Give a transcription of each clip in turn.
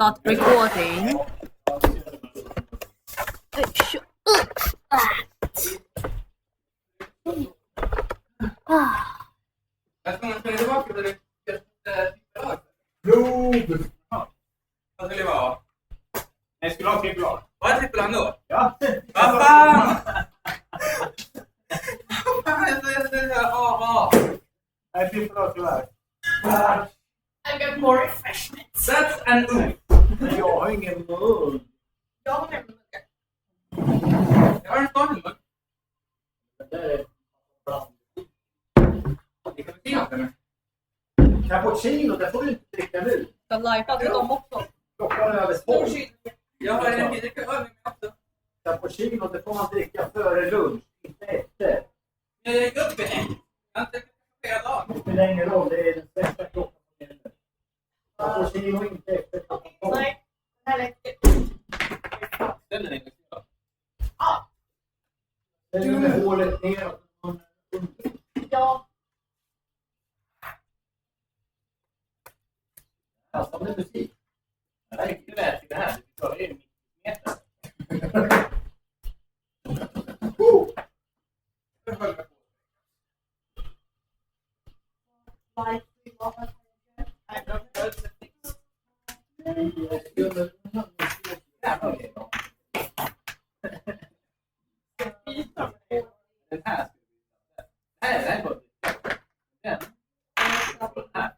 start recording. Vad skulle det vara? Nej, skulle ha trippellag. Var det trippellag då? Ja. Vad fan! Nej, trippellag tyvärr. I got more refreshments. That's an oof. Men jag har ingen mun. Jag har nämligen Jag har en stormugg. Det där är bra. Det kan vi se något med. Cappuccino, det får du inte dricka nu. Jag lajkade dem också. Klockan är över 12. Jag har en dricka öl med mig också. Cappuccino, det får man dricka före lunch, inte efter. Gubbe. Jag har inte flera dagar. Det spelar ingen roll, det är den bästa klockan som gäller. Cappuccino inte efter klockan 12. Nej, det här räcker. Den är inte så. Den är med hålet neråt. Ja. Alltså, det är musik. Jag är inte rätt i det här. Det är ju meter. Den här. Det här är gott. Den. Här.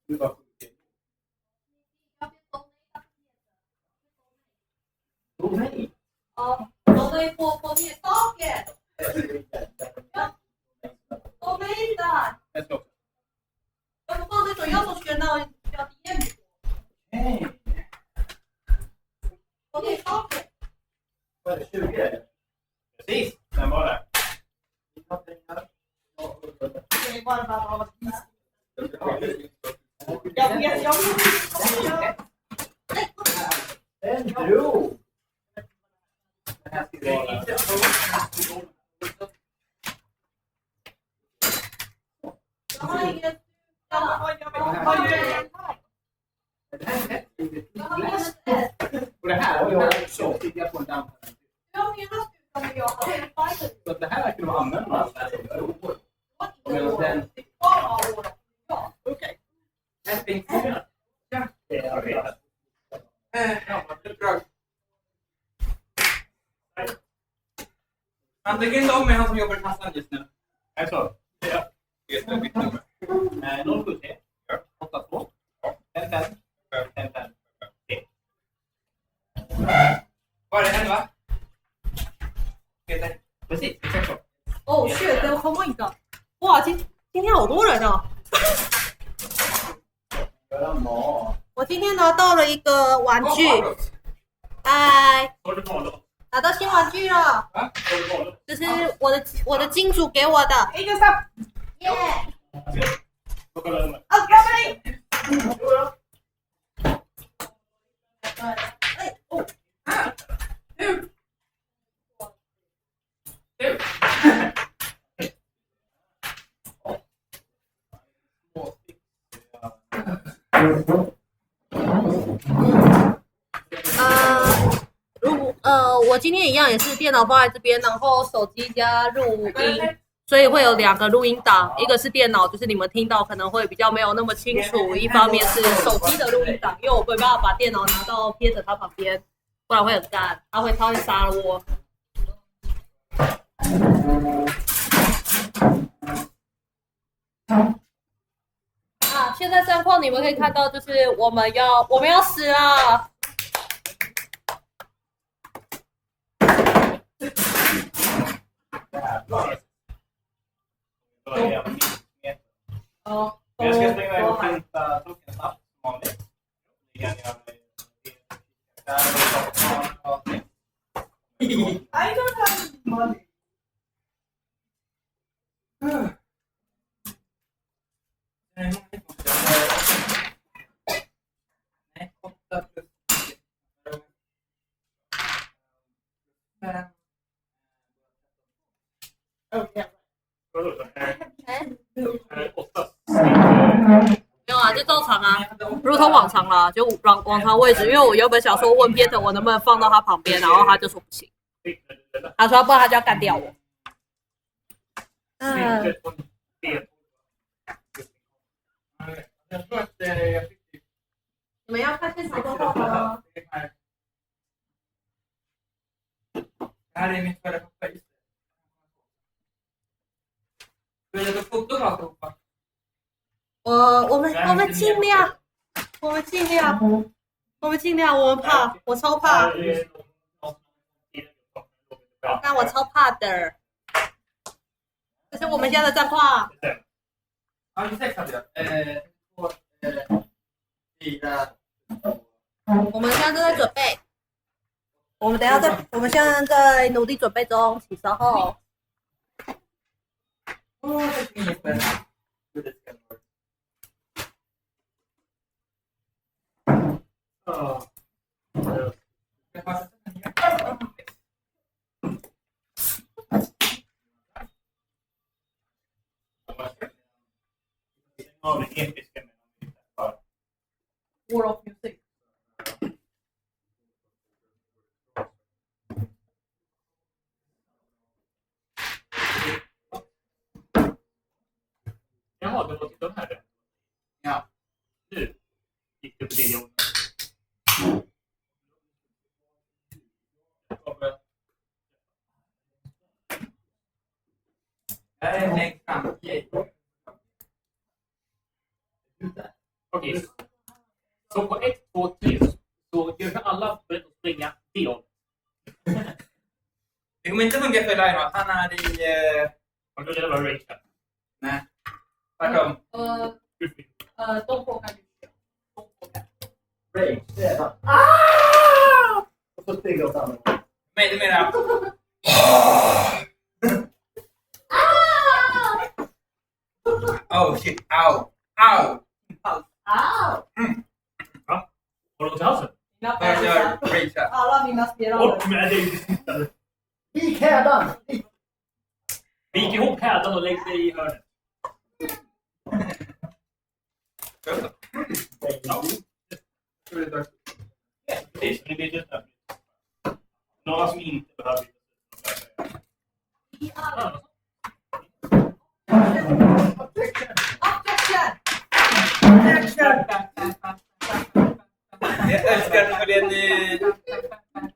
Du var sjuk. Oh, nej. Ja, de är på nedtaket. De är inte där. Jag ska också. Jag får fan det så jag som skulle nå igen. Hej. På nedtaket. Vad är det, 20 eller? Precis. Den var där. Inga pengar. Det är bara att Den drog! Den här ska vara där. jag har inget. Och det här har jag också. Jag får en damm. Så det här kunde man använda. Medan den... Okej. Ja, det är det. Ja, det är bra. Han tycker inte om mig, han som jobbar i kassan just nu. Alltså, Ja. Just nu, mitt nummer. 073 82 55 55 Var det en va? Peter? Precis, exakt så. Oh shit, det kommer inte. Wow, 今天好多人哦。 göra mat. 我今天拿到了一个玩具，嗨， Har du valet? 拿到新玩具了， Har du valet? 这是我的金主给我的，一个三。耶！ Då kollar jag. 哦，给我哎，哦， 我今天一样也是电脑放在这边，然后手机加录音，所以会有2个录音档，一个是电脑，就是你们听到可能会比较没有那么清楚，一方面是手机的录音档，因为我没办法把电脑拿到贴着它旁边，不然会很干，它会杀了我。啊，现在战况你们可以看到，就是我们要死了。哦， Jag ska springa iväg och hämta trucken snabbt som vanligt. I don't have money. Oh, yeah. 没有啊，就照常啊，如同往常啦，就往常位置。因为我原本想说问 Peter 我能不能放到他旁边，然后他就说不行，他说不然他就要干掉我。你们要看现场状况吗？ Det här är mitt förra pappa. Du har ett foto av alltihopa. 我们尽量，我们尽量，我们怕，我超怕，但我超怕的。这是我们家的战况。Ja, 26 hade jag. 2, 4. 我们现在正在准备，我们现在在努力准备中，请稍后。Det är inget spännande. Det ska vara. War of Music。Jaha, det var till de här. Ja. Nu gick det på det jobbet. Här är längst fram. Okej. Så på 1, 2, 3 så gör alla börjar springa det hållet. Det kommer inte funka för Lionel. Han är i... Har du redan varit rage? Nej. Tvärtom. Don't forget. Rage, det är han. Och så springer åt andra. Men du menar... Oh shit, au! Au! Au! Va? Har du ont i halsen? Jag kör rage. Alla mina spelare. Bort med dig! Vik hädan! Vik ihop hädan och lägg dig i hörnet. Ja. Precis, det blir just några som inte behöver. Jag älskar att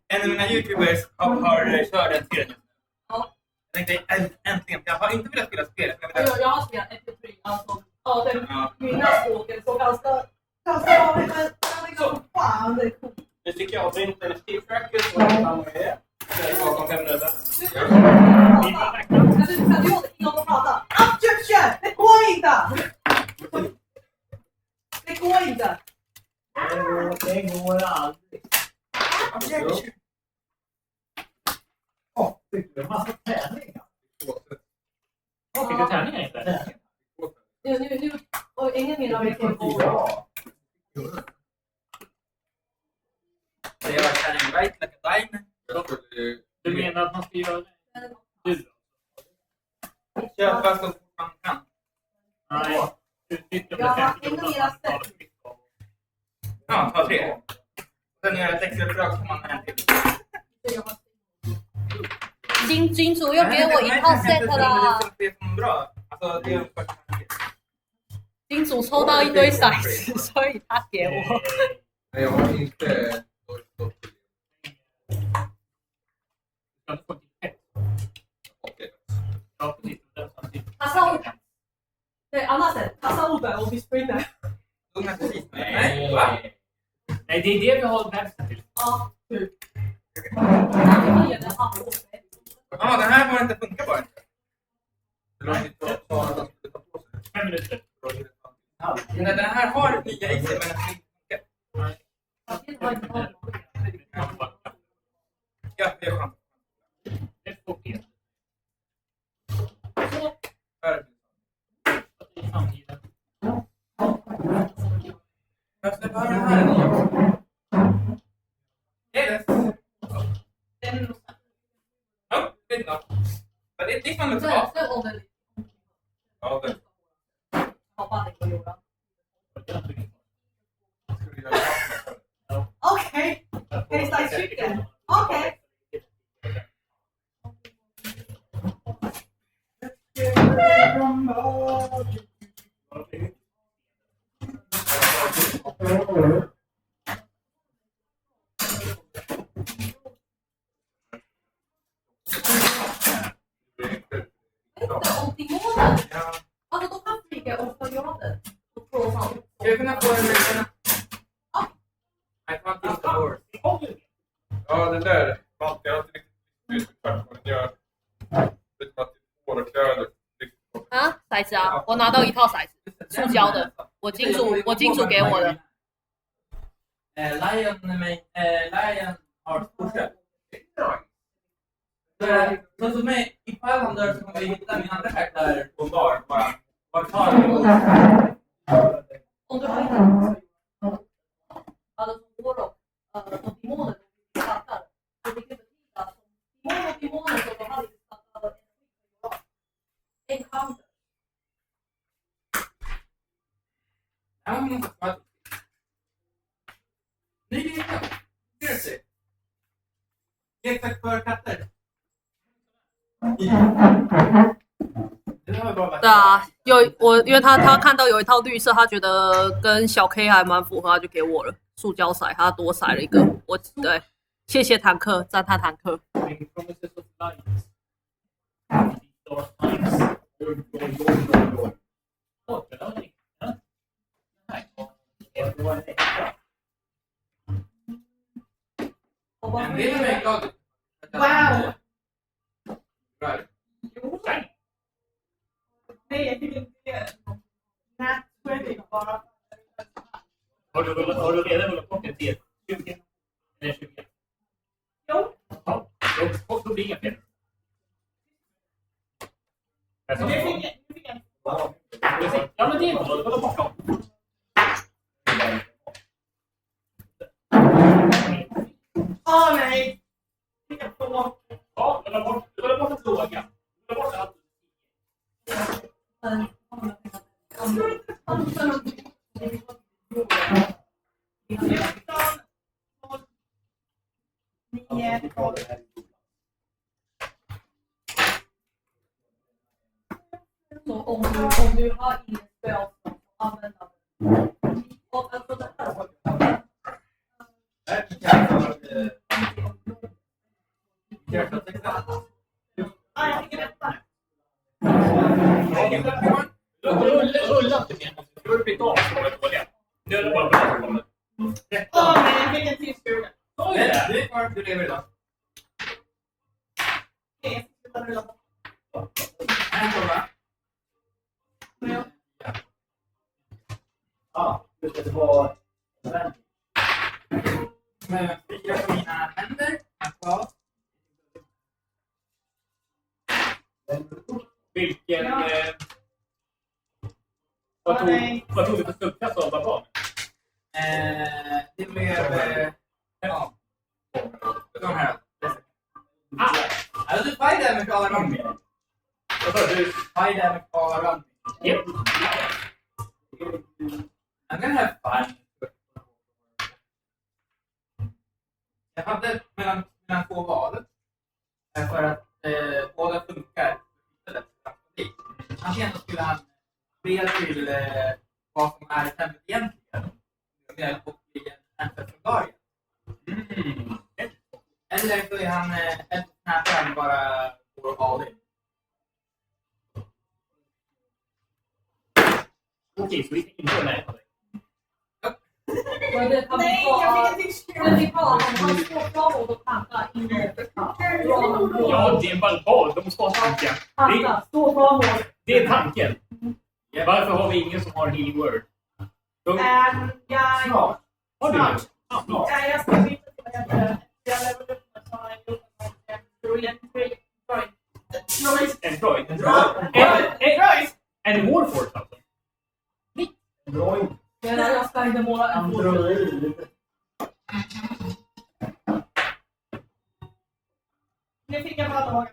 en av mina youtubers har kört den serien. Ja. Jag tänkte äntligen, jag har inte velat spela spelet. Jag har spelat 1-3, alltså. Ja, den mina språken så ganska vanligt, men liksom fan det är coolt. Nu tycker jag att inte en Steve Tracker så är det bakom 5 minuter. Kan du inte prata? Objection! Det går inte! Det går inte! Det går aldrig. Fick du en massa tärningar? Fick du tärningar inte? Nu, och ingen mer av mig får gå. Jag var shining bright like a diamond. Du menar att man ska göra det? Köpa så fort man kan. Nej. Utnyttja Jag har ännu mera sätt. Ja, ta 3. Sen gör jag ett extra uppdrag så man en till. 金主又给我一套 set 啦！ Det är bra. Alltså, det är första tanken. 金主抽到一堆骰子，所以他给我。 Jag har inte stått till det. 他上对，阿娜森，他上500，我比 Spring Nej, va? Nej, det är det vi har vänster till. 啊，对。Ja, den här var inte funkar bara. Det 5 minuter. Men den här har nya i sig, men den funkar. Ja, det är skönt. Jag ska bara den här nya. Det är det. Ja, det är bra. Men det är fan lite bra. Ja, det Hoppa det på jorden. skulle jag göra. Okej. Case like chicken. Okej. Inte om demonen. Alltså då kan flyga 8 grader. Ska jag kunna få en liten... I can't use the door. Ja, det där. Jag har inte riktigt vet vad den gör. Vet man att det är hårda kläder. 啊，骰子啊，我拿到一套骰子，塑胶的，我金属给我的。 Lion har storköp. Så som är ifall han dör så kommer vi hitta min andra karaktär på bar. Bara tar det. Om du har inte alltså som går då, och demoner startar. Så det kan betyda att demoner så de har inte startat en hand. Ja, men vad? Ny leka. Jersey. Leksak för katter. Det var bra. 对啊，因为他看到有一套绿色，他觉得跟小 K 还蛮符合，他就给我了塑胶骰，他多骰了一个。我对，谢谢坦克，赞叹坦克。 En del av mig är glad. Wow. Right. Nej, jag tycker inte det. Nat 20 bara. Har du redan rullat bort en till? 20? Eller 20? Jo. Ja, då blir inga fel. Nu fick jag. Ja, men det är bra. Rulla bort dem. Åh nej. Fick jag på. Ja, rulla bort en fråga. Rulla bort allt. Så om du har inget spel så använder det. Och alltså det här. Jag fick detta. Rulla inte mer. Du har blivit av som ett problem. Nu är det bara bra som kommer. Åh nej, jag fick en till skruv. Oj, det Det är kvar. Du lever idag. Okej, jag ska rulla bort. En fråga. Ja, det var... Men fyra på mina händer. Kvar. Vilken... Vad tog du för slutkast av barn? Det blev... Ja. De här. Alltså, fight damage all around me. Vad sa du? Fight damage all around me. Yep. I'm gonna have fun. Jag hade mellan två val. För att båda funkar. Antingen så skulle han be till vad som är templet egentligen. Och bli en förklaring. Eller så är han en snäppare bara går all in. Okej, så vi ska inte med på dig. Men det kan Nej, vara... jag fick en till skruv. Men vi har om han står kvar och tankar in Ja, det är en barbal. De ska ha tanken. Tanka, stå kvar. Det är tanken. Varför har vi ingen som har healing word? Jag Har du det? Ja, bra. jag ska byta till vad jag gör. Jag lever upp med sådana grupper. En droid. En warforce alltså. Droid. Jag ska inte måla en fot. Android. Nu fick jag bara laga.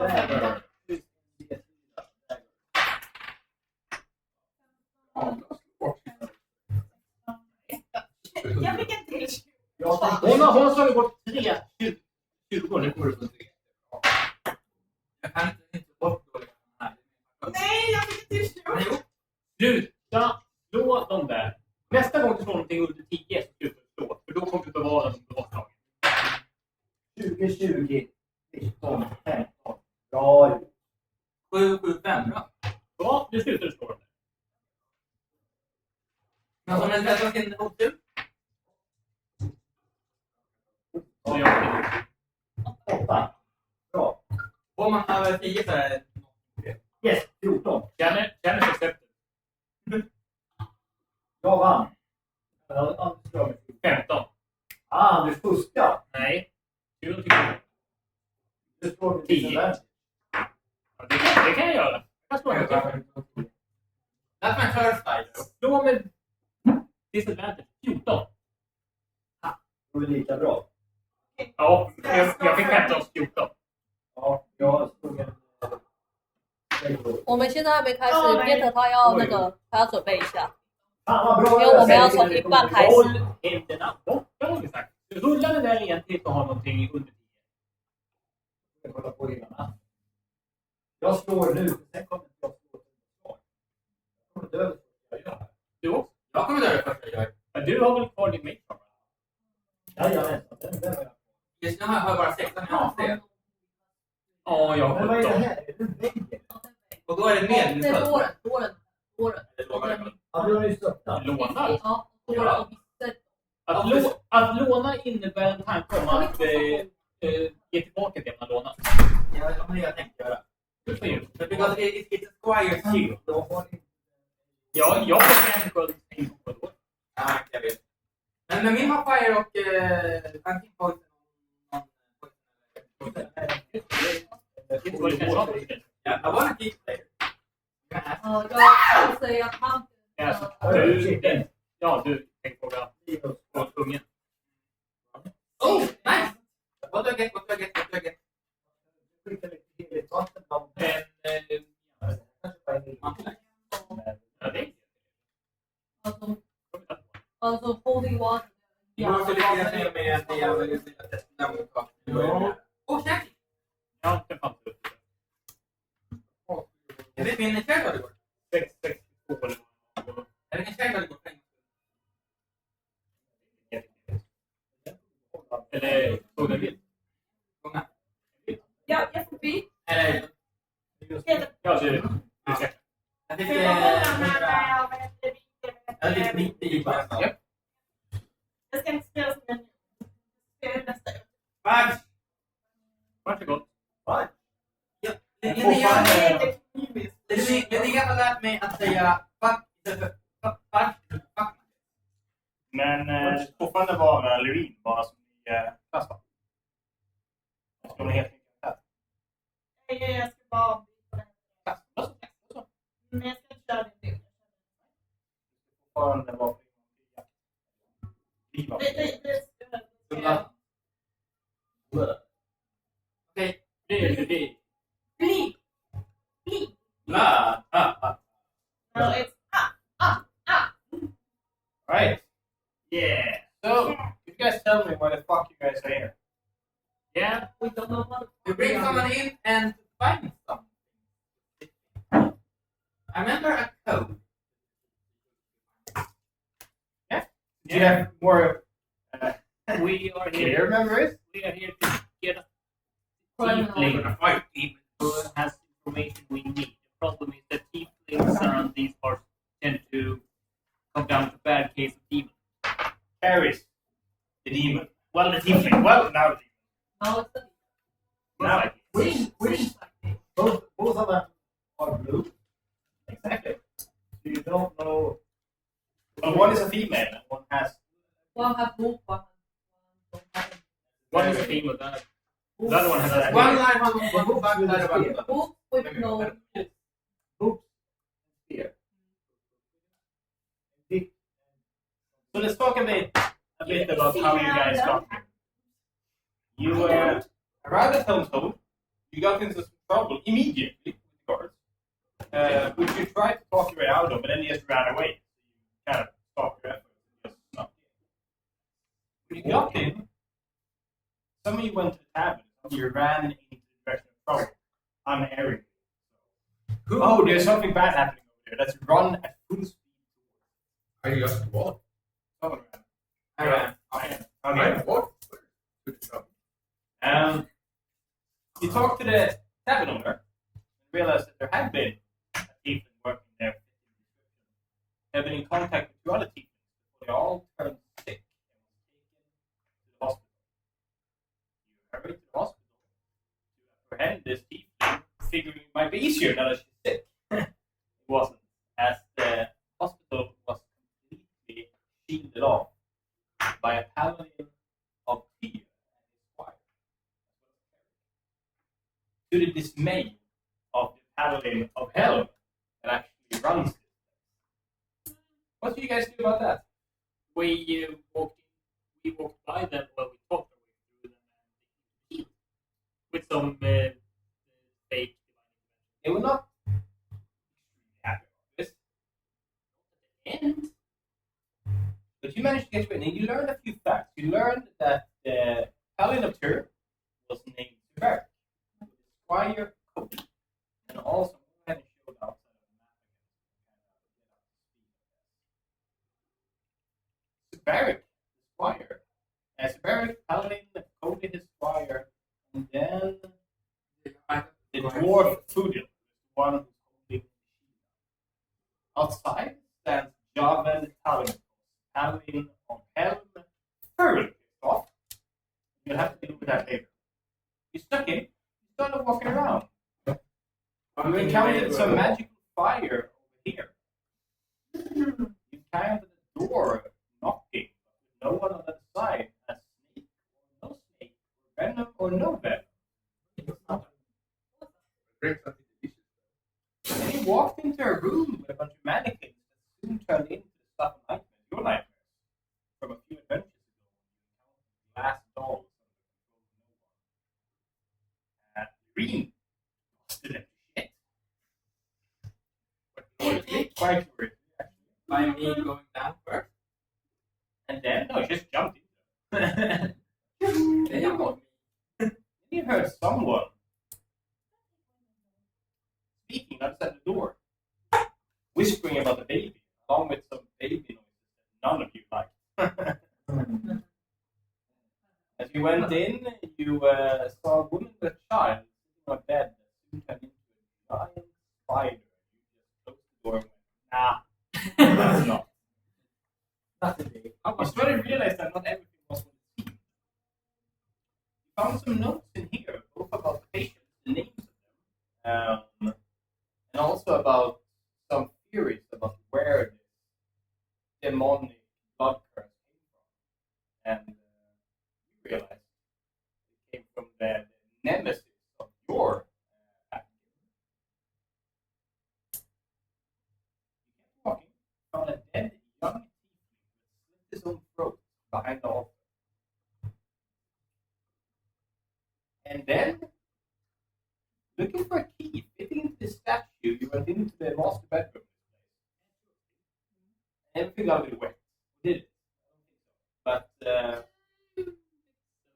Dagger. Jag fick en till. Hon har slagit bort 3 20. Nu får du få 3. Jag kan inte bort dåliga här. Nej, jag fick en till. Jo. Sluta slå dem där. Nästa gång du slår någonting under 10 så slutar du slå. För då kommer du bevara dem på slagen. 20, 20, 19, 15. Bra. 7, 7, 5 då. Ja, nu slutar du slå dem. Men som en rätt sin otur. Så jag har 8. Bra. Får man över 10 så är det... Yes, 14. Känner receptet. Jag vann. 15. Ah, du fuskar. Nej. Du tycker du står med 10. Ja, det kan jag göra. Jag står med 10. That's my first fight. Slå med disadvantage 14. Det är lika bra. Ja, jag fick 15 och 14. Ja, jag stod en... 我们现在还没开始，Peter 他要那个，他要准备一下。 Fan vad bra. 因为我们要从一半开始。 Håll händerna borta har vi sagt. Rulla den där igen tills du har någonting under 10. Jag slår nu. Sen kommer jag slå. Jag kommer dö. Du också? Jag kommer dö det första jag gör. Men du har väl kvar din make? Jajamän. Just nu har jag bara 16 i AC. Ja, jag har 17. Men vad är det här? Är det väggen? Och då är det Det med. är våren. Ja, du har ju stöttat. Lånar? Ja, våren. Att låna innebär en tanke om att ge tillbaka det man lånat. Jag vet inte om det jag tänkte göra. Du får ju. Because it's a squire shield. Ja, jag får en sköld på ett år. Ja, jag vet. Men min har fire och anti poison. I wanna keep player. Jag säger att han... Du tänker fråga på kungen. Oh, nice! What do I get? What do I get? What do I get? Alltså holy water. Du måste lyckas med att jag vill testa mot kakan. Åh, käk! Ja, det fanns det. Jag vet min käk har det gått. 6, 2 Eller vilken käk har det gått? eller såg du vill? Många. Ja, jag får byta. Eller... Ja, du. Jag fick... Det var många när Jag fick 90 i bara. jag ska inte spela som jag nu. Det är nästa gång. Fudge! Varsågod. Det jag har lärt mig att säga fuck istället för fuck. Men fortfarande vara Levin bara som i klass va? Ska man helt enkelt Jag ska bara byta den. klass? Men jag ska inte köra din bild. Fortfarande vara Liva. Okej. Det. Bli. La. No, it's Right. Yeah. So, you guys tell me why the fuck you guys are here. Yeah. We don't know what... You bring someone in and find something. I remember a code. Do you have more We are clear here. memories? We are here to get a Criminal. tiefling Fight deep. who has information we need. The problem is that tieflings around these parts tend to come down to bad case of demons. Paris. The demon. Well, the tiefling. Well, now the demon. No, it's the... Now. Which both of them are blue. Exactly. So you don't know. Well, one is a female and one has... One have both, One is a female, the other one has a One life on one back, the other one. both with no... Oops. Here. So let's talk a bit about how you guys got here. You arrived at Helm's Hold. You got into some trouble immediately with the guards, which you tried to talk your way out of, but then you just ran away. You kind of stopped your efforts and just snuck in. When you got in, some of you went to the tavern, some of you ran into the direction of trouble. I'm Eric. Oh, there's something bad happening over there. Let's run at full speed. Are you just what? Someone ran. I ran. Okay. What? You talk to the tavern owner and realize that there had been a thiefling working there. They have been in contact with 2 other thieflings before they all turned sick and was taken to the hospital. You hurried to the hospital to apprehend this thiefling, figuring it might be easier now that she's sick. It wasn't, as the hospital was completely shielded off by a paladin of fear and his wife. To the dismay of the paladin of hell that actually runs this place. What do you guys do about that? We walked by them while we talked our way through them and healed with some fake. They were not happy about this. And but you managed to get to it, and you learned a few facts. You learned that the paladin of Tyr was named Sverk, Squire Cody, and also had showed outside of the map again. Sverk, Squire, Sverk, paladin, Cody, the Squire, and then the dwarf Fudil, one who's holding the shield. Outside stands Javel Talon, paladin of Helm, thoroughly pissed off. You'll have to deal with that later. You stuck in, you started walking around. You encountered some magical fire over here. You encountered the door knocking, but no one on the other side. A snake or no snake, or venom or no venom. And you walked into a room with a bunch of mannequins that soon turned into the stuff of nightmares, your nightmares, from a few adventures ago. Glass dolls. Green. Busted into shit. But quite worried, actually. By me going down first. And then, no, just jumped in. They got me. You heard someone speaking outside the door, whispering about the baby, along with some baby noises that none of you liked. As you went in, you saw a woman with a child sitting on a bed that soon turned into a giant spider. You just closed the door and went, nah, that's not. Nothing big. You started to realize that not everything was what it seemed. You found some notes in here, both about the patients, the names of them, and also about some theories about where this demonic blood curse came from. And you realize it came from the nemesis of your acting. You kept walking, found a dead young thief with his own throat behind the altar. And then, looking for a key fitting into the statue, you went into the master bedroom. Everything got a bit wet. Did it? But there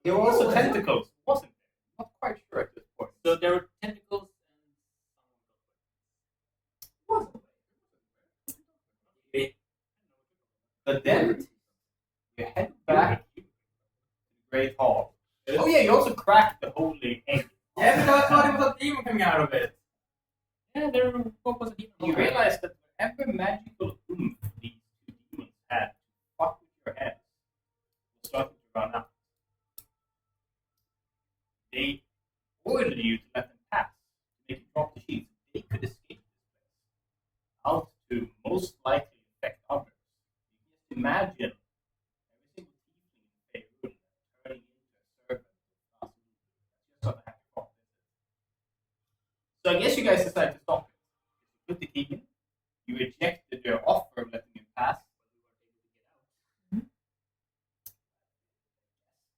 were also tentacles, wasn't there? Not quite sure at this point. So there were tentacles Wasn't there? But then you head back to the Great Hall. Oh yeah, you also cracked the holy egg. Yeah, but I thought it was a demon coming out of it. and there what was it? You realize that whatever magical oomph these 2 demons had to fuck with your head was starting to run out. They ordered you to let them pass, to make you drop the sheets. They could escape this place, out to most likely infect others. You can just imagine every single tiefling in Faerun turning into a servant of Asmund. That's just what the happy problem is. So I guess you guys decided to stop it. You put the key in, you rejected their offer of letting him pass.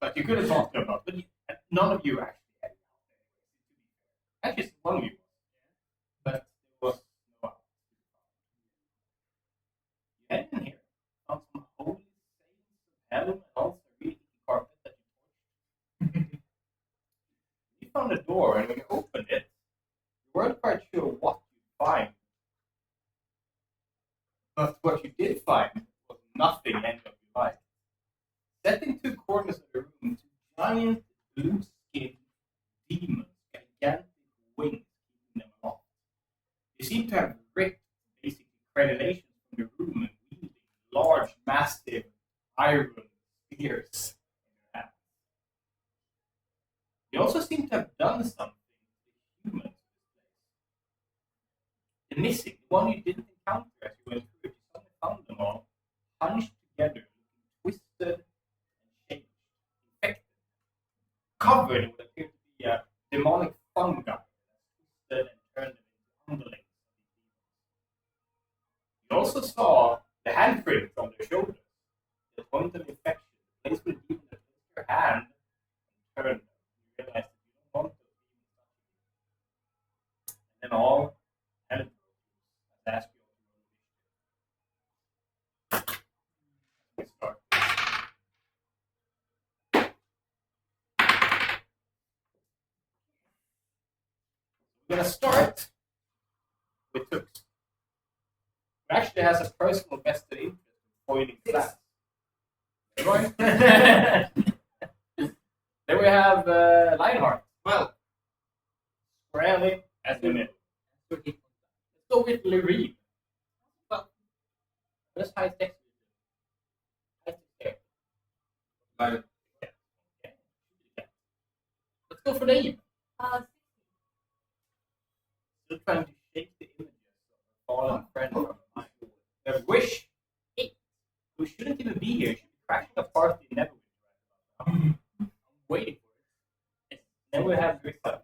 But you could have talked to them about it, but none of you actually had it out there. Actually, one of you was, but there was no out. You had in here found some holy saints of heaven and also really carpet that you torched. You found a door, and when you opened it, you weren't quite sure what you'd find. But what you did find was nothing any of you liked. Set in two corners of the room, two giant blue-skinned demons, gigantic wings keeping them aloft. They seem to have ripped basically crenellations from the room and wielding large, massive iron spears in their hands. They also seem to have done something to the humans in this place. The missing, the one you didn't encounter as you went through it, you suddenly found them all hunched together, looking twisted and changed, infected, covered in what appeared to be a demonic fungi that twisted and turned them into underlings of these demons. You also saw the handprint on their shoulders, the point of infection, the place where the demon had placed your hand and turned them. You realized that you don't want those demons touching you. And then all hell broke loose as Aspio Let's start. We're going to start with Tux, who actually has a personal vested interest in foiling plans. Everyone? Then we have Lionheart. Well, squarely as the middle. Let's go with Loreen. Well, let's high text. Like, Let's go for Naive. Uh, Still trying to shake the images of a fallen friend from my the wish who shouldn't even be here. Should be crashing a party in Neverwinter right now. I'm waiting for it. Then we have Grista.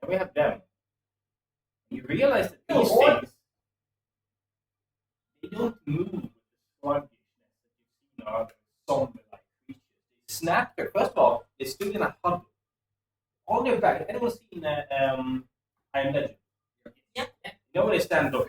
Then we have them. You realize that these things they don't move with the sluggishness that you've seen in other zombie-like creatures. They snap their first of all, they stood in a huddle. On their back. Anyone seen I Am Legend? yeah. You know when they stand up?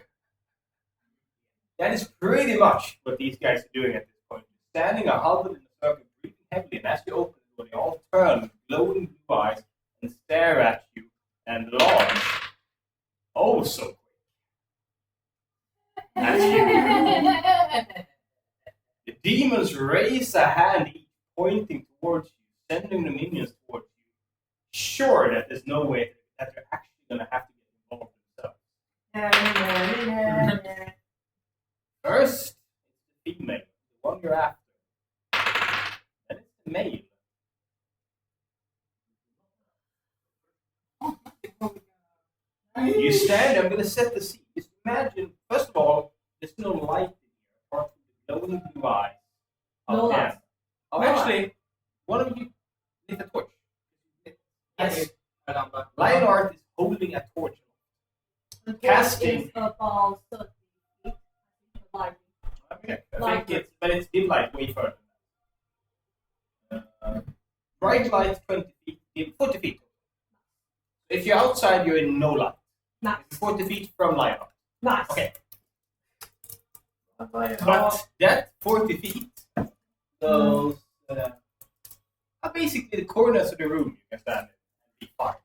That is pretty much what these guys are doing at this point. Standing a huddle in a circle, breathing heavily, and as you open the door, they all turn with glowing blue eyes and stare at you and launch. Oh, so quick. At you. The demons raise a hand, each pointing towards you, sending the minions towards you. Sure that there's no way that they're actually going to have to get involved themselves. First, it's the female, the one you're after. Then it's the male. You stand, I'm going to set the scene. Just imagine, first of all, there's no light in here, apart from the glowing blue eyes. No light. Oh, No actually, one of you lit a torch. Yes. Lionheart is holding a torch. The torch Casting. is about 30 feet. Like, Okay. I Light. think it's dim light way further. Bright light 20 feet, dim 40 feet. If you're outside, you're in no light. nice. 40 feet from Lionheart. Nice. Okay. But that 40 feet, those are basically the corners of the room you can stand in and be fine.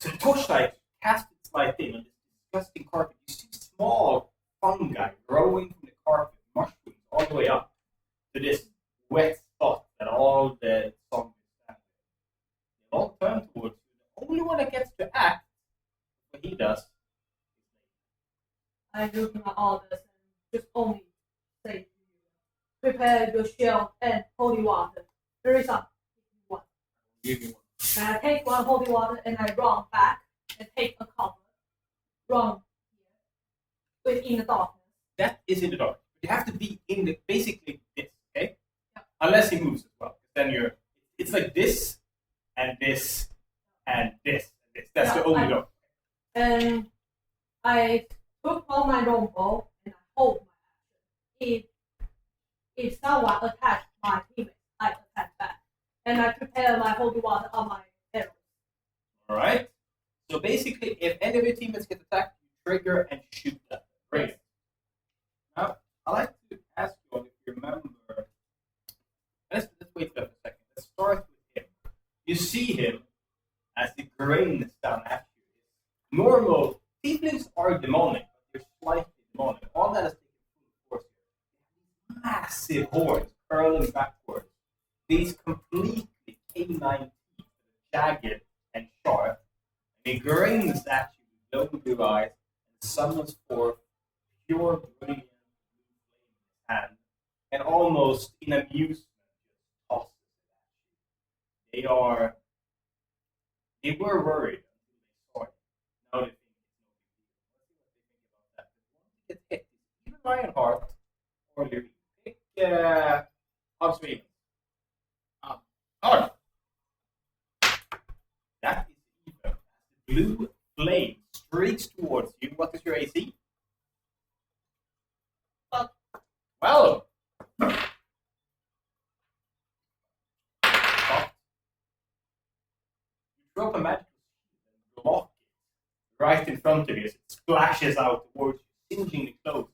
So the torchlight casts its light in on this disgusting carpet. You see small fungi growing from the carpet, mushrooms all the way up to this wet spot that all the zombies stand in. They all turn towards you. The only one that gets to act, what he does, I look at my orders and just only say to you, prepare your shield and holy water. There is some. One. give me one. And I take one holy water and I run back and take a cover. Run here within the darkness. that is in the dark. You have to be in the basically this, okay? Yeah. Unless he moves as well. Then it's like this and this and this and this. That's Yeah, the only door. And I took on my longbow and I hold my action. If someone attacks my teammate, I attack back. And I prepare my holy water on my arrows All right. So basically, if any of your teammates get attacked, you trigger and shoot them. Great. Now, I'd like to ask you all if you remember. Let's wait for a second. Let's start with him. You see him as he grains down at you. Normal tieflings are demonic, but they're slightly demonic. All that is taking full force here. Massive horns curling backwards. These completely canine teeth, jagged and sharp. And he grains at you with long blue eyes and summons forth pure brilliant blue flame in his hand, and almost in amusement tosses it at you. They were worried until they saw it. Now they think it's no big deal. Let's see what they think about that. Once it gets hit, it's either Lionheart or Leary. Pick observation. Hard. That is even. The blue flame streaks towards you. What is your AC? Well. Throw up a magical shield and block it right in front of you as it splashes out towards you, singeing the clothes.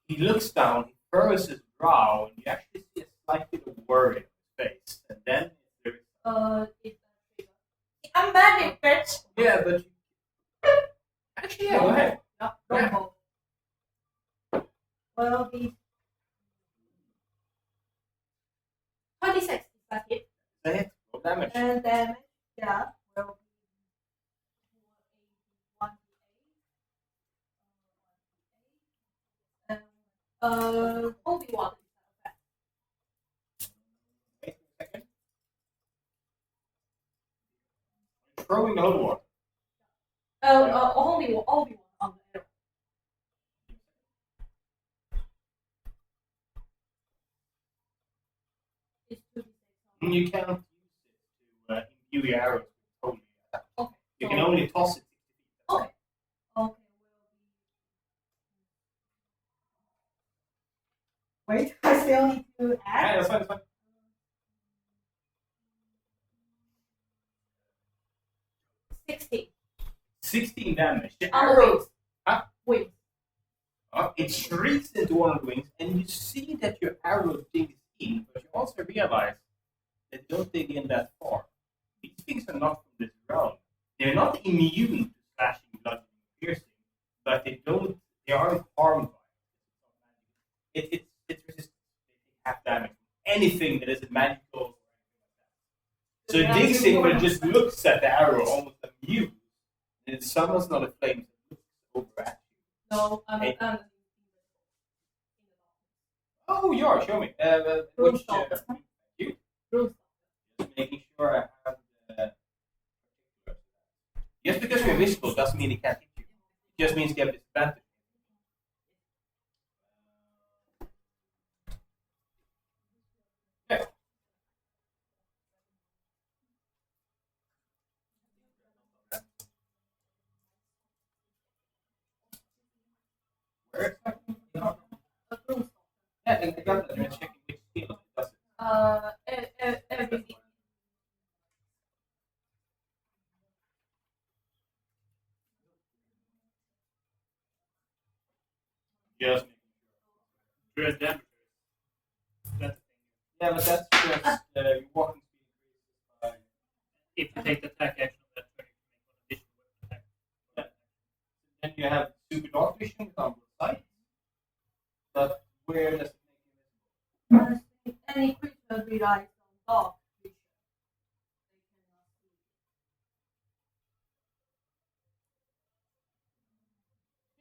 He looks down, he furrows his brow, and you actually see a slight bit of worry on his face. And then there is. I'm magic, bitch. Yeah, but. Actually, yeah, go ahead. No, don't hold. Well, the 26 is that it? Say it. Roll damage. And damage, yeah, will be 1d8. Obi-Wan. Wait a second. Throwing the whole war. Obi-Wan on the arrow. It's 2d6. You cannot use it to imbue your arrows with holy attack. Okay. You can only toss it 60 feet. Okay. Okay. Wait, I still need to Yeah, add. that's fine, that's fine. 16. 16 damage. The On the arrow, wings. Huh? Wings. it shrieks into one of the wings, and you see that your arrow digs in, but you also realize that they don't dig in that far. These things are not from this realm. They're not immune to slashing, bludgeoning, piercing, but they aren't harmed by it. It's resistant. They have damage from anything that isn't magical. So it digs in, but it just looks at the arrow, almost amused, and it summons another flame that looks over at you. No, Hey. I'm Oh, you are. Show me. Which you? Room. Just making sure I have the. Just because you're invisible doesn't mean he can't hit you. It just means you have disadvantage. Yeah. Where exactly? Yeah, I got that. You're checking which skill it does it. Everything. Just Whereas damage. That's yeah, but that's just your walking speed increases by. if you take the attack action of that turn, you can make one additional weapon attack. Then you have super dark vision on both sides. But where does it make you visible? Any creature relies on dark vision.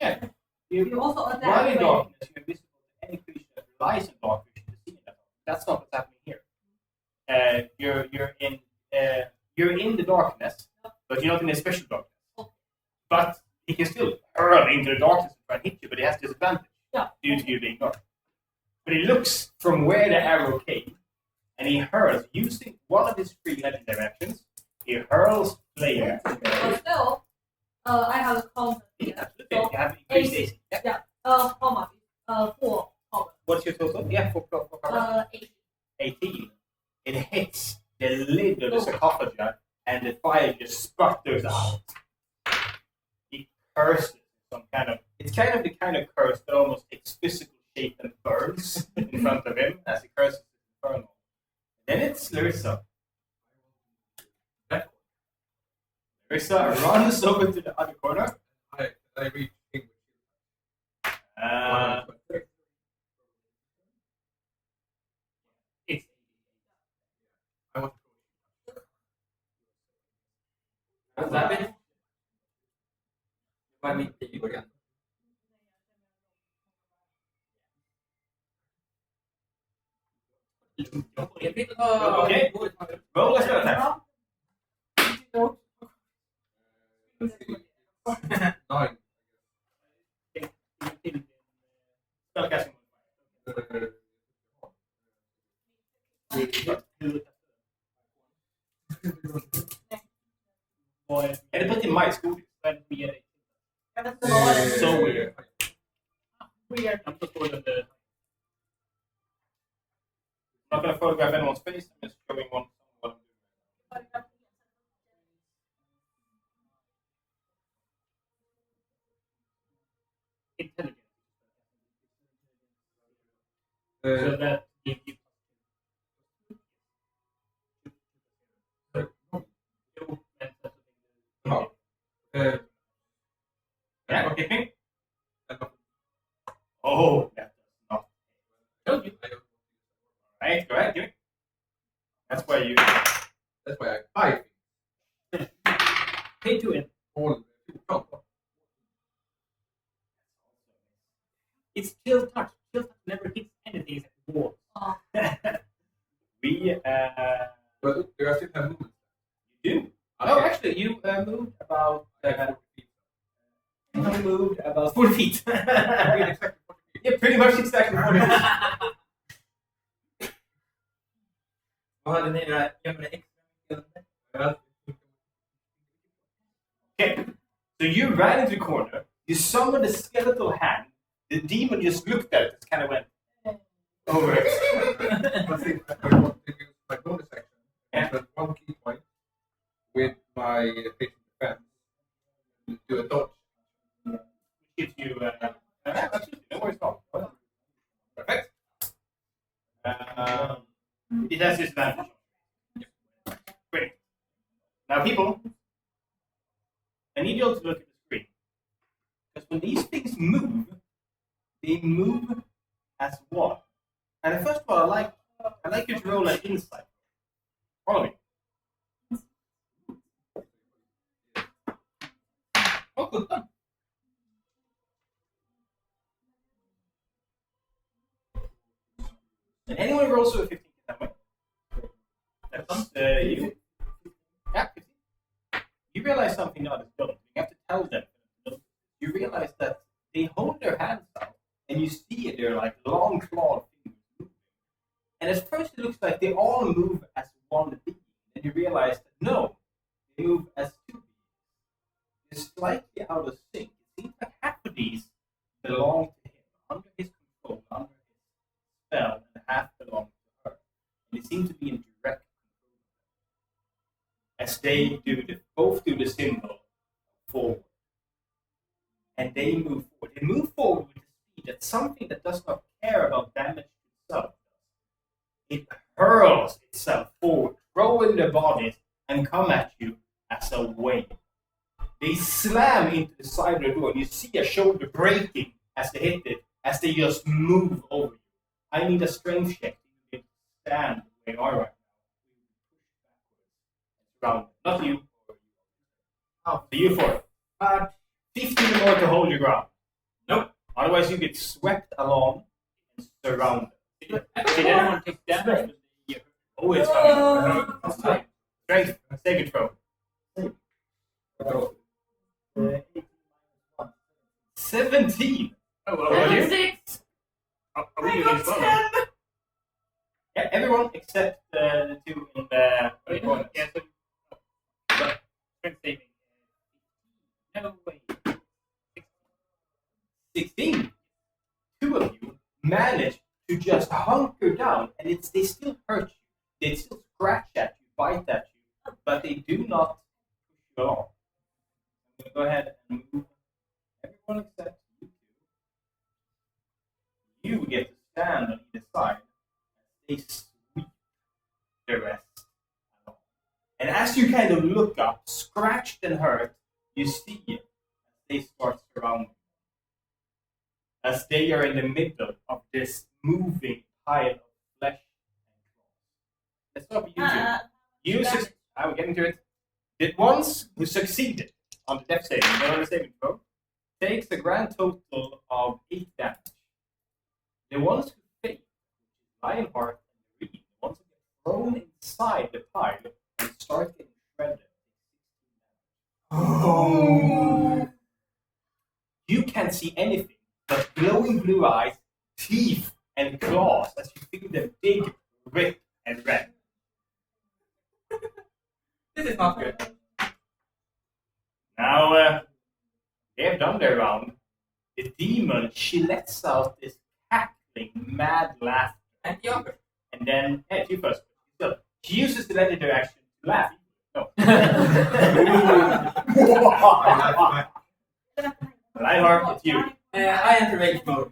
Yeah. You also adapt. While in when- darkness, you're invisible to any creature that relies on dark vision to see it. That's not what's happening here. You're in the darkness, but you're not in a special darkness. But he can still hurl into the darkness and try and hit you, but he has disadvantage due to you being dark. But he looks from where the arrow came, and he hurls using one of his three legendary actions. He hurls flame. But still, I have a combat here. Absolutely. You have increased AC. Yeah. How much? 4 combat. What's your total? Yeah, for 8. 18. It hits the lid of the sarcophagus and the fire just sputters out. He curses some kind of. It's kind of the kind of curse that almost takes physical shape and burns in front of him as he curses the infernal. Then it's Larissa. Larissa runs over to the other corner. I reach English. It's I want David? Var mitt i början. Jag vet inte vad... Okay. Roll a spell attack. 9. Spellcasting. Är det på till majsgodis? So weird. Weird. I'm just going to I'm not going to photograph anyone's face. I'm just showing one what I'm doing. Intelligence. So that gives you yeah, okay. Oh, that does not. Told you. Right, go ahead, give it. That's why you. That's why I Pay to it. all. It's chill touch. Chill touch never hits anything except walls. Oh. We But there are still have movements. you do. Oh, actually, you moved about. You moved about 40 feet. Yeah, pretty much exactly 40 feet. Vad hade ni där? Gör det extra. Okay, so you ran into the corner. You summoned a skeletal hand. The demon just looked at it. Just kind of went over it. I think I want to use my bonus action. Yeah. But 1 key point with my patient defense to do a dodge. Gives you. No worries, at all. Perfect. It has disadvantage. Great. Now, people, I need you all to look at the screen. Because when these things move, they move as one. And first of all, I like you to roll an insight. Follow me. Oh, good done. And anyone who rolls over 15 that way. That's you. Yeah, 15. You realize something the others don't. You have to tell them. You realize that they hold their hands out, and you see it. They're like long clawed fingers moving. And at first, it looks like they all move as one being. And you realize that no, they move as two beings. They're slightly out of sync. It seems like half of these belong to him, under his control, under his spell, and half belong to her. And they seem to be in direct control as they both do the symbol forward. And they move forward. They move forward with the speed that something that does not care about damage to itself does. It hurls itself forward, throwing their bodies, and come at you as a wave. They slam into the side of the door, and you see a shoulder breaking as they hit it, as they just move over you. I need a strength check to stand where you are right now. Round. Not you. Oh, so you for it. 15 more to hold your ground. Nope. Otherwise, you get swept along and surrounded. Did anyone take damage? Oh, it's coming. Strength, saving throw. 17. Oh, well, what are you? 6. Are we I doing got this one? 10. Yeah, everyone except the two in the corner. Yeah, so strength saving. No way. 16. Two of you manage to just hunker down, and they still hurt you. They still scratch at you, bite at you, but they do not push you along. I'm going to go ahead and move everyone except you two. You get to stand on either side as they sweep the rest along. And as you kind of look up, scratched and hurt, you see as they start surrounding. As they are in the middle of this moving pile of flesh and claws. Let's start with you two. I will get into it. The ones who succeeded on the death saving, on the saving throw, takes a grand total of 8 damage. The ones who fail, Lionheart and Reed, the ones who get thrown inside the pile and start getting shredded. Oh. You can't see anything but glowing blue eyes, teeth, and claws as you feel them dig, rip, and rend. This is not good. Now, they have done their round. The demon, she lets out this cackling, mad laughter. And the other. And then, hey, you first. So, she uses the legendary action to laugh. No. Lionheart, it's you. I enter rage mode.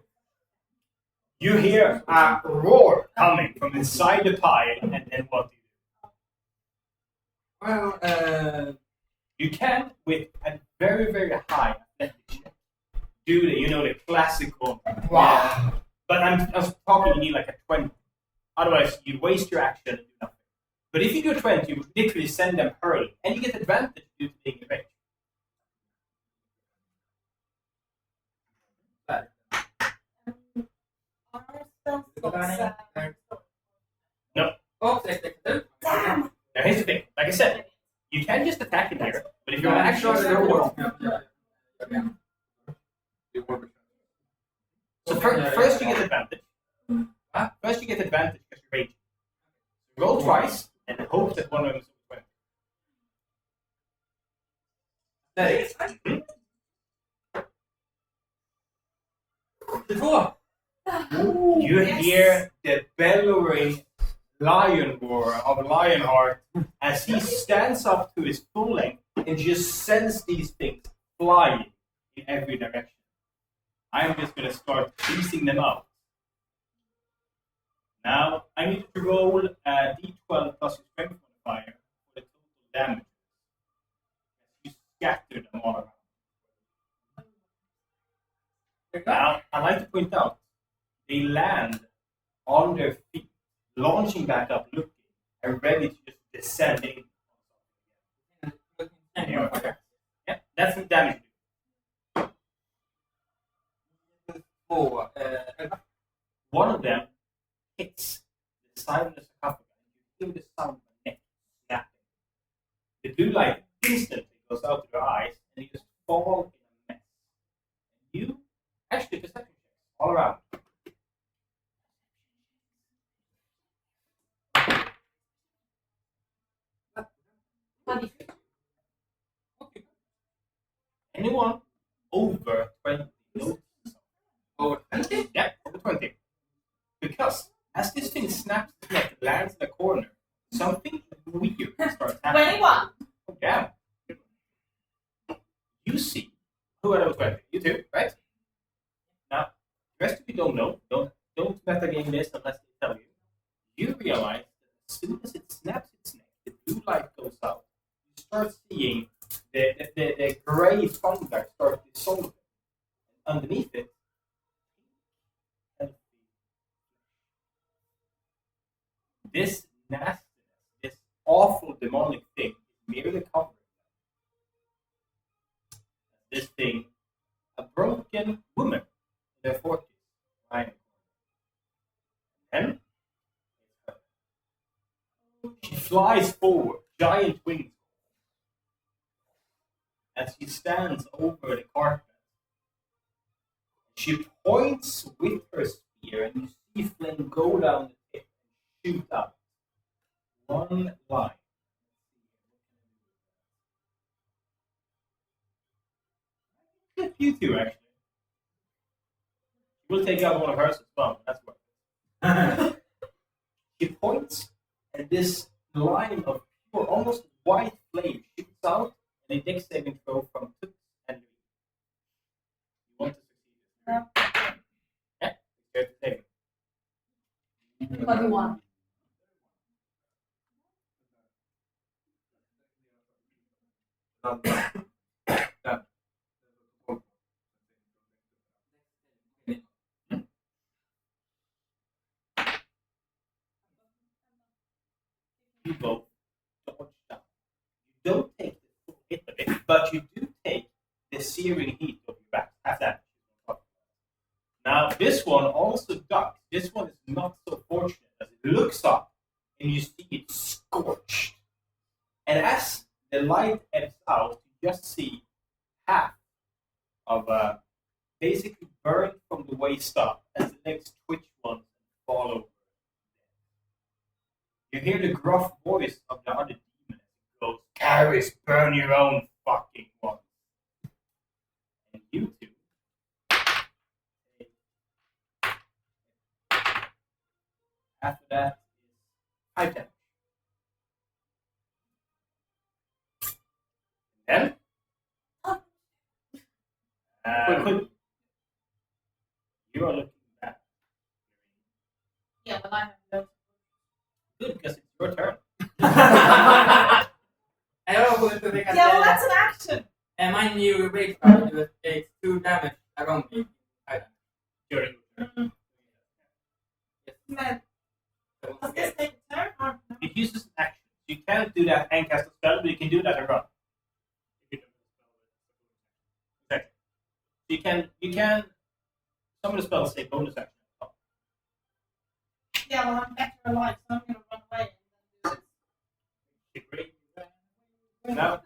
You hear a roar coming from inside the pile, and then what do you do? Well, You can, with a very, very high athletic check, do the classical. wow. But I was talking, you need like a 20. Otherwise, you waste your action and do nothing. But if you do a 20, you literally send them hurling, and you get advantage due to being in range. No. Oh, Now here's the thing. Like I said, you can just attack in here, but if you're actually so first you get advantage. First you get advantage because you're raging. Roll twice and hope that one of them is 20. You hear the bellowing lion roar of Lionheart as he stands up to his full length and just sends these things flying in every direction. I'm just going to start piecing them out. Now, I need to roll a d12 plus your strength modifier for the total damage. You scatter them all around. Now, I'd like to point out, they land on their feet, launching back up, looking, and ready to just descend in. Yeah, that's the damage. One of them hits the side of the sarcophagus, and you hear the sound of the neck snapping. The blue light instantly goes out of your eyes, and you just fall in a mess. And you, actually, perception checks all around. Anyone over 20 notices? Over 20? Yeah, over 20. Because as this thing snaps its neck and lands in a corner, something weird starts happening. 21. Yeah. You see who are those 20? You two, right? Now, the rest of you don't know. Don't metagame this unless they tell you. You realize that as soon as it snaps its neck, the blue light goes out. You start seeing the gray fungi start dissolving. Underneath it, this nastiness, this awful demonic thing is merely covering this thing, a broken woman in their 40s, lying. And she flies forward, giant wings, as she stands over the carpet. She points with her spear, and you see flame go down the pit and shoot out. One line. You two, actually. We'll take out one of hers as well. That's what. She points, and this line of before almost white flame shoots out and a dex saving throw from Tux and Louis. You want to succeed. Yeah, here's the saving. 21. You both dodge down. You don't take the full hit of it, but you do take the searing heat of your back. That's that. Now, this one also ducks. This one is not so fortunate as it looks up and you see it scorched. And as the light ebbs out, you just see half of basically burned from the waist up as the legs twitch once and fall over. You hear the gruff voice of the other demon as it goes, Caris, burn your own fucking one. And you two. After that is 5 damage. Then? You are looking back. Yeah, but I have no. Good, because it's your turn. Jag var på att Yeah, well, that's an action. And my new rage power takes 2 damage around me. During Man, does this take a turn or no? It uses an action. You can't do that and cast a spell, but you can do that and run. Exactly. You can some of the spells say bonus action. Yeah, well, I'm better alive, so I'm gonna run away and Now,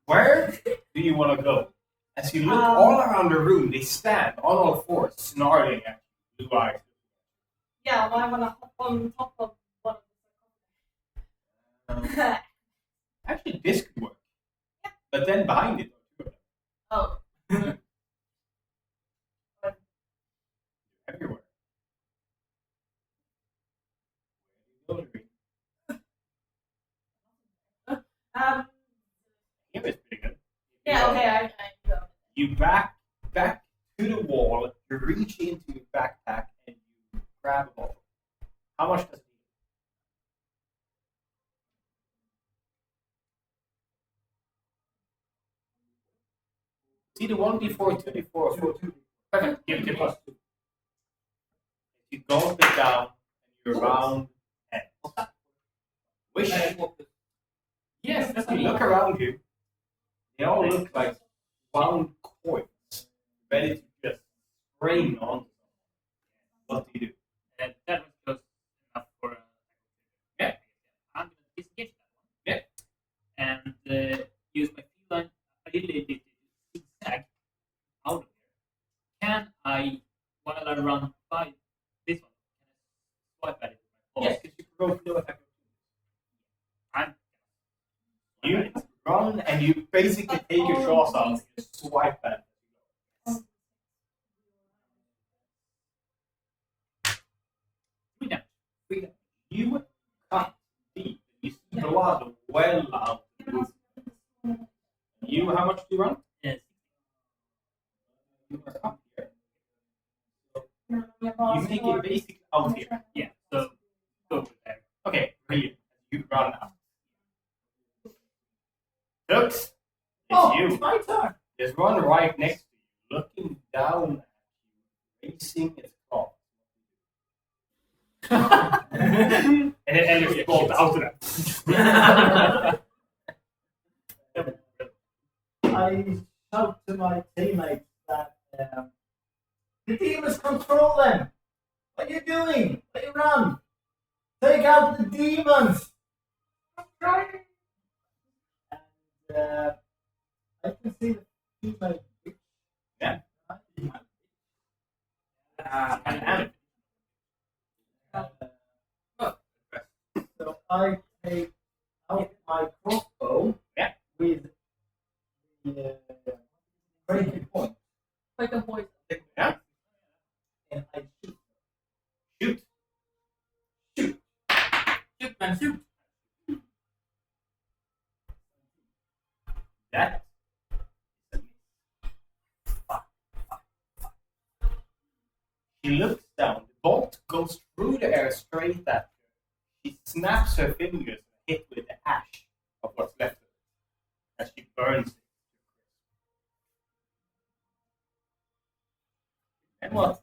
where do you want to go? As you look all around the room, they stand on all fours, snarling at you, blue eyes. yeah, well, I wanna hop on top of one of them. Actually, this could work. Yeah. But then behind it, Oh. everywhere. Where do you go, Here is pretty good. Yeah, okay, I go. You back to the wall, you reach into your backpack and you grab a bottle. How much does it need? See the 1d4, 2d4, or 4. Perfect. Give it to plus 2. You gulp it down and you round head. Wish. Yes, as you look around you, they all look like wound coins, ready to just rain on. What do you do? And that was just enough for Yeah. I'm going to disengage that one. Yeah. And use my feline ability to zigzag out of there. Can I, while I run by this one, can I swipe at it with my Yes, because you can roll no attack. I'm You run and you basically take your jaws out and you swipe at it. freedom. You cut deep. You see blood well out. You, how much do you run? Yes. You are up here. You make it basically out here. Yeah. So go with there. Okay, brilliant. You run out. Looks, it's you. It's my turn. There's one right next to you, looking down at you, raising its claws. And then Elliot falls out of that. I shout to my teammates that the demons control them. What are you doing? Let it run. Take out the demons. I'm trying. And I can see the female witch. Yeah. And so I take out my crossbow. Yeah. With the breaking point. Like a voice. Yeah. And I shoot. Shoot. Shoot, man, shoot. That. She looks down. The bolt goes through the air straight at her. She snaps her fingers and hit with the ash of what's left of it as she burns it. And what?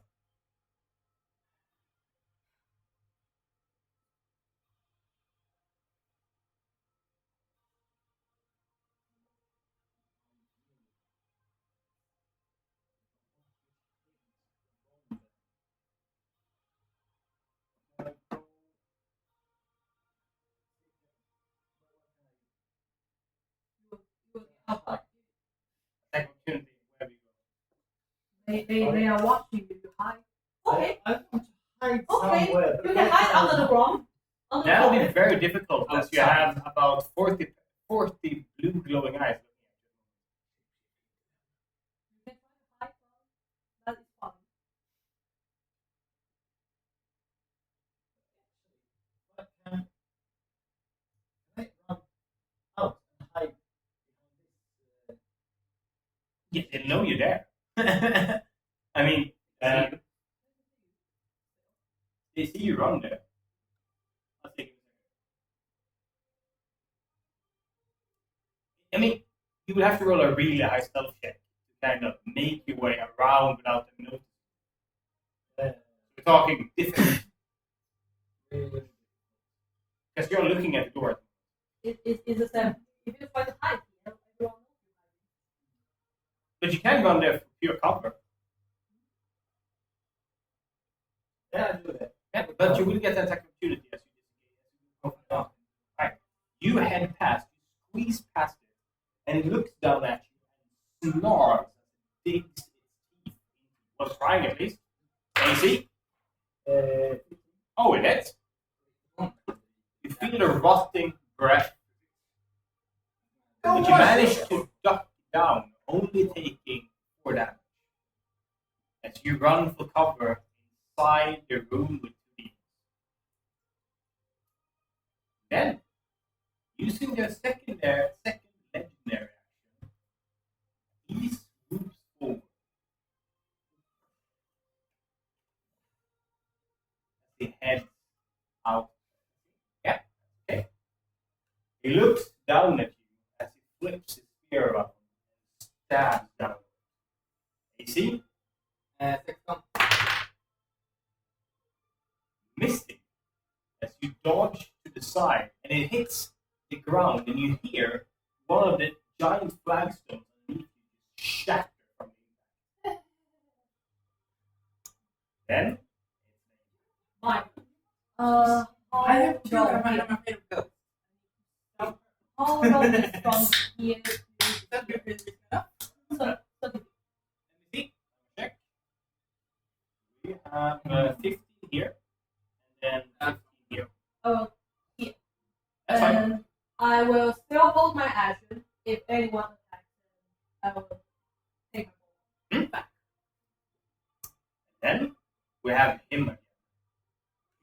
Opportunity where we go. They are watching you. Hi. Okay. I want to hide Okay. somewhere. You can hide under the ground. Under the That'll be ground. very difficult as you have about 40 blue glowing eyes. You can try to hide. That is fun. But can I run out and hide behind Yeah, they know you're there. I mean, they see you run there. I'll take it. I mean, you would have to roll a really high stealth check to kind of make your way around without them noticing. We're talking different. Because you're looking at the door. It's the same. If you try to hide here, everyone knows you hide. But you can run there for pure cover. Yeah, I do that. Yeah, but you will get an attack opportunity as you go down. Right. You head past, you squeeze past it, and it looks down at you and snarls, digs its teeth. Well, trying at least. Can you see? Oh, it is. You feel the rotting breath. But you manage to duck down, only taking 4 damage. As you run for cover inside the room with 2 demons. Then, using their second legendary action, he swoops forward. As he heads out. Yeah, okay. He looks down at you as he flips his spear up and stabs down. You see? 16. Missing as you dodge to the side and it hits the ground and you hear one of the giant flagstones underneath you shatter from the impact. Then Mine. I have 2 and I'm afraid of ghosts. How long is from here to That would be enough. so let me see. Check. We have 15 here and then 15 here. here. That's fine. And I will still hold my action. If anyone attacks them, I will take a ball back. Then we have him again.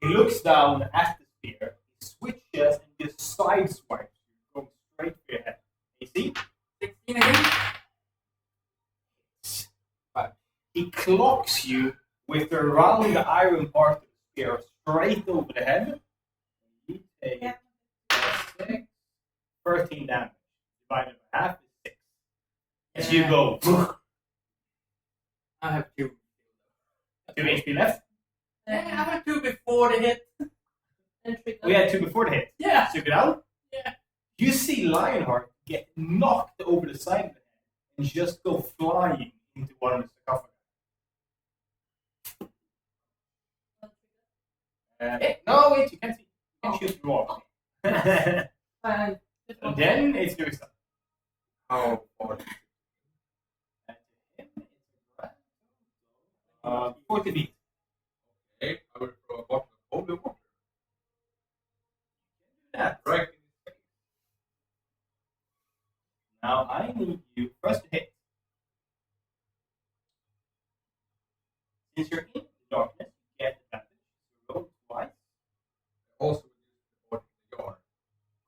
He looks down at the spear, he switches and just sideswipes you, going straight for your head. You see? 16 again. But he clocks you with the round iron part of the spear straight over the head. You take 6, 13 damage. Divided by half is 6. As you go, I have 2. 2 HP left. Yeah, I have 2 before the hit. And trigger. We had 2 before the hit. Yeah. Took it out. Yeah. You see Lionheart get knocked over the side of the head and just go flying into one of the sarcophagus. No, wait, you can't see. You can shoot through all. And then it's your stuff. How far? 40 feet. Okay, I will throw a bottle of holy water. That. Right in his face. Now I need you first to hit. Since you're in the darkness, you get advantage. So roll twice. Also, use the bottle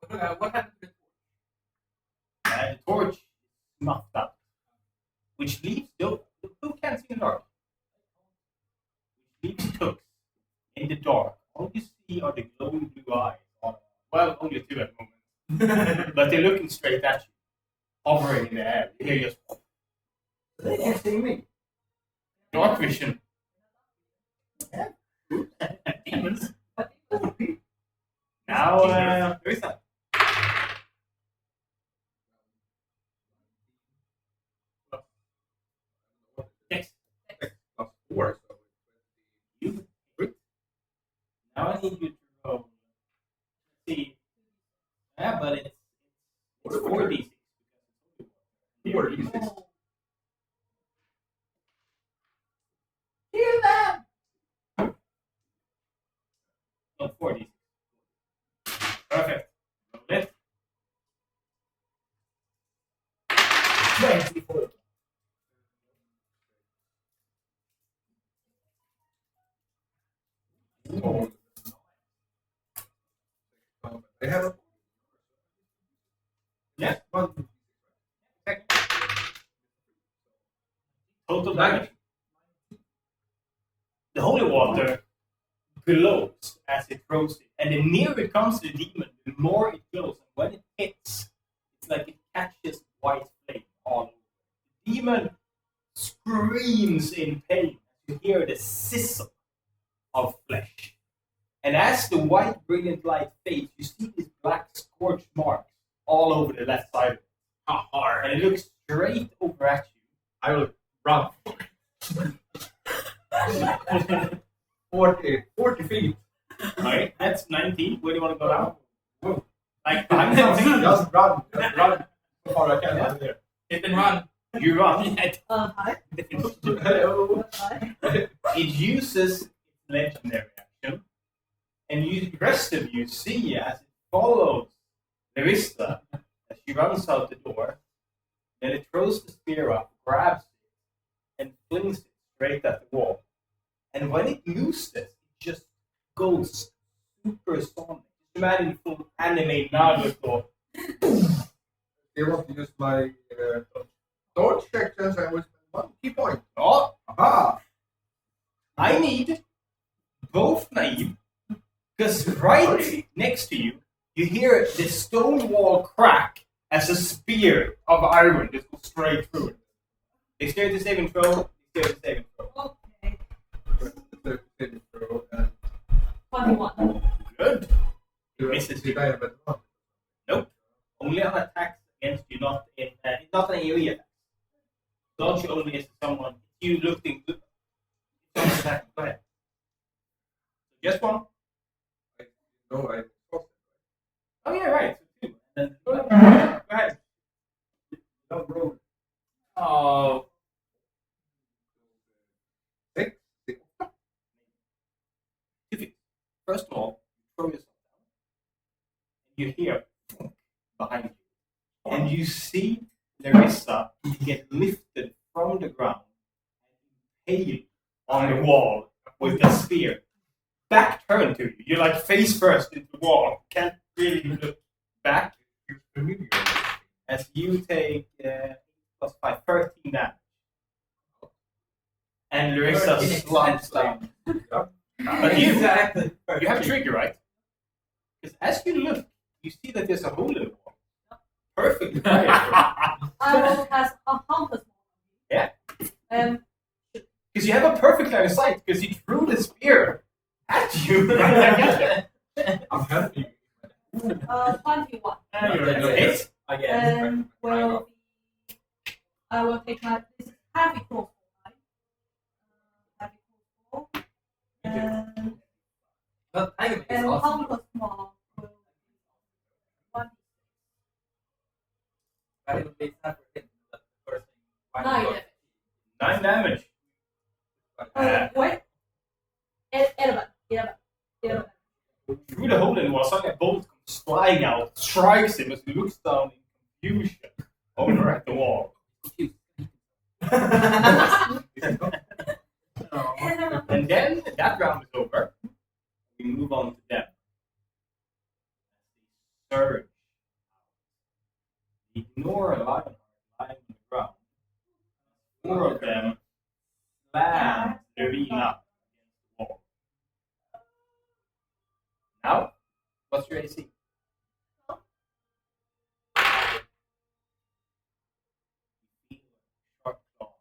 in the yard. What happened to the torch? The torch is snuffed out, which leaves who can't see in the dark? Which leaves Tooks in the dark. All you see are the glowing blue eyes. Well, only two at the moment, but they're looking straight at you, hovering in the air. You hear just They can't see me. dark vision. Yeah. Demons. Now, Larissa. Next. +4, so You. Now I need you to roll. Let's see. Yeah, but it's 4d6. 4d6. Hear that? No, 4d6. Perfect. Roll it. 24. Oh. They have a Yeah. 1. Total damage. The holy water glows as it throws it, and the nearer it comes to the demon, the more it glows. And when it hits, it's like it catches white flame all over. The demon screams in pain. You hear the sizzle of flesh. And as the white brilliant light fades, you see these black scorch marks all over the left side of it. hard. And it looks straight over at you. I will run 40 feet. Alright, that's 19. Where do you want to go now? Like behind something? Just run so far I can. Yeah. There. Hit and run. You run. Hi. Hello. Hi. It uses legendary action, and the rest of you see as it follows Larissa as she runs out the door. Then it throws the spear up, grabs it, and flings it straight at the wall. And when it moves this, it just goes supersonic. Just imagine full anime Naruto. They want to use my torch sections. I will spend 1 key point. Oh, Aha! I need both Naib, because right next to you, you hear the stone wall crack as a spear of iron just goes straight through it. Dexterity saving throw, dexterity saving throw. Okay. Saving throw and 21. Good. Misses you. did I have advantage? Nope. Only on attacks against you, not in not an area attack. Dodge only is someone you looked into. Someone attacking. Go ahead. Just one. No, I crossed Oh yeah, right. So two. And then, go ahead. Don't roll. Oh. 6. First of all, you throw yourself down. You hear behind you. And you see Larissa get lifted from the ground and impaled on the wall with the spear. Back turned to you. You're like face first into the wall. Can't really look back as you take plus 5, 13 damage. And Larissa slumps down. But you have a trigger, right? Because as you look, you see that there's a hole in the wall. Perfect. I will cast a Hunter's Yeah. Mark. Because you have a perfect line of sight, because he threw the spear at you. I'm happy. 21. Hit. And will be, I will take my, this is heavy crossbow, right? Heavy crossbow. And But I can And awesome. Hunter's Mark will be 1. I will be sad for him. That's the first thing. Why 9 not? damage. 9 damage. Wait. 11. Through the hole in the wall, suddenly a bolt comes flying out, strikes him as he looks down in confusion over at the wall. And then that round is over. We move on to them. Surge. Ignore a lion lying on the 4 of them slam the arena against the wall. Now, what's your AC? Sharp claws.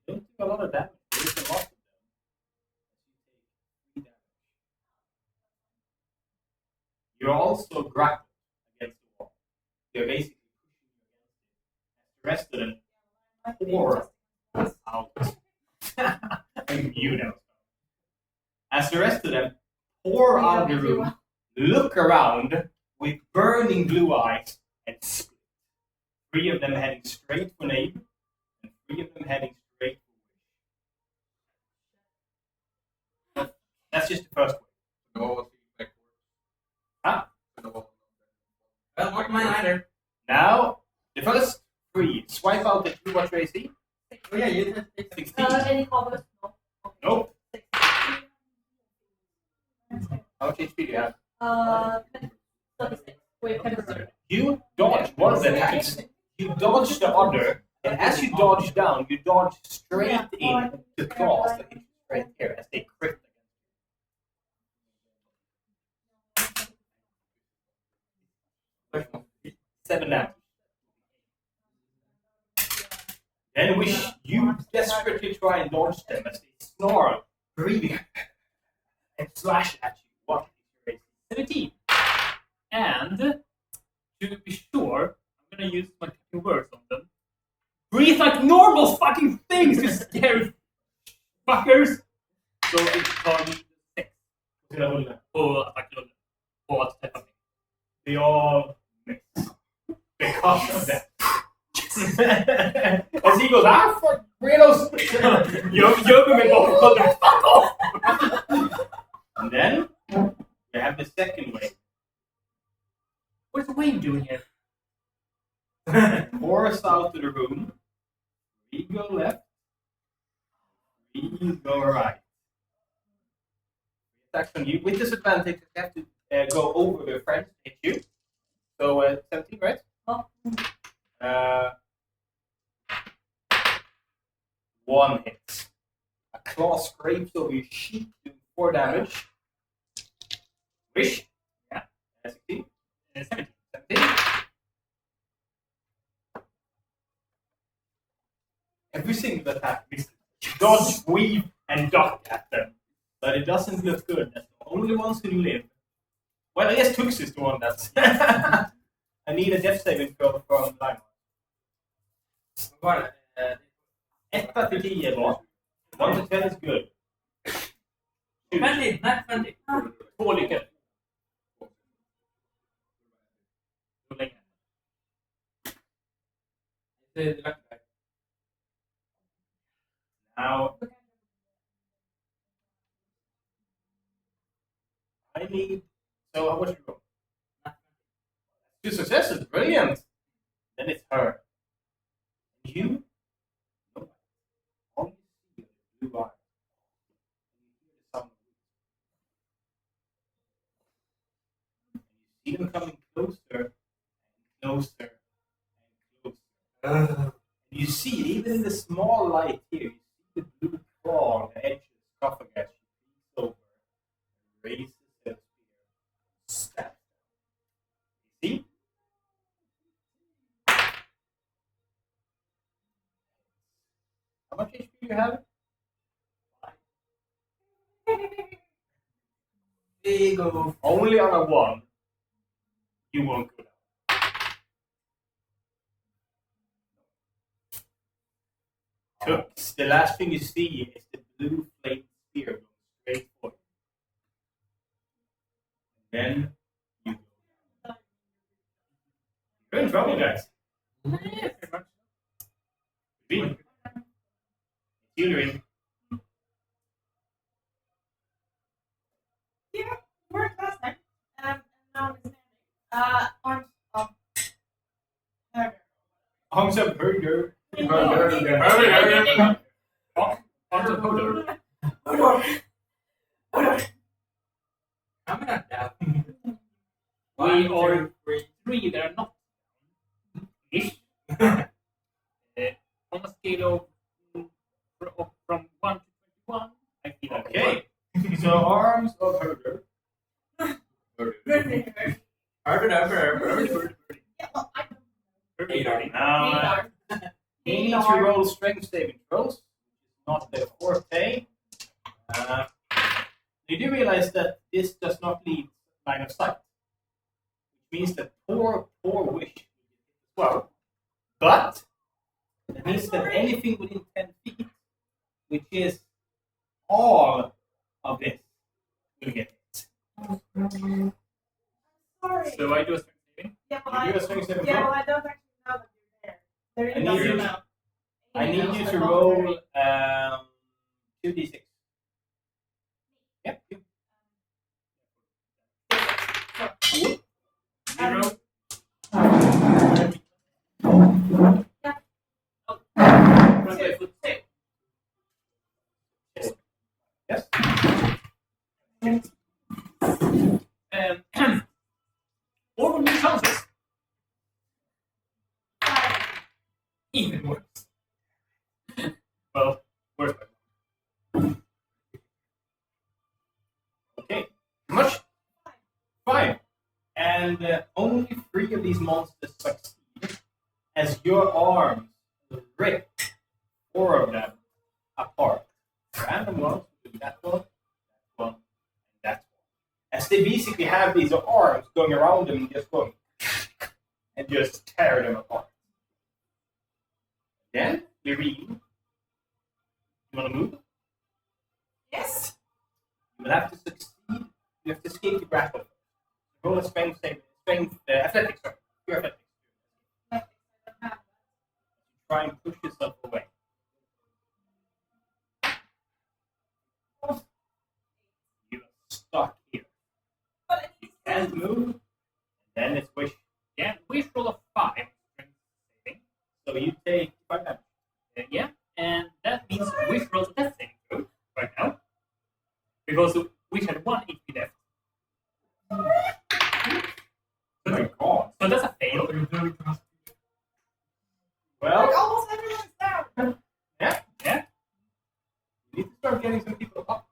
They don't do a lot of damage. There is a lot of them. You take 3 damage. You're also grappled against the wall. You're basically pushing against it. As the rest of them pour out. You know. As the rest of them pour out of the room, look around with burning blue eyes, and split. 3 of them heading straight for Nate, and 3 of them heading straight for Wish. That's just the first one. Huh? Well, not mine either. Now, the first 3, swipe out the 2 watch AC. Oh yeah, you did. 16. Any covers? No. Nope. How much HP do you have? 36. Wait, 36. You dodge one of the attacks, you dodge the other, and as you dodge down, you dodge straight in the claws that hit you straight here as they crit against you. 7 damage. Then Wish, you desperately try and dodge them as they snarl, breathing, and slash at you. What is your AC? 17. And to be sure, I'm gonna use my fucking words on them. Breathe like normal fucking things, you scary fuckers! Så vi tar 6 på sina rullar. På attackrulle. På att träffa mig. Det jag miss. Because of that. As he goes, fuck Kratos! You're me bakom. Fuck off! And then, you have the second wave. What's the wave doing here? Pour us out to the room. 3 go left. 3 go right. Attacks on you. With disadvantage, you have to go over the friends to hit you. So 17, right? Oh. 1 hit. A claw scrapes over your cheek, doing 4 damage. Wish. Yeah. 16. 17. Every single attack misses. Dodge, weave, and duck at them. But it doesn't look good. That's the only ones who live. Well, I guess Tux is the one that's... I need a death saving throw from Lime. Vad var det? 1 till 10 var. 1 to 10 is good. 20, nej 20. 2 lyckade. Hur länge? Det är lagt där. Now, I need. So, how much you go? 2 successes, brilliant. Then it's her. You. All you see is blue eyes. And you hear the sound of it. And you see them coming closer and closer and closer. You see, even in the small light here, you see the blue claw on the edge of the esophagus. She peeks over, raises her spear, stabs. You see? How much HP do you have? There you go. Only on a 1. You won't go down. Tux, the last thing you see is the blue flame spear going straight for you. Then you go. You're in trouble, guys. Be. Hillary. Yeah, worked last time. And now it's arms up. Arms up, burger. Arms up, burger. I'm not down. We are 3 that are not. Ish. scale from 1 to 21. I feel okay. So arms of herder. Now, you need to roll strength saving throws, not the forte. You do realize that this does not lead line of sight, which means that poor wish as well. But it means that anything within 10 feet, which is all of this, will get hit. Sorry. So I do a strength saving. Yeah, but You do a strength saving yeah, throw. but I don't actually know that you're there. There I need is you- now. I need you to roll 2d6. Yep. Zero. Yes. Or new chances. Even worse. Well, worse. Okay. How much? 5. And only 3 of these monsters succeed as your arms rip 4 of them apart. Random ones, that one, and that one. As they basically have these arms going around them and just going and just tear them apart. Then, Lirine, you want to move? Yes. You will have to succeed. You have to escape the grapple. Roll a strength save. Athletics, sorry. Pure athletics. Try and push yourself away. You're stuck here. You can't move. Then it's wish. Yeah, wish roll a 5. Strength saving. So you take 5 damage. Yeah, and that means wish rolls a death saving throw right now. Because wish had 1 HP left. Oh my god. So that's a fail. Well, Almost everyone's down. yeah. You need to start getting some people up.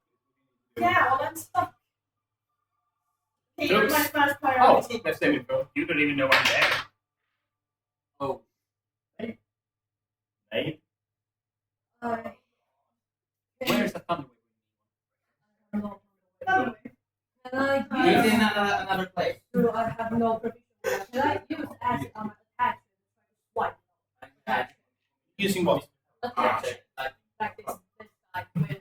Yeah, well, I'm stuck. Here's Oops. my first Oh, priority. let's say we go. You don't even know I'm there. Oh. Hey. Hey. Where's the thunder? No, Can I He's use, in another place. I have no provision. Can I use as attack swipe Using what? attack like this guy with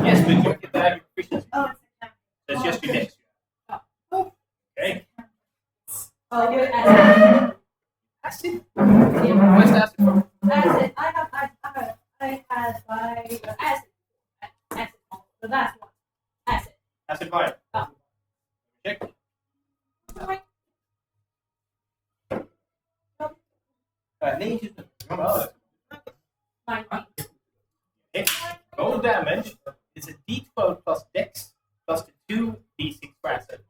Yes, but you get that efficiency. oh, it's a That's just your next. Okay. with acid. Acid. Yeah. Where's the acid from? Acid. I have acid. Acid. The last one. Acid. Acid fire. Oh. Check. Well, 19. okay. Roll damage. It's a d12 plus dex plus the 2d6 for acid.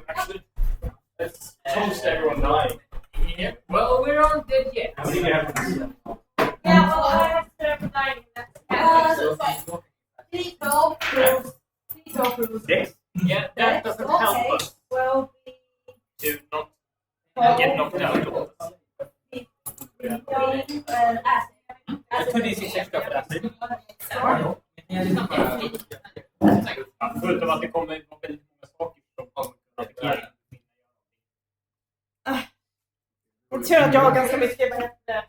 Actually, let's toast everyone dying. Yeah. Well, we aren't dead yet. How many do you have? Yeah, well, I have 39. That's Please go cruise. Please go cruise. Dex? Yeah, that doesn't help us Well, to not get knocked out. acid. That's 2d6 extra för acid. Förutom att det kommer väldigt många saker som kommer kunna attackera. tur att jag har ganska mycket vad heter det.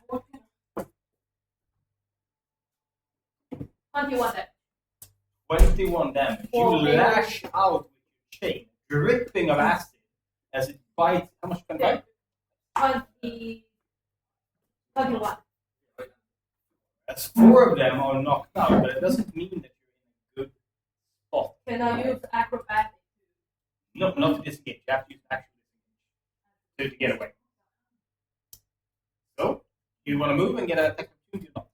21 damage. You lash out with your chain, dripping of acid as it bites. How much can it bite? 21. As 4 of them are knocked out, but it doesn't mean that you're in a good spot. Can I use acrobatic? No, not to disengage. You have to use action to get away. So, you want to move and get an attack opportunity or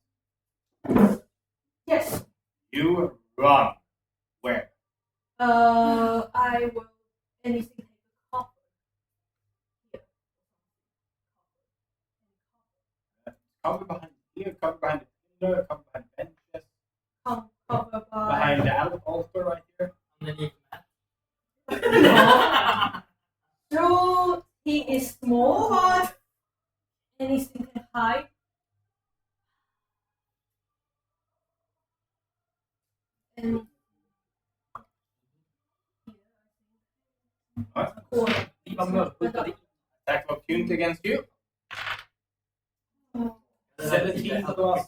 not? Yes. You run. Where? I will anything take a copper. Here. Cover behind here, cover behind the pillar, cover behind benches, Cover behind the altar right here. Underneath So he is small, but and he's can hide. And Alright. Attack of opportunity against you. 17 plus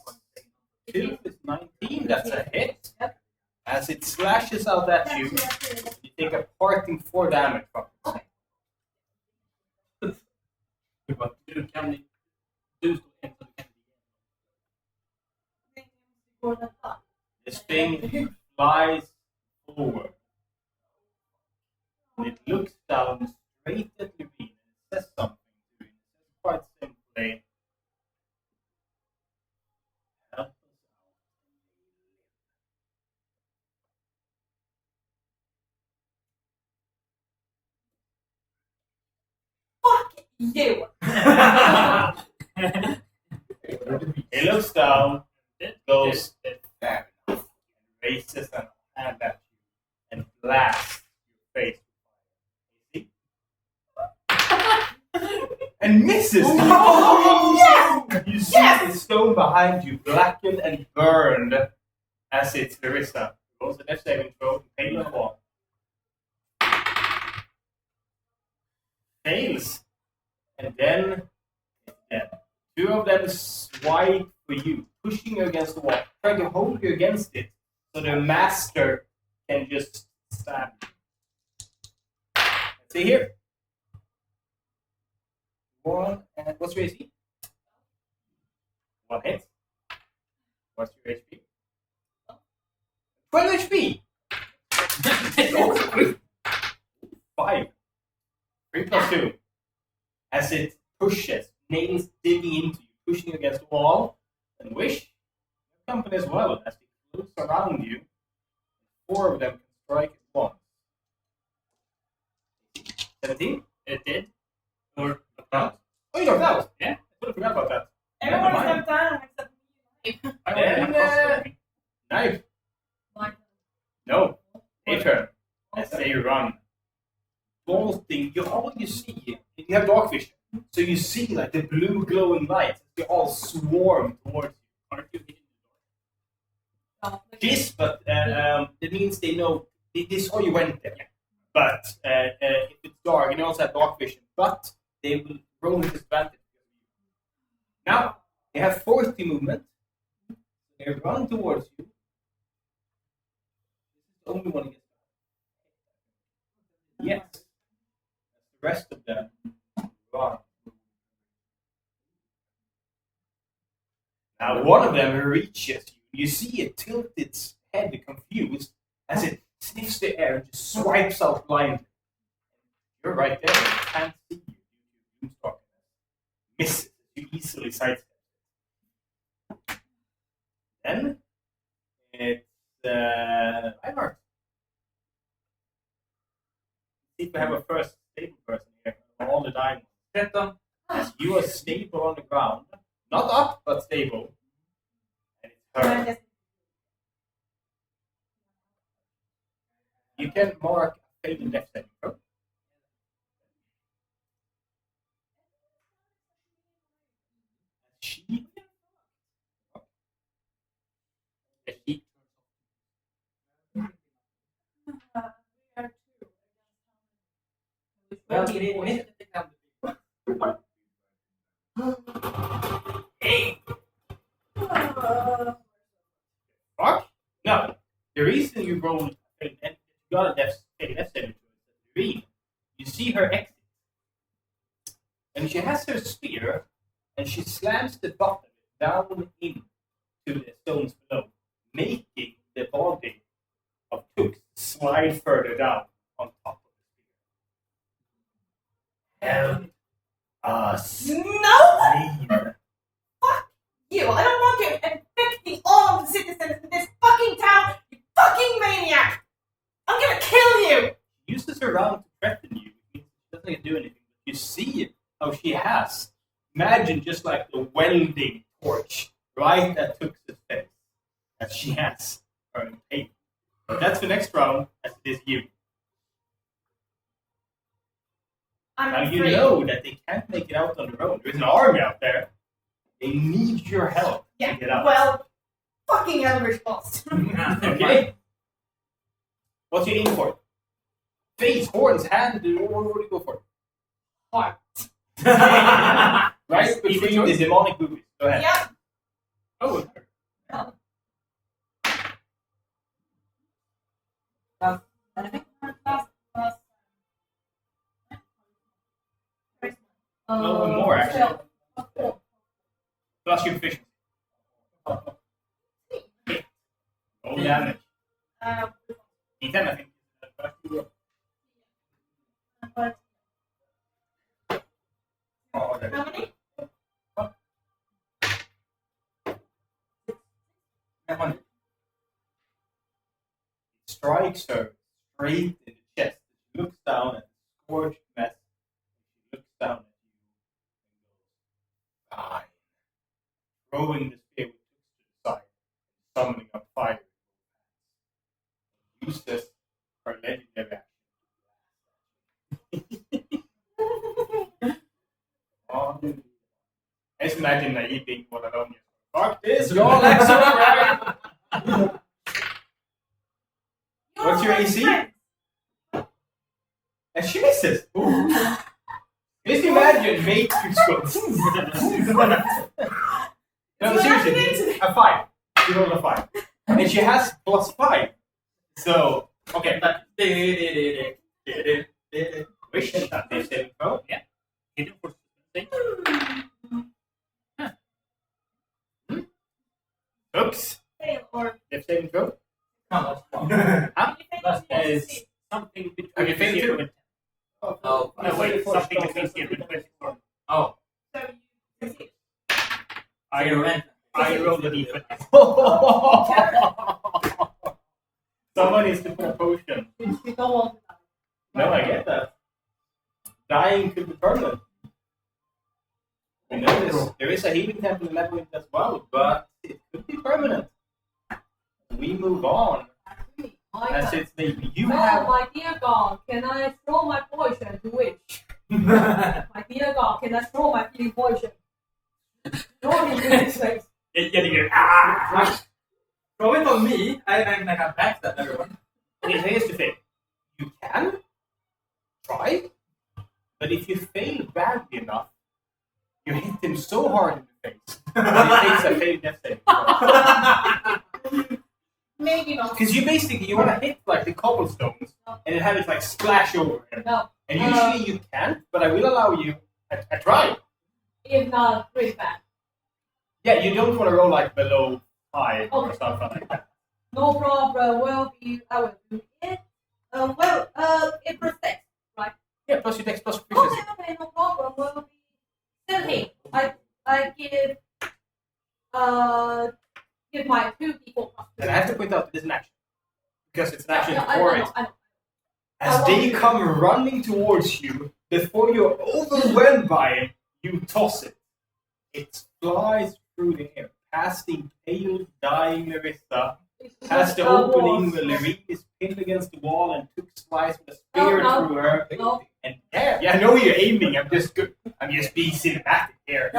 2 is 19. That's a hit. Yep. As it slashes out at you, you take a parting 4 damage from it. But you can do this thing flies forward. And it looks down straight at Levine and it says something to him. It says quite simply, help us fuck you. He looks down, goes, fair enough, and raises an hand at you and blasts your face. See? And misses! Oh, yes! You see the stone behind you, blackened and burned as it's Larissa. Rolls a death saving throw, pain and wall. Fails. And then it's dead. 2 of them swipe for you, pushing you against the wall, trying to hold you against it so the master can just stab you. Let's see here. 1, and what's your AC? 1 hit. What's your HP? 12 HP! 5. 3 plus 2. As it pushes, nails digging into you, pushing you against the wall, and wish your company as well as it close around you. 4 of them can strike at once. 17? It did. Or knocked out. Oh, you knocked out? Yeah, I totally forgot about that. Everyone stepped down except me. I already have crossbow. Knife. Like, No. A turn. As they run. Bolting, all you see, you have dark vision. So you see like the blue glowing lights, they all swarm towards you. Aren't you hitting the door? Yes, but that means they know they saw you went there. But if it's dark, and you also have dark vision, but they will roll with disadvantage. Now they have 40 movement. They run towards you. This is the only one who gets yes. The rest of them run. Now one of them reaches you. You see it tilt its head confused as it sniffs the air and just swipes out blindly. You're right there. It can't see you due to doomstalk. Misses. You easily sidestep. Then it's Reinhardt. See if we have a first stable person here. All the diamonds. As you are stable on the ground. Not up, but stable. And it's her. You can mark a failed death saving throw. She. Hey! Fuck? No. The reason you rolled and you got a death saving throw is you see her exit. And she has her spear and she slams the butt of it down into the stones below, making the body of Tux slide further down on top of the spear. Help us. No! Fuck you! I don't want you infecting all of the citizens in this fucking town, you fucking maniac! I'm gonna kill you! She uses her round to threaten you. It doesn't do anything. You see how she has. Imagine just like the welding torch right at Tux's face as she has burning pain. But that's the next round, as it is you. Now I'm you afraid. know that they can't make it out on their own. There's an army out there. They need your help Yeah, to get out. well, fucking Eldritch Blast. Okay. What's your aim for? Face, horns, hand, what do you go for? Heart. Right between the demonic boobies. Go ahead. Yeah. Oh, No, more, actually. plus your efficiency. No damage. D10, I think. Oh, okay. How many? Strikes her straight in the chest. She looks down at the scorched mess. She looks down at you and goes, fine. Throwing the spear with to the side, summoning up fire. Use this for legendary action. Oh, I just imagine Naive being all alone. Fuck this, you're like so right. What's your AC? And she misses. Ooh. Just imagine Matrix goes. No, seriously, a 5. She rolled a 5. And she has +5. So, okay. Wish that they saving throw. Yeah. Hit him for Oops. Fail or Death saving throw. Huh? Is something between Have you failed 0 too? and 10. Oh, No, wait, something between 0 and 24. oh, So you succeed. I rolled a d20. Someone needs to put a potion. You don't want to die. No, I get that. Dying could be permanent. We know this. There is a healing temple in Labyrinth as well, but it could be permanent. We move on. As it's maybe you Well, have. my dear God, can I throw my poison to which? My dear God, can I throw my healing poison? Throw it in his face. throw it on me. I can backstab everyone. Okay, so here's the thing. You can try, but if you fail badly enough, you hit him so hard in the face that he takes a failed death save. Maybe not. Because you want to hit like the cobblestones and have it like splash over him. No, And usually you can't, but I will allow you a try. if not, pretty bad. Yeah, you don't want to roll like below 5 or Okay. something like that. No problem. I will do it. It protects, right? Yeah, plus your dex plus Okay, proficiency. okay, no problem. Will be 17. I give my 2d4 plus 2. And I have to point out it is an action. Because it's an action Yeah, for I it. know, I know. As they come running towards you, before you're overwhelmed by it, you toss it. It flies through the air, past the impaled, dying Marissa, past the opening where Loreen is pinned against the wall and took slice with a spear No. through her. No. And yeah, I know you're aiming. I'm just being cinematic here.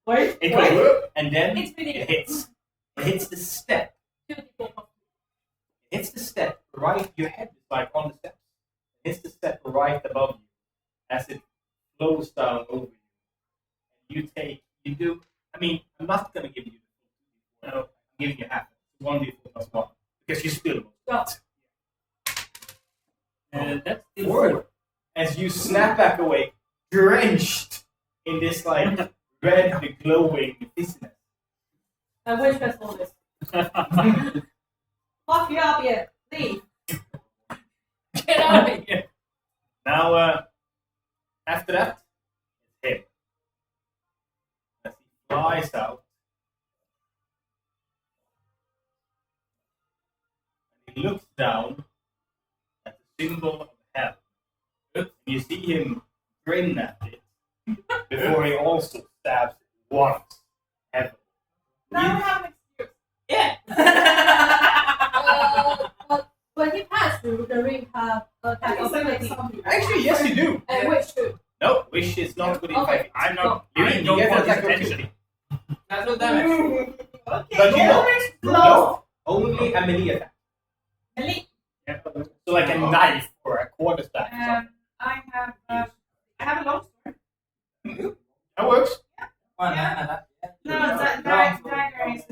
Wait, It goes, and then It's really it hits. It hits the step. 2d4 plus 2. It hits the step right. Your head is like on the steps. It hits the step right above you as it flows down over you. And you do. I mean, I'm not gonna give you. No, I'm giving you half. 1d4 plus 1 because you still. Well, That's Forward as you snap back away, drenched in this like red glowing business. I wish I saw this. Fuck you up here. Leave. Get out of here! Now, after that, it's him. As he flies out, and he looks down at the symbol of hell. And you see him grin at it before he also stabs it once heavily. Now I have an excuse. Yeah. But when he passed through, the ring have attack ability. Actually, yes, you do. And which too? No, wish is not within 5 feet. I'm not. You I you don't get want attack his of 2. attention. That's no damage. But you don't. No, only a melee attack. Elite. Yeah. So like a knife or a quarterstaff. or something. I have a long sword. That works. Oh, Yeah. No, dagger is.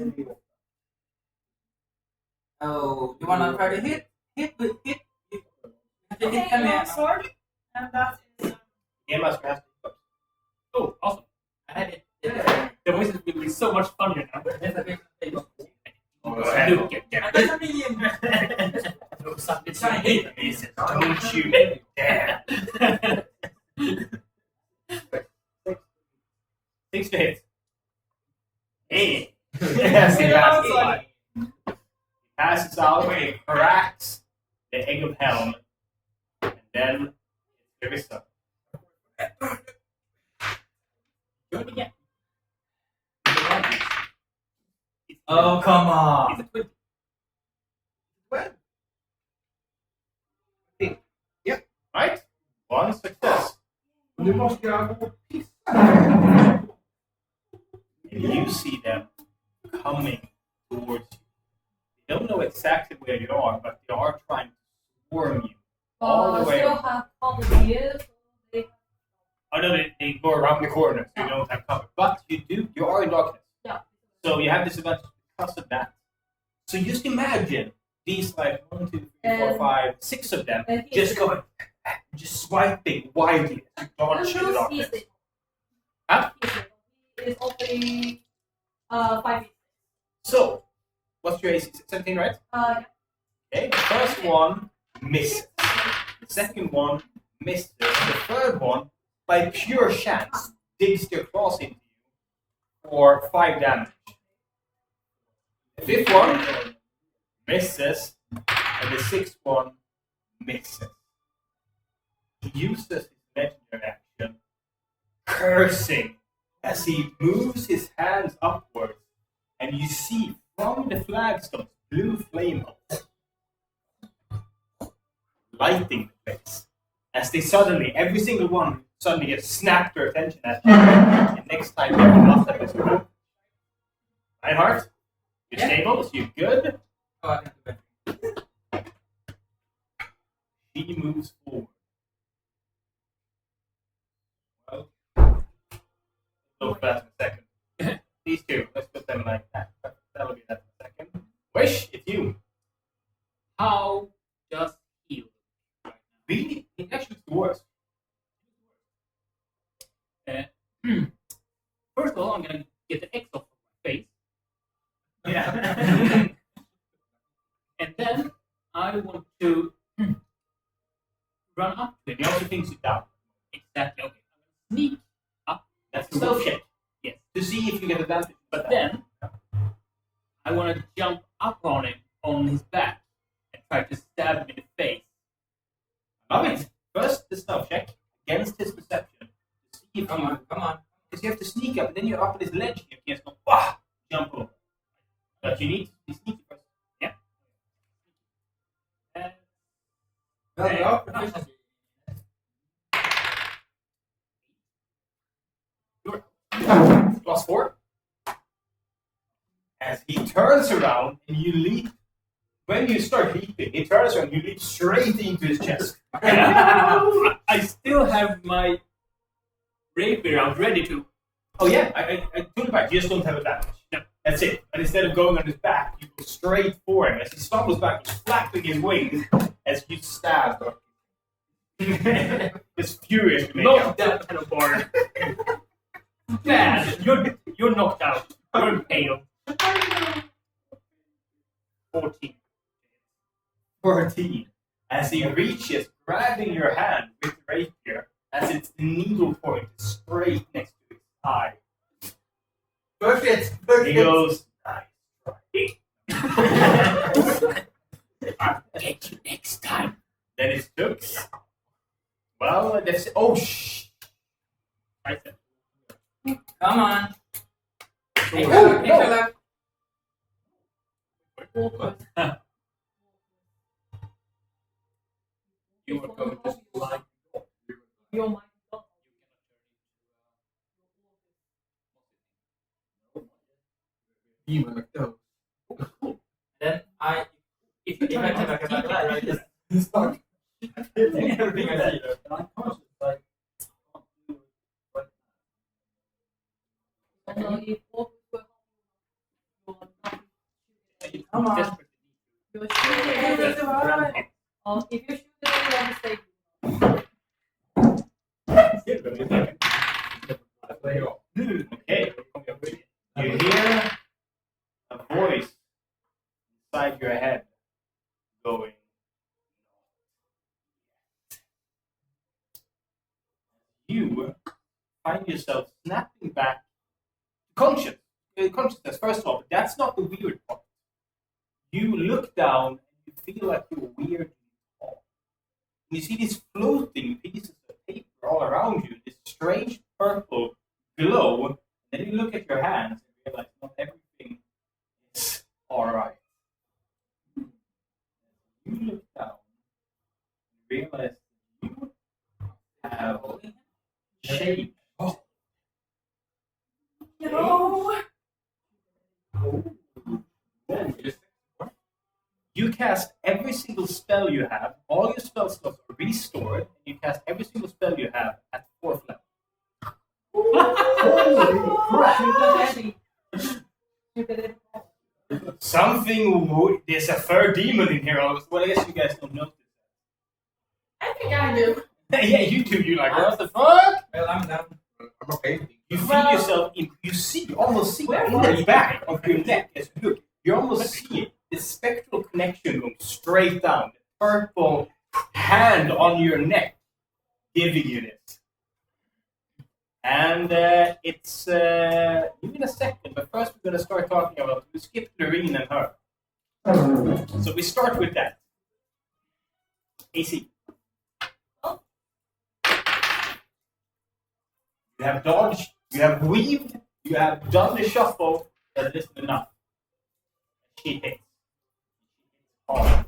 Oh, you wanna try to hit? Hit. You have to hit Okay, them long sword. And that is. Game master has to. Oh, awesome. I had it. The voices will be so much funnier now. Look at that. There's a million. It's a hit. Don't you dare. 6 to hit. Hey. Yes, he passes. He passes out, he cracks the egg of helm, and then there is some. Do it again. Oh, come on. It's a 20. Yep. Right? 1 success. Nu måste jag gå och pissa. And you see them coming towards you. They don't know exactly where you are, but they are trying to swarm you all the way. Still have all the years. Oh no, they go around the corner, so you don't have cover. But you are in darkness. Yeah. So you have disadvantage because of that. So just imagine these like 1, 2, 3, 4, 5, 6 of them just going, just swiping wildly as you dodge in the darkness. Huh? He is only 5 feet. So, what's your AC? 17, right? Okay, the first one misses. The second one misses. The third one, by pure chance, digs their claws into you for 5 damage. The fifth one misses, and the sixth one misses. He uses his legendary action, cursing, as he moves his hands upwards, and you see from the flagstones blue flame lighting the place. As they suddenly, every single one suddenly gets snapped their attention at you. And next time you have enough of this room. Reinhardt, you're stable, so you're good. Oh, I can do it. She moves forward. Well, look that in a second. These two, let's put them like that. That'll be that in a second. Wish, it's you. How does heal? Really? It actually looks worse. First of all, I'm gonna get the X off my face, Yeah. and then I want to run up to it. He also thinks you down. Exactly. Okay. I'm gonna sneak up. That's a stealth check. Yes. To see if you get advantage. But then I want to jump up on him on his back and try to stab him in the face. Love it. First, the stealth check against his perception. To see if Come you, on, come on. because you have to sneak up, and then you're up at his ledge, and you can't go, bah, jump over. But you need to be sneaky first. Yeah. Well, you are proficiency. +4. As he turns around and you leap. When you start leaping, he turns around and you leap straight into his chest. I still have my rapier out ready to. Oh yeah, I took it back. You just don't have advantage. No. That's it. But instead of going on his back, you go straight for him. As he stumbles back, flapping his wings as you stab. Just furious to make Knock out. that kind of bar. Bad. You're knocked out. You're impaled. 14. 14. As he reaches, grabbing your hand with the rapier, as its needle point is straight next to his eye. Perfect. He goes, nice try. I'll get you next time. Then it's Tux. Well, that's oh shh. I said, Come on. You were going to slide. Your mind. Demon like those. Then if I come back, I just Start everything I see. unconscious, like, So if focus will come on. you're shooting, or if you shoot it, you want to stay. Okay. You hear a voice inside your head going. You find yourself snapping back to consciousness. First of all, that's not the weird part. You look down and you feel like you're weirdly tall. And you see these floating pieces of paper all around you, this strange purple glow. And then you look at your hands and realize not everything is alright. You look down and realize you have changed. No. You cast every single spell you have, all your spell slots are restored, and you cast every single spell you have at 4th level. Holy crap! There's a third demon in here. Well, I guess you guys don't notice I think I do. that. Yeah, you do. You're like, what the fuck? Well, I'm done. I'm not painting. You feel yourself you almost see that in the back of your neck as you look. You almost see it. The spectral connection going straight down. The purple hand on your neck giving you this. And it's in a second, but first we're going to start talking about, we skipped Loreen and her. So we start with that. AC. You have dodged, you have weaved, you have done the shuffle, that isn't enough. She hits. Hard.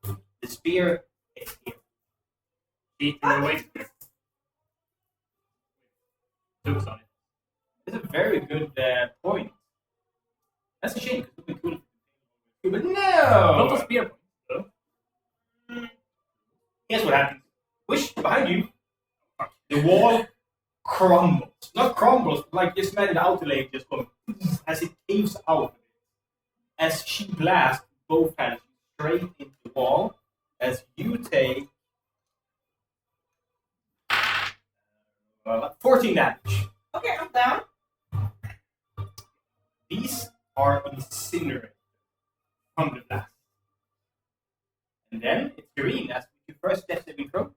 The spear is here. She away. Looks on it. That's a very good point. That's a shame because it would be cool. But no! Not a spear point, though. Here's what happens. Wish behind you. The wall crumbles. Not crumbles, but like just imagine the outer layer just going as it caves out. As she blasts both hands straight into the wall, as you take 14 damage. Okay, I'm down. These are incinerated from the blast. And then it's green as your first death saving throw.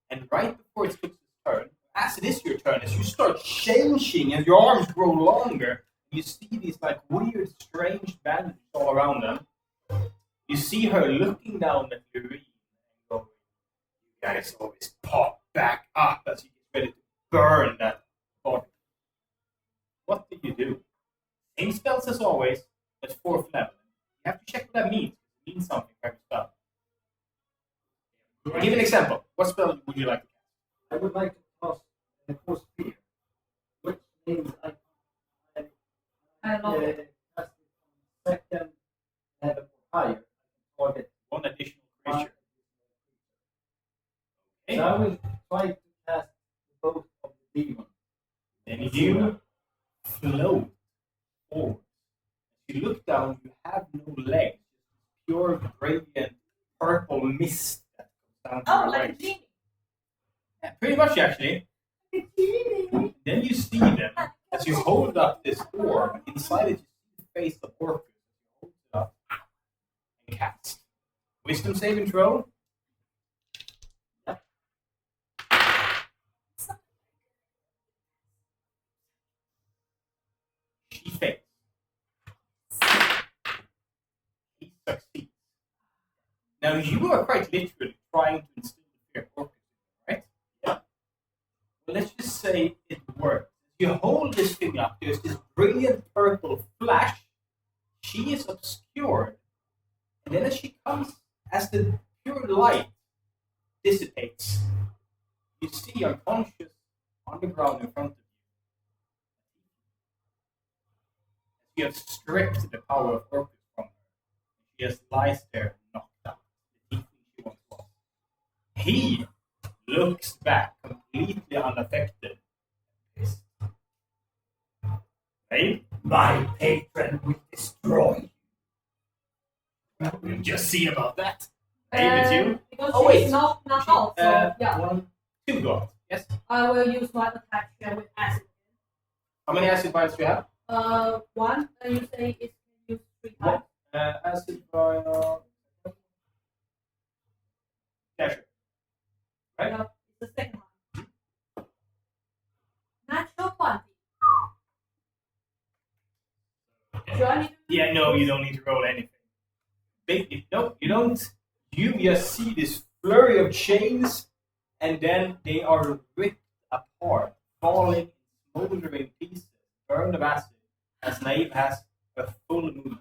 And right before it's Lux's turn, as it is your turn, as you start changing, as your arms grow longer, you see these like weird, strange bandages all around them. You see her looking down at Loreen and going, "You guys always pop back up as you get ready to burn that body." What do you do? Same spells as always, but 4th level. You have to check what that means. It means something for every spell. Give an example. What spell would you like to cast? I would like to toss the force spear, which means I love it. Cast it on second level or higher. Target One additional creature. Okay. So I will try to cast both of the demons. Then you float forward. As you look down, you have no legs. Pure, radiant, purple mist that comes down to Oh, your like a legs. genie. Yeah, pretty much, actually. Then you see them as you hold up this orb. Inside it, you see the face of Orcus. You hold it up and cast. Wisdom saving throw. She fails. He succeeds. Now you are quite literally trying to instill the fear of Orcus, right? But let's just say it works. You hold this thing up, there's this brilliant purple flash. She is obscured. And then as the pure light dissipates, you see unconscious on the ground in front of you. You have stripped the power of Orcus from her. She just lies there knocked out. The deep she once was. He looks back completely unaffected. Hey, My patron will destroy you. well, we'll just see about that. Hey, it's you. Because Oh, wait. she's not out, so yeah. 1, 2 gods. Yes. I will use my attack share with acid. How many acid vials do you have? 1, and you say it's used 3 times. Acid vial. Yeah, sure. Right? It's the second one. Natural 20. Do I need to Yeah, no, you don't need to roll anything. No, you don't. You just see this flurry of chains, and then they are ripped apart, falling in smoldering pieces, burned of acid, as Naive has a full movement.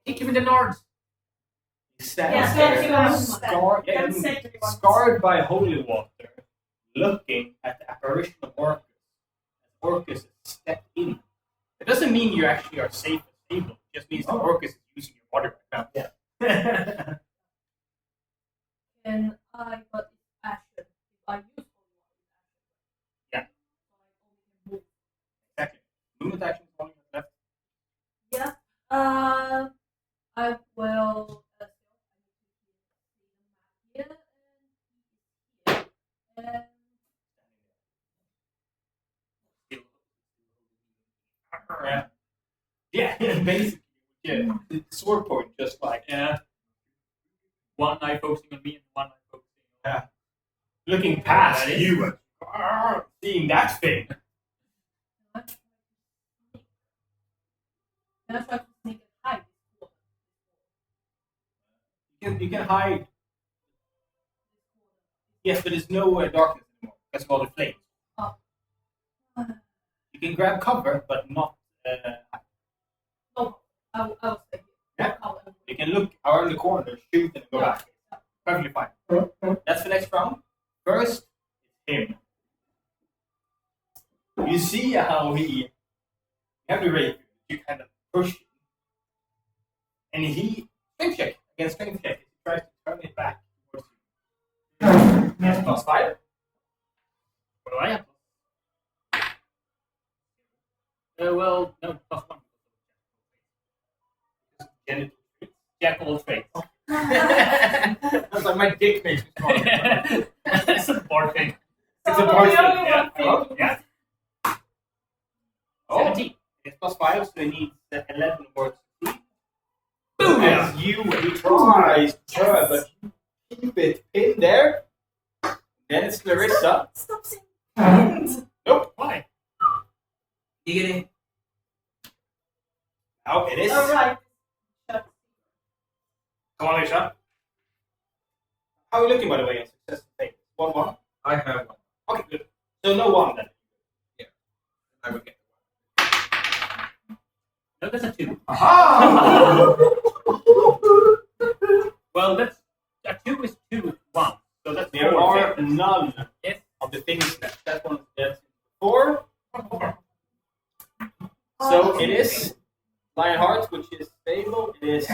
Give me the Nords. He stands there, scarred by holy water, looking at the apparition of Orcus. Orcus has stepped in. It doesn't mean you actually are safe and stable. It just means that Orcus is using your water right now. Yeah. Can I but it's action? If I use only one Yeah. action. Exactly. Movement action is on your left. Yeah. I will here and Yeah, basically. Yeah. The sword point, just like One eye focusing on me and one eye focusing on looking past you, seeing that thing. Can I try to sneak and hide? You can hide. Yes, but there's no darkness anymore. That's all the flames. Oh. You can grab cover, but not. No, I will stay here. Yeah. I'll- You can look around the corner, shoot, and go back. Perfectly fine. That's the next round. First, it's him. You see how you have the rate, you kind of push him. And he, strength check, against strength check, he tries to turn it back towards you. Yes, plus 5. What do I have? Well, no, plus 1. Genital. Jack of all trades. That's like my dick makes me stronger. It's a board thing. It's a Oh, part the thing. only Yeah. one thing. Oh, yeah. Oh, 17. it's plus 5, so it needs 11 words. Boom! As you try to turn, but you keep it in there. Then it's Larissa. Stop saying. Nope. Why? You getting? Now it is. All right. Come on, Larissa. How are you looking, by the way, on success and fail? 1-1? I have one. Okay, good. So no 1 then. I will get No, that's a 2. Aha! Well, that's a 2 is 2, 1. So that's There 4. are none Yes. of the things that one is 4. So it is Lionheart, which is stable. It is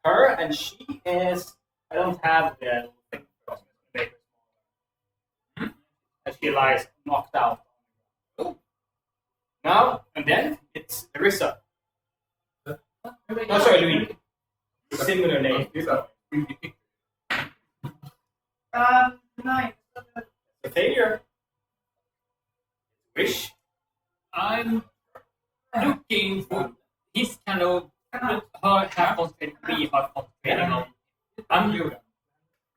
her, and she is. I don't have the thing. And she lies knocked out. Now and then it's Larissa. No, sorry, Louis. Similar name. Nice. A failure. Wish. I'm looking for. He's kind of half concentrating me, half concentrating on. I'm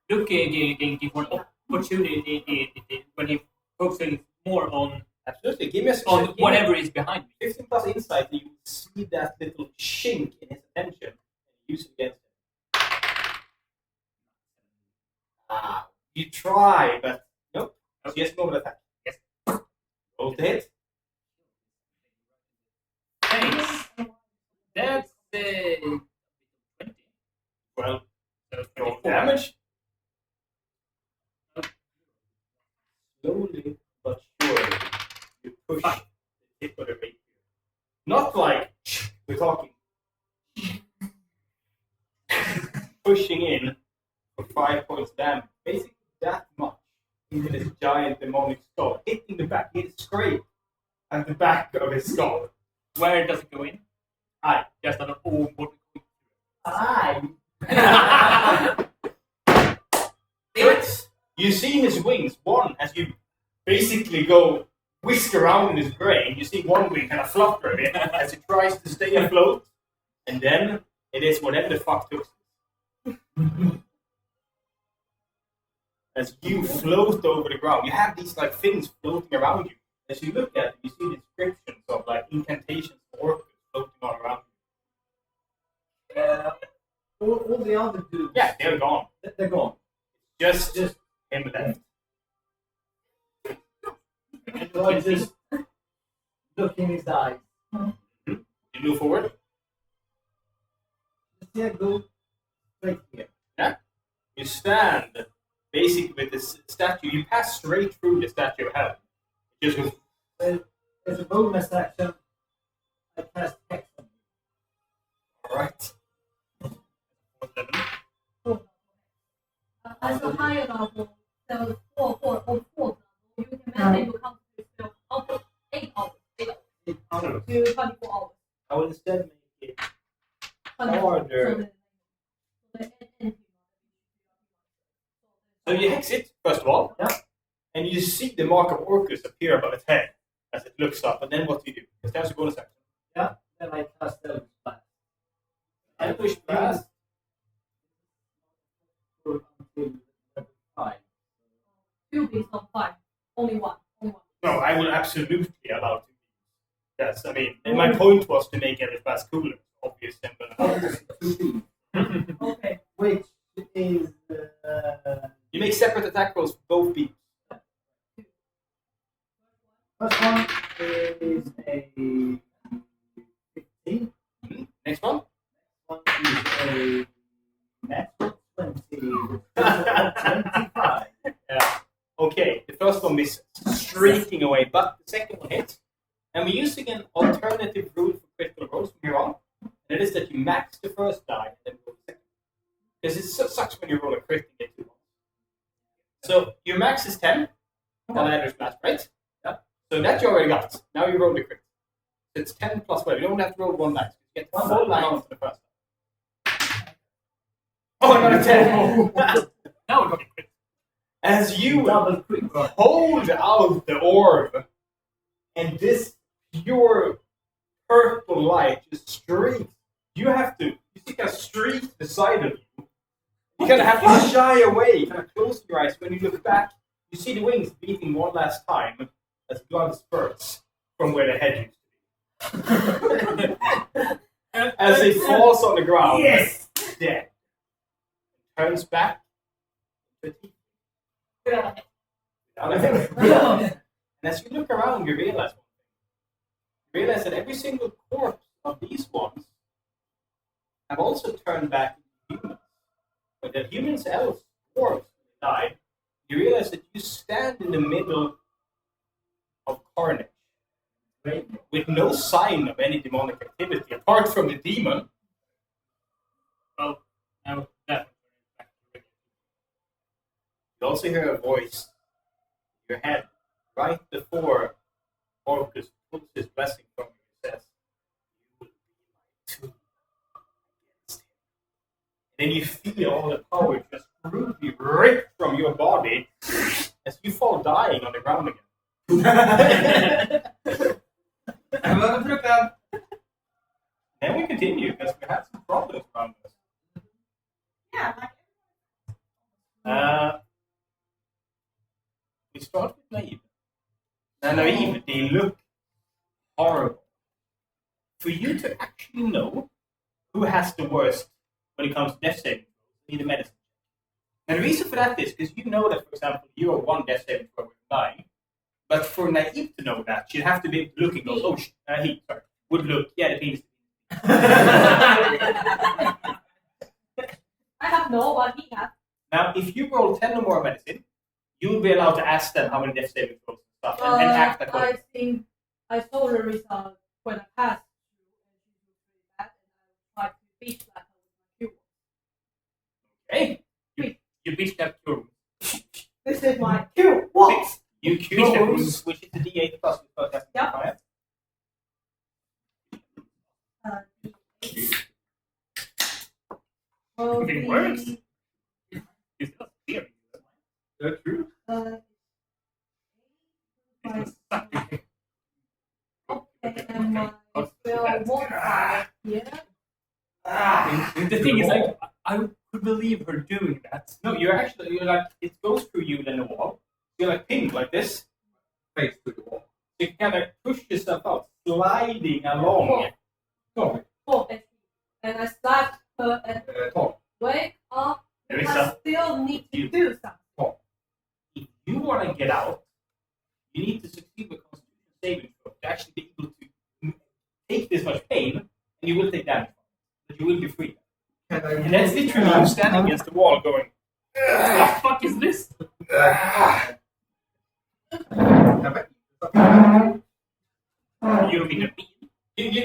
looking for an opportunity when he focuses more on Absolutely. Give me a on whatever is behind me. 15 plus insight, you see that little chink in his attention and use it against him. You try, but nope. Just normal attack. Yes. Roll to hit. Thanks. That's 20. Well, roll damage. Slowly but surely, you push the tip of the rapier. Not like we're talking pushing in for 5 points damage. Basically that much into this giant demonic skull, hitting the back. He hit scrape at the back of his skull. Where does it go in? Aye. Just on an old body. Aye. You see his wings, one as you basically go whisk around in his brain, you see one wing kind of flutter a bit as it tries to stay afloat, and then it is whatever the fuck took. As you float over the ground, you have these like things floating around you. As you look at it, you see descriptions of like incantations for orcas floating all around you. All the other dudes. Yeah, they're gone. They're gone. Just him left. So I just look in his eyes. You move forward. Yeah, go straight here. Yeah. You stand basically with this statue. You pass straight through the statue of heaven. It just goes. There's a bonus action. I cast Hex on you. Alright. As a higher level, there was 4 level, you can maintain your comfort spell up to 8 hours. 8 hours. To 24 hours. I will instead make it 24. harder. So you exit, first of all. Yeah. And you see the mark of Orcus appear above its head as it looks up. And then what do you do? Because there's a bonus action. Yeah, then I cast Eldritch Blast. I push past. Until level 5. 2 beats on 5. Only one. No, I will absolutely allow 2. Yes, I mean, and my point was to make every class cooler. Obviously, I'm gonna. 2 Okay. Which is You make separate attack rolls for both beats. first one is a 15. Next one. One is a natural 20. 25. Yeah. Okay, the first one misses, streaking away, but the second one hits. And we're using an alternative rule for critical rolls from here on. And it is that you max the first die and then roll the second. Because it sucks when you roll a crit and get 2 ones. So your max is 10 on Eldritch Blast, right? Yeah. So that you already got. Now you roll the crit. So it's 10 plus whatever. You don't have to roll 1 dice. You get One full die. amount for the first time. Oh, another 10! Now we're talking crit. As you Double quick. hold out the orb, and this pure purple light just streaks. You see kind of streak the side of you. You kind of have to shy away, kind of close your eyes. When you look back, you see the wings beating one last time as blood spurts from where the head used to be. As it falls on the ground, Yes! dead. Turns back. And as you look around, you realize one thing. You realize that every single corpse of these ones have also turned back into humans. But the humans else corpse died. You realize that you stand in the middle of carnage, with no sign of any demonic activity apart from the demon. Well, now that. You also hear a voice in your head right before Orcus pulls his blessing from you and says, "You will be my tomb against him." And then you feel all the power just rudely ripped from your body as you fall dying on the ground again. Then we continue because we have some problems around us. Yeah. We start with Naive. Now, Naive, they look horrible. For you to actually know who has the worst when it comes to death saving, you need a medicine. And the reason for that is because you know that, for example, you are one death saving throw dying. But for Naive to know that, she'd have to be looking, goes, oh, he would look, yeah, the penis. I have no, but he has. Now, if you roll 10 or more medicine, you'll be allowed to ask them how many death saving throws and stuff and act accordingly. I think I saw the result when I passed through and I tried to beat that with my cure. Okay. You beat that cure. This is my cure. What? You beat that wounds, which is the D8 plus the first test. Yeah. Well, It works. It's not scary. That's true. And my spell modifier here. The thing is, I could believe her doing that. No, you're like, it goes through you then the wall. You're like pinned like this. Face to the wall. You kind of push yourself out, sliding along. Tommy. 4 HP. And I start her and Tom. wake up. There is I still need to do something. If you want to get out, you need to succeed with Constitution saving throw to actually be able to take this much pain, and you will take damage. But you will be free. And that's literally you standing against the wall going, what the fuck is this? You mean a beam?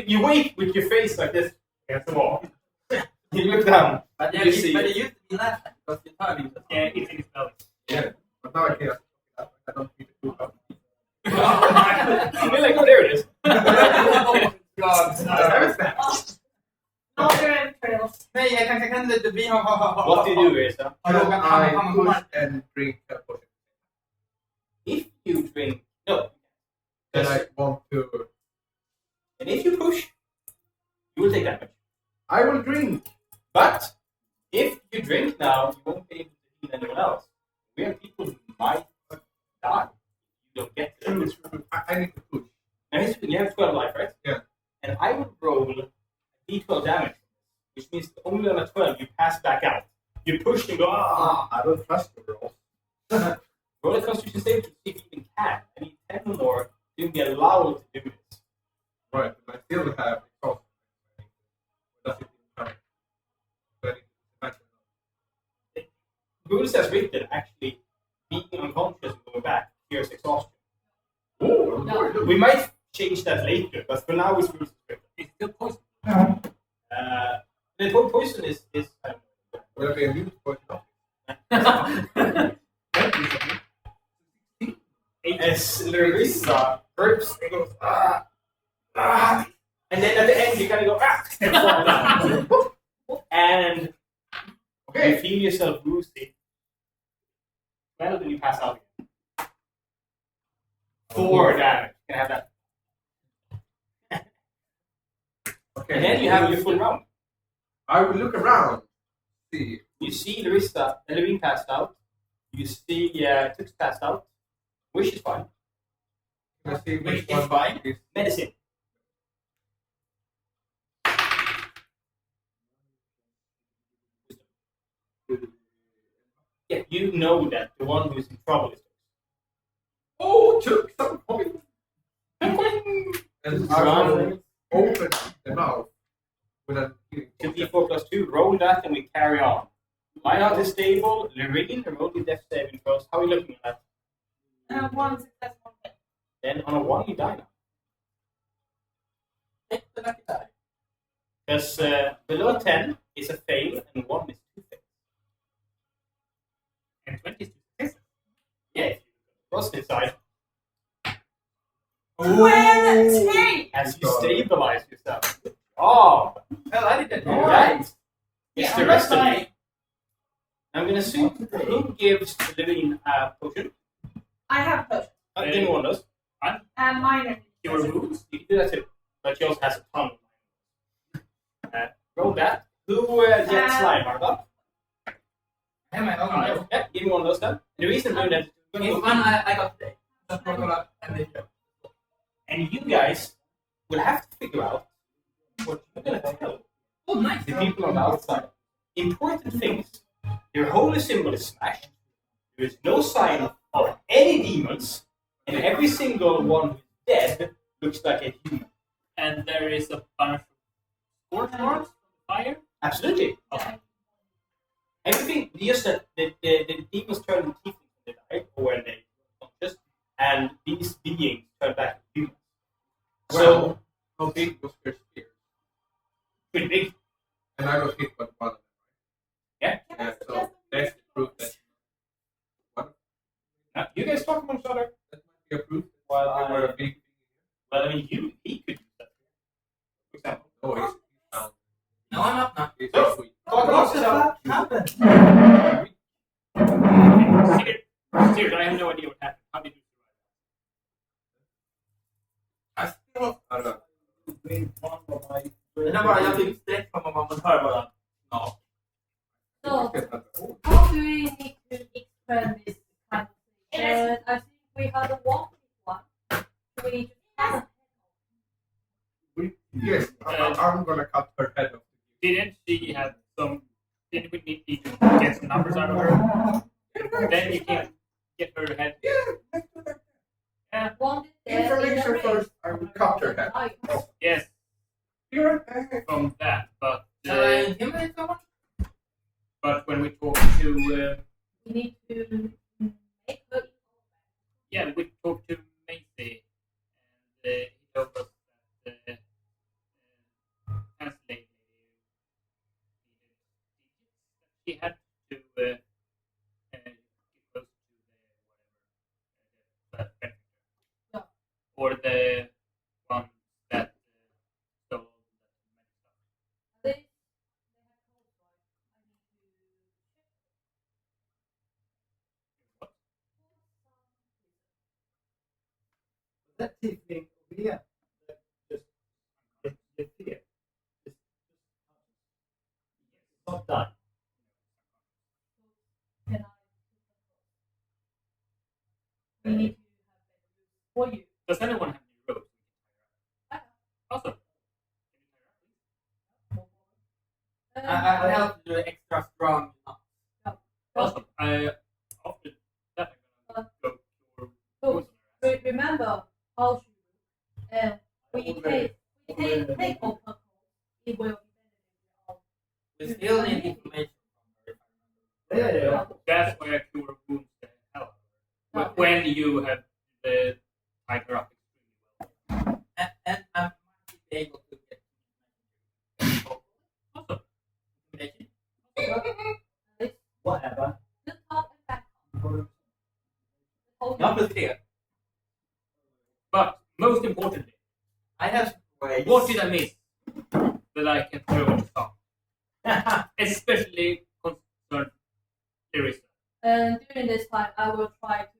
You wait with your face like this against the wall. You look down. But You see it it. used to be last time because you thought it was Yeah, it's in his belly. Yeah, but now I can't. I don't need to do that. You're like, oh, there it is. Other entrails. Nej, jag kan inte bli What do you do is, I push and drink a potion. if you drink, no, Then I want to. and if you push, you will take damage. I will drink. But if you drink now, you won't be able to heal anyone else. Where people might die, you don't get to them. I need to push. Now, you have 12 life, right? Yeah. And I would roll d12 damage, which means only on a 12 you pass back out. You push and go, ah! I don't trust the roll. Roll a Constitution save to see if you even can. I need 10 or more to be allowed to do this. Right, but I still have exhaustion. Does it count? So I need to imagine. Rules as written, actually, being unconscious and going back, here's exhaustion. Oh, We might change that later, but for now it's rules as written. It's still poison. The poison is will I be immune to poison? as Larissa burps and goes, ah, ah, and then at the end you kind of go, ah, and fall down. And you feel yourself woozy. Well, then you pass out again. 4 damage. You can have that. Okay. And then you have your full round. I will look around. See. You see Larissa, Levine passed out. You see Tux passed out. Wish is fine. Can I see Which which is one fine. is Medicine. Yeah, you know that the one who's in trouble is Tux. Oh, took some point. And I will open the mouth with a 2d4 plus 2. Roll that and we carry on. My heart is stable. Lorraine, roll your death saving throws. How are you looking at that? 1 success, 1 fail. Then on a 1, you die now. Take the lucky die. Because below 10 is a fail and 1 is 2 fails. And 20 is success. Yeah, if you positive side, as you stabilize yourself. Oh, Well, I didn't know right. that. It's the rest of me. I'm going to assume who gives Levine a potion. I have potion. Give me one of those. And minor. Your wounds, you can do that too. But she also has a ton of roll that. Who gets slime, Martha? I have my own. Yeah, give me one of those then. The reason I'm doing that is If one I got today. That's not gonna end it. and you guys will have to figure out what you're going to tell Oh, nice. the people on the outside. Important things Your holy symbol is smashed. There is no sign of any demons, and every single one who's dead looks like a human. And there is a bunch of scorch marks from the fire. Absolutely. Okay. Everything, just that the demons turn into teeth when they die, or when they are conscious, and these beings turn back to humans. Well, how big was your spear? Pretty big. And I got hit by one of them. Yeah. Yeah, so that's the proof that Now, you guys talk amongst each other. that might be a proof While that they were a big. Well, I mean, he could use that. For example. Oh, he's down. No, I'm up now. He's Oh. sweet. Talk What amongst the yourself. fuck happened? Seriously, I have no idea what happened. How did you I still I don't know. Den är bara, jag fick streck från vad man hör bara. Ja. So, how do we need to expand this kind of thing? And I think we have a walking one. We just have Yes, I'm gonna cut her head off. didn't she have some? Didn't we need to get some numbers out of her? Then you can get her head. Yeah. one Information first, I will cut her head. Yes. From that, but Intimidate someone? but when we talk to We need to make her yeah, we talked to Macy, and he told us that translate she had to get close to the whatever Yeah. or the one that stole the They have That tiefling over here, that just here, it's not done. can we need to have for you. Does anyone have any ropes? I Awesome. I help you do extra strong. Awesome. After that, I'm gonna go So, to remember how to and we take open it will be We still need information from her. Yeah. That's where cure wounds can help. When you have the tiger up extremely well. And I might be able to get Awesome. information. Whatever. the top and back. Jag plus 3. But most importantly, I have some ways. what did I miss that I can throw into song? Especially concerned Larissa. And during this time, I will try to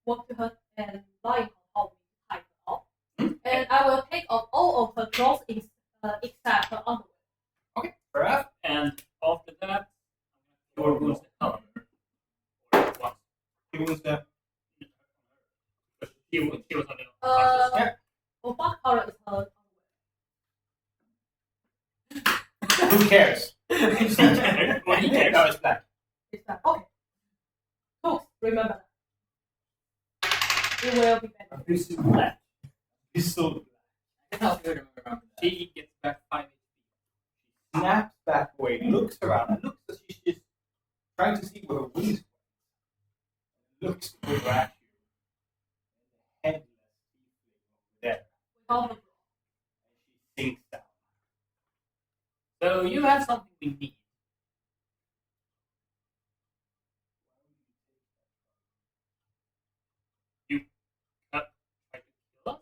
walk to her and lie her how we tie her off. And I will take off all of her clothes except her underwear. Okay, fair enough. And after that, cure wounds the hell out of her. Or what? He was the She was on the Well, what color is her underwear? Who cares? What do you care? No, it's black. It's that. Okay. Folks, remember that. It will be better. This is black. He's so black. I can help you remember that. She gets back 5 HP. Snaps back away, looks around, and looks as if she's trying to see where her wings went. Looks over at you. Headless over there. Without her She sinks down. So you have something we need. You try to kill us?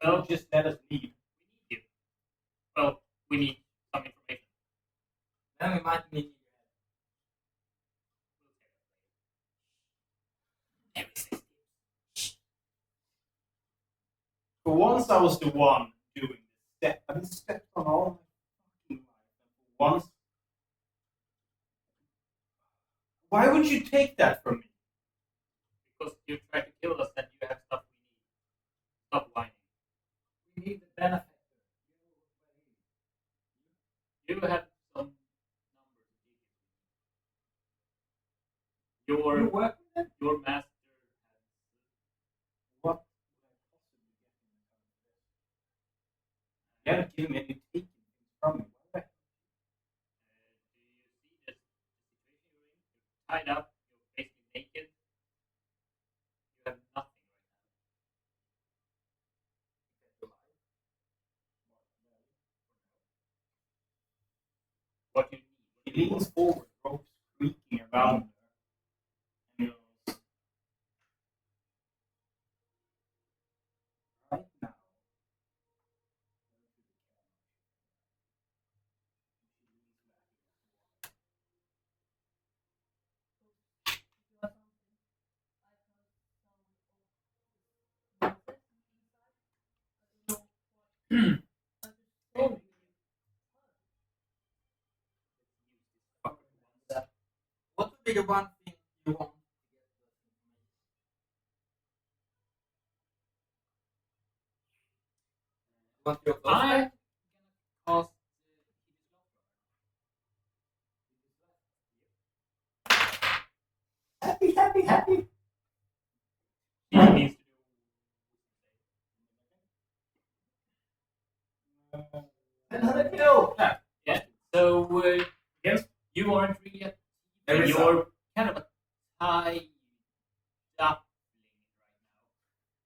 Don't just let us leave. We need you. Well, we need some information. Then we might need For once, I was the one doing the step. I've been stepped on all my fucking life. For once, why would you take that from me? Because you try to kill us and you have stuff we need. Stop whining. We need the benefit. Your master has what? You haven't given me any taken things from me. Why? Do you see this situation you're in? You're tied up, you're basically naked. You have nothing right now. What you need. He leans forward, ropes creaking around her. And he goes, right now. What would be the one thing you want to get the information? Want your first I'm back? gonna cast Happy, happy, happy. he needs to do. And how did you know? Yeah. So yes, you aren't really yet. There is You're kind of a tied up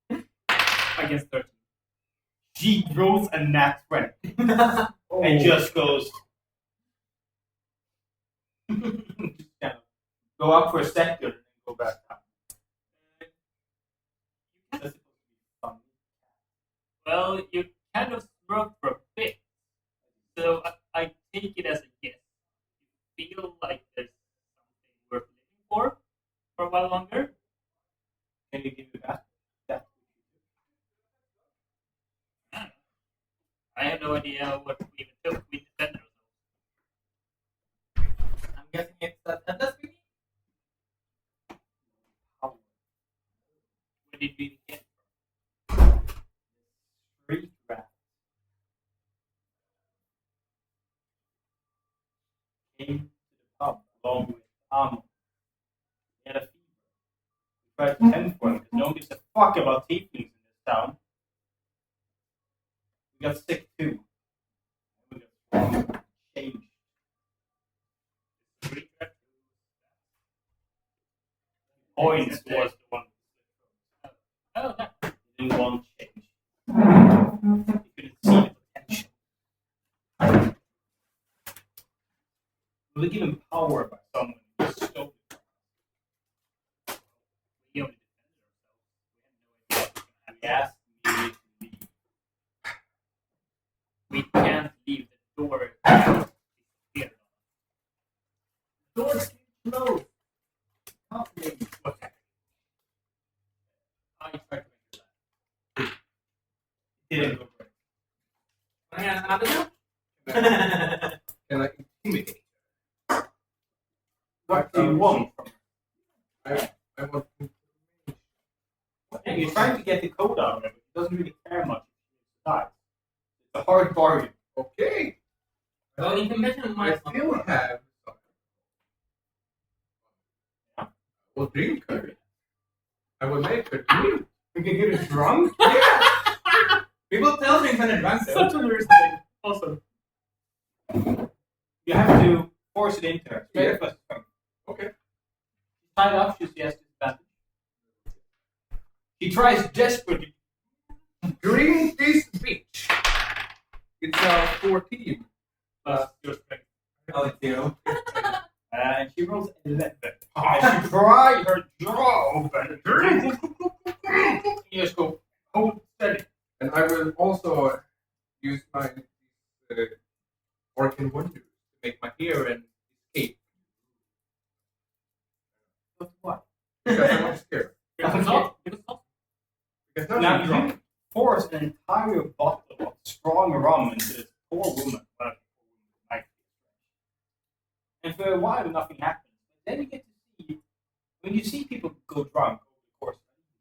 right now. Against 13. She rolls a nat 20 and just goes. Just kind of go up for a second and then go back down. That's supposed to be fun. Well, you kind of smirk for a bit. So I take it as a yes. You feel like there's something worth living for a while longer. Can you give me that? I have no idea what we even took. We defended ourselves. I'm guessing it's that endless beginning. Where did we get street rat? Came to the pub along with Amo. He had a fever. We tried to tend for him because no one gives a fuck about tieflings in this town. We got sick too. We got changed. Street rat. Points was the one. Oh, no. He didn't want change. He couldn't see the potential. We were given power by someone who stole it from us. We only defended ourselves. We had no idea what was going to happen. He asked me to leave. We can't leave the door here. Doors closed. Can't leave. Okay. I tried to make it It didn't go great. Can I get another one? Can I intimidate? What do you want from her? I want to. And you're trying to get the code out of it, but he doesn't really care much if she dies. It's a hard bargain. Okay. Well, information I might still have some. I will drink her. I will make her drink. We can get her drunk? People tell things when they're drunk. Such a weird thing. Awesome. You have to force it into her. Yeah. Okay. She's tied up, she has disadvantage. She tries desperately. Drink this bitch. It's 14. Plus your strength. Oh, it's zero. And she rolls 11. And she tries her jaw open. You just go, hold steady. And I will also use my Orcan Wonders to make my hair and escape. But what? Because I'm not scared. Because not. Because Now nothing's wrong. you force an entire bottle of strong rum into this poor woman. And for a while, nothing happens. But then you get to see, when you see people go drunk over the course of the evening,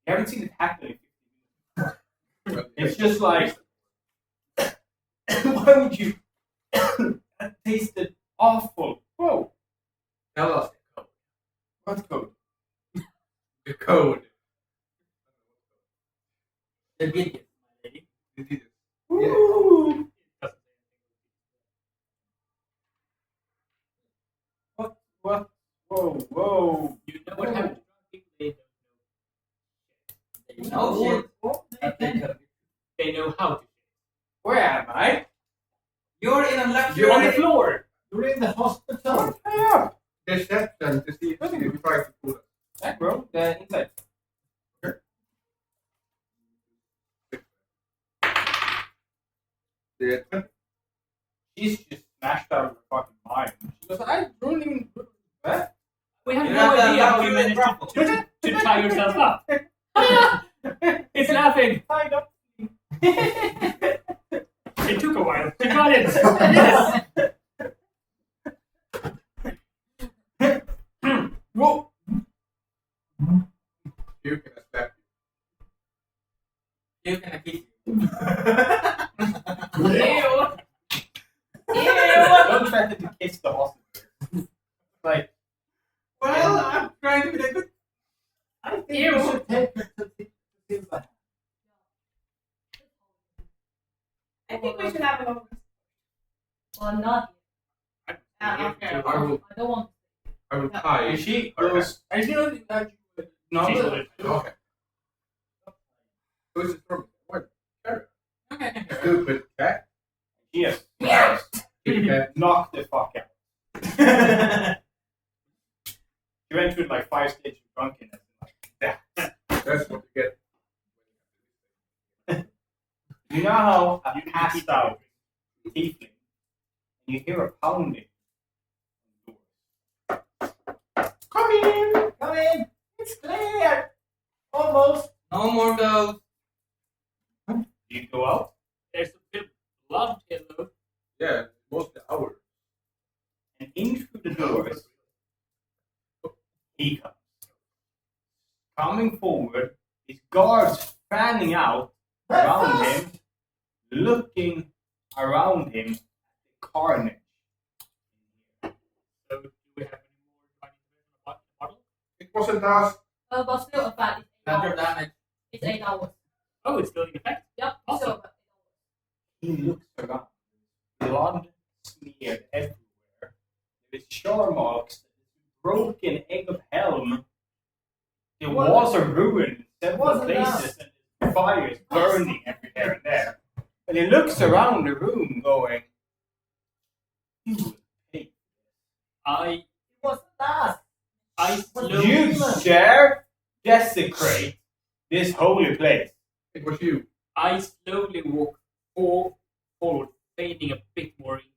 you haven't seen it happen in 15 minutes. It's just like, why would you? That tasted awful. Whoa. Tell us. What code? The code. The digits, my lady. The digits. Woo! What? Whoa, whoa. You know what happens to people? They Oh shit. they know how to. Where am I? You're in a lecture. You're On the floor! You're in the hospital. Deception to see if you try to pull it. Back, bro. The inside. Yeah. She's just smashed out of her fucking mind. She goes, I don't even. What? We have You no have the idea how you luxury managed grapple. to tie yourself up. It's laughing. It took a while. We got it. Whoa! You can slap You can kiss you. Ew. Don't try to kiss the hostage. Like, Well, I'm trying to be a good. I think you should take her to Silver. I think we should have a moment. Well, not. Okay. I will I don't want. tie. if she goes, I know that no, Okay. no. Who's it from? What? Carrot. Okay. Stupid cat. Yes. Stupid cat. Knock the fuck out. She went through like 5 stages of drunkenness. That's what you get. You know how you passed out tiefling and you hear a pounding on the door. Come in! Come in! It's clear! Almost. No more ghosts. Do you go out? There's a bit of blood yellow. Yeah, mostly ours. And in through the doors, he comes. Coming forward, his guards fanning out around him, looking around him at the carnage. So, do we have any more bottle? It wasn't us. But still, a fact. Thunder damage. It's 8 hours. Oh, it's still in effect. Yep. Awesome. So, He looks around. Blood smeared everywhere. There is char marks, broken egg of helm. The walls are ruined in several Wasn't places, and fires burning every here and there. And he looks around the room, going, "You will pay." It wasn't us. You dare desecrate this holy place? It was you. I slowly walk forward, fading a bit more into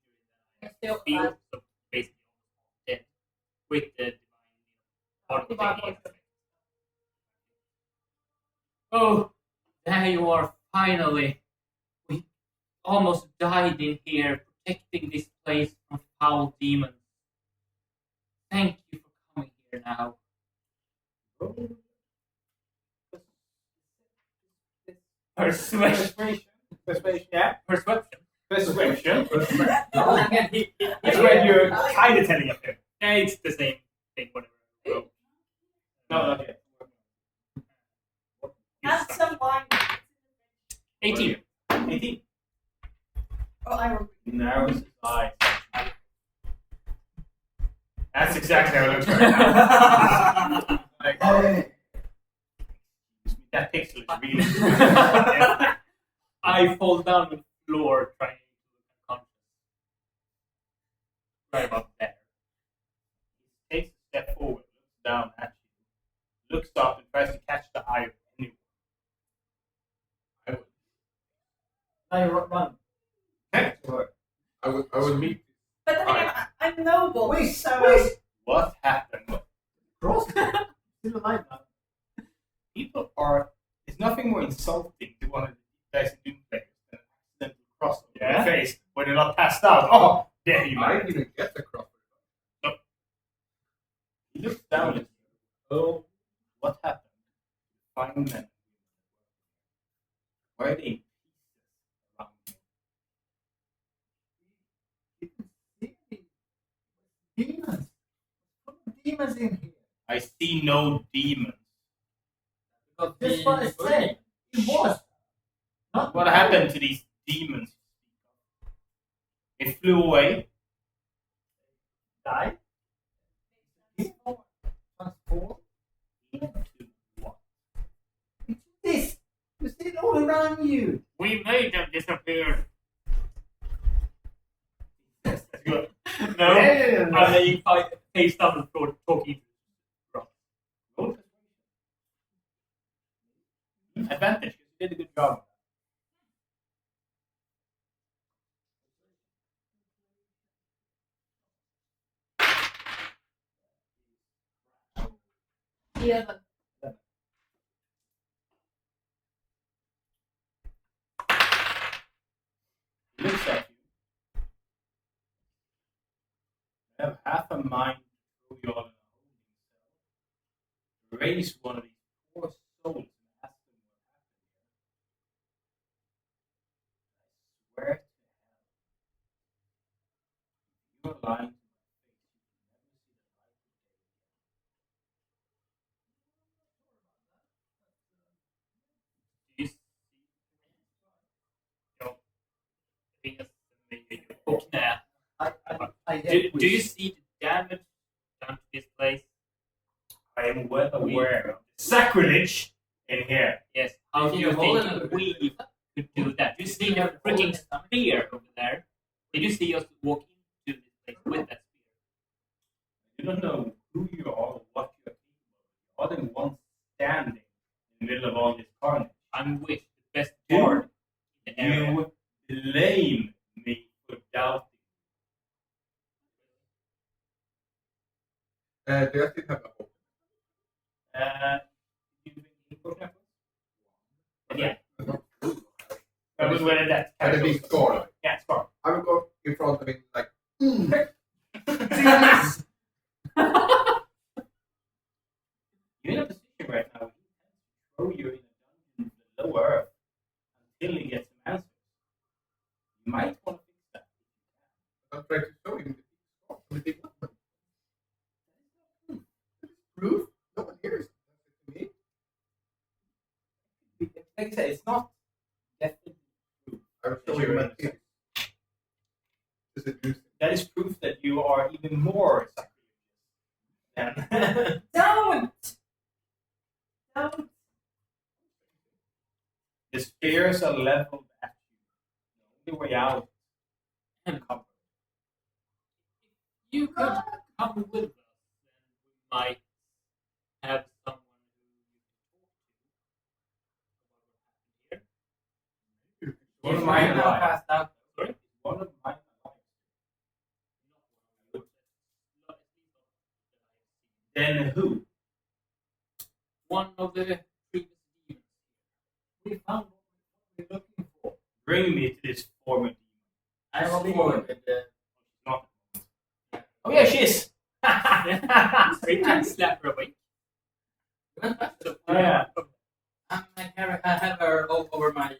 it. still, Feel so basically dead with the divine part of the Divine thing. force. Oh, there you are, finally. We almost died in here, protecting this place from foul demons. Thank you for coming here now. Persuasion. Persuasion, yeah. Perception. Persuasion. No, again, It's when you're kind of telling it. Yeah, it's the same thing, whatever. Oh, No, not yet. Have some wine. 18. 18. Oh, I will. Narrows his eyes. That's exactly how it looks right now. Like, Hey. that pixel is really. I fall down on the floor trying to unconscious. Right about there. He takes a step forward, looks down at you, looks up, and tries to catch the eye of anyone. Now you run. I would meet. But then again, I'm noble. Wait, so wait. What happened? Cross. Still alive now. People are. There's nothing more insulting to one of the guys in Doom players than an accidental cross on Yeah? their face when they're not passed out. Oh, there you You are. might even get the crop. He looks down at you. Oh, what happened? Fine men. Why are they in pieces around you? Demons. Put the demons in here. I see no demons. got That's what I said. It was. Not What happened to these demons? They flew away. Die. Transform. Into what? This. You see it all around you. We made them disappear. That's good. No. Yeah. And then you face down the floor talking. Roll persuasion. Advantage, because you did a good job. Yeah. He looks at you. You have half a mind to throw you all in a holding cell. Raise one of these poor souls and ask them what happened here. I swear to hell, you're lying to my face. You never see the light of day again. Do you see the damage done to this place? I am well aware of the sacrilege in here. Yes. How do you think we could do that? Do you see the freaking spear over there? Did you see us walk into this place with that spear? I do not know who you are or what you are capable of. You are the one standing in the middle of all this carnage. I'm with the best board in the area. You blame me for doubting. Do I still have a hope? You think you push that one? Yeah. That was where that And a big scar. Yeah, scar. I will go in front of him like, You're in a position right now. He can throw you in a dungeon below earth until he gets some answers. You might want to fix that. I'm trying to show him the big scar from the big one. Proof? No one hears it. Me? Like I said, it's not definitely proof. I will show him my teeth. Does it do That is proof that you are even more sacrilegious than. Don't! The spears are leveled at you. The only way out is cover. You could come with us, and we might have someone who you can talk to about what happened here. One of If mine I'm now alive. passed out. Sorry? One of mine alive. Then who? One of the previous demons. We found what we're looking for. Bring me to this former demon. I roll forward with the. Not. Oh yeah, she is. We can slap her away. Oh yeah. I have her over my.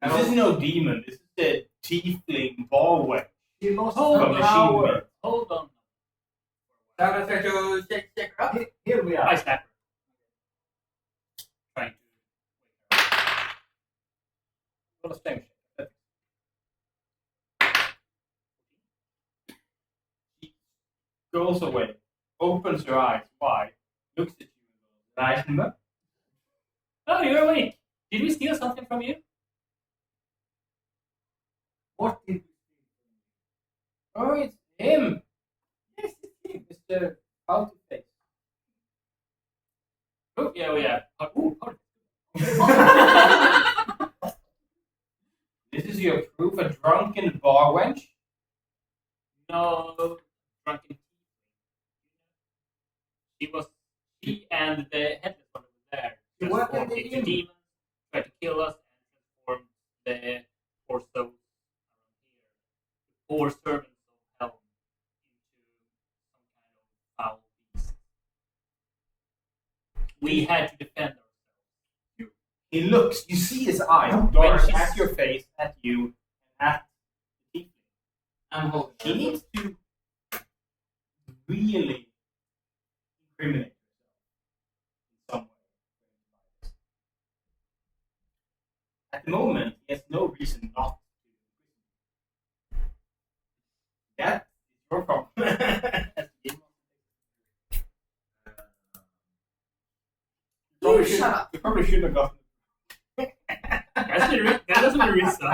This is no demon. This is the tiefling ballway. She lost From her Machine power. Man. Hold on. So I'm gonna try to check her up. Here we are. I slap her. Trying to. What a strength check. She goes away, opens her eyes wide, looks at you and goes, Oh, you're awake. Did we steal something from you? What did we see? oh, it's him. Yes, it's him, Mr. Pouty Face. Oh, yeah. Ooh, This is your proof, a drunken bar wench? no, drunken. She and the headless one over there You work at transformed the into inn. demons, tried to kill us, and transformed the poor souls around here, the poor servants of hell, into some kind of foul beast. We had to defend ourselves. He looks, you see his eyes When dart she's- at your face, at you, at the tiefling. I'm holding. He needs to really incriminate herself in some way. at the moment, he has no reason not to. That is your problem. You shut up. You probably shouldn't have gotten. That doesn't make risk. So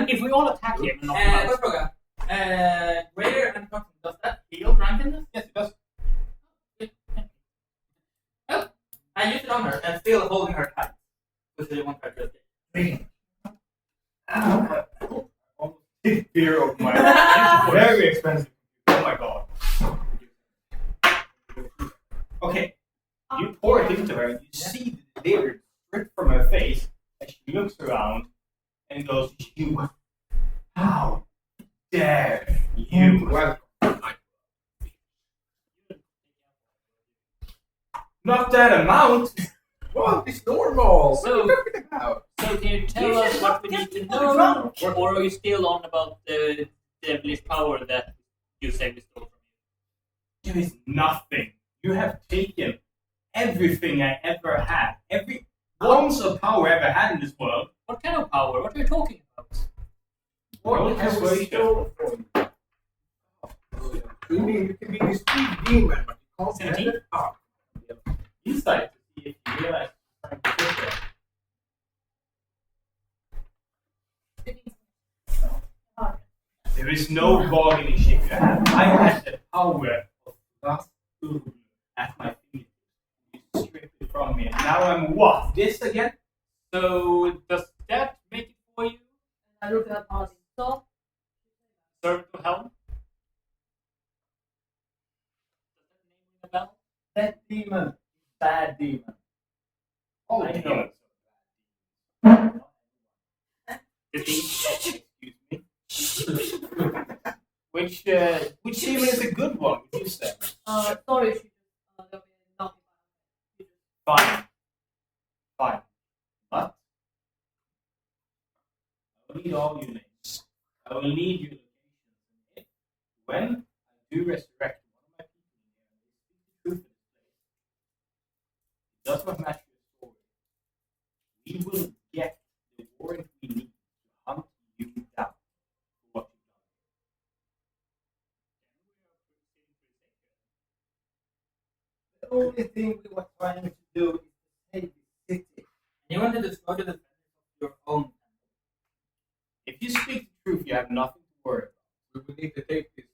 if we all attack him and knock him out, Första fråga. Greater and Toxin, does that heal drunkenness? yes, it does. Oh, I use it on her and still holding her tight. Because I want her to escape. Fear of my very expensive. Oh my god. Okay, you pour it into her, and you see the liquor drip from her face as she looks around and goes, "You, how dare you?" Well, Not that amount. what is normal? So- What are you talking about? So can you tell You us should what not we get need to people know, drunk. or are you still on about the devilish power that you say we stole from you? There is nothing. You have taken everything I ever had. Every ounce of power I ever had in this world. What kind of power? What are you talking about? Roll persuasion. You mean you can be this big demon, but you can't 17? handle it? Oh. Insight to see if you realize you're trying to do that. There is no bargaining chip you have. I had the power of that tool at my fingertips. You stripped it from me. And now I'm what? This again? So does that make it for you? I look at Paladin. So, Serve to helm? Does that name ring a bell? That demon, bad demon. Oh, I I know. know. Excuse me. Which demon is a good one? Would you say? sorry, she just, they'll be nothing. Fine. Fine. But I will need all your names. I will need your locations. When I do resurrect one of my people in here and they speak the truth in this place, it does not match your story. We will get the warrant we need to hunt you down for what you've done. The only thing we were trying to do is save the city. You want to destroy the defense of your own. If you speak the truth, you have nothing to worry about. We will need to take this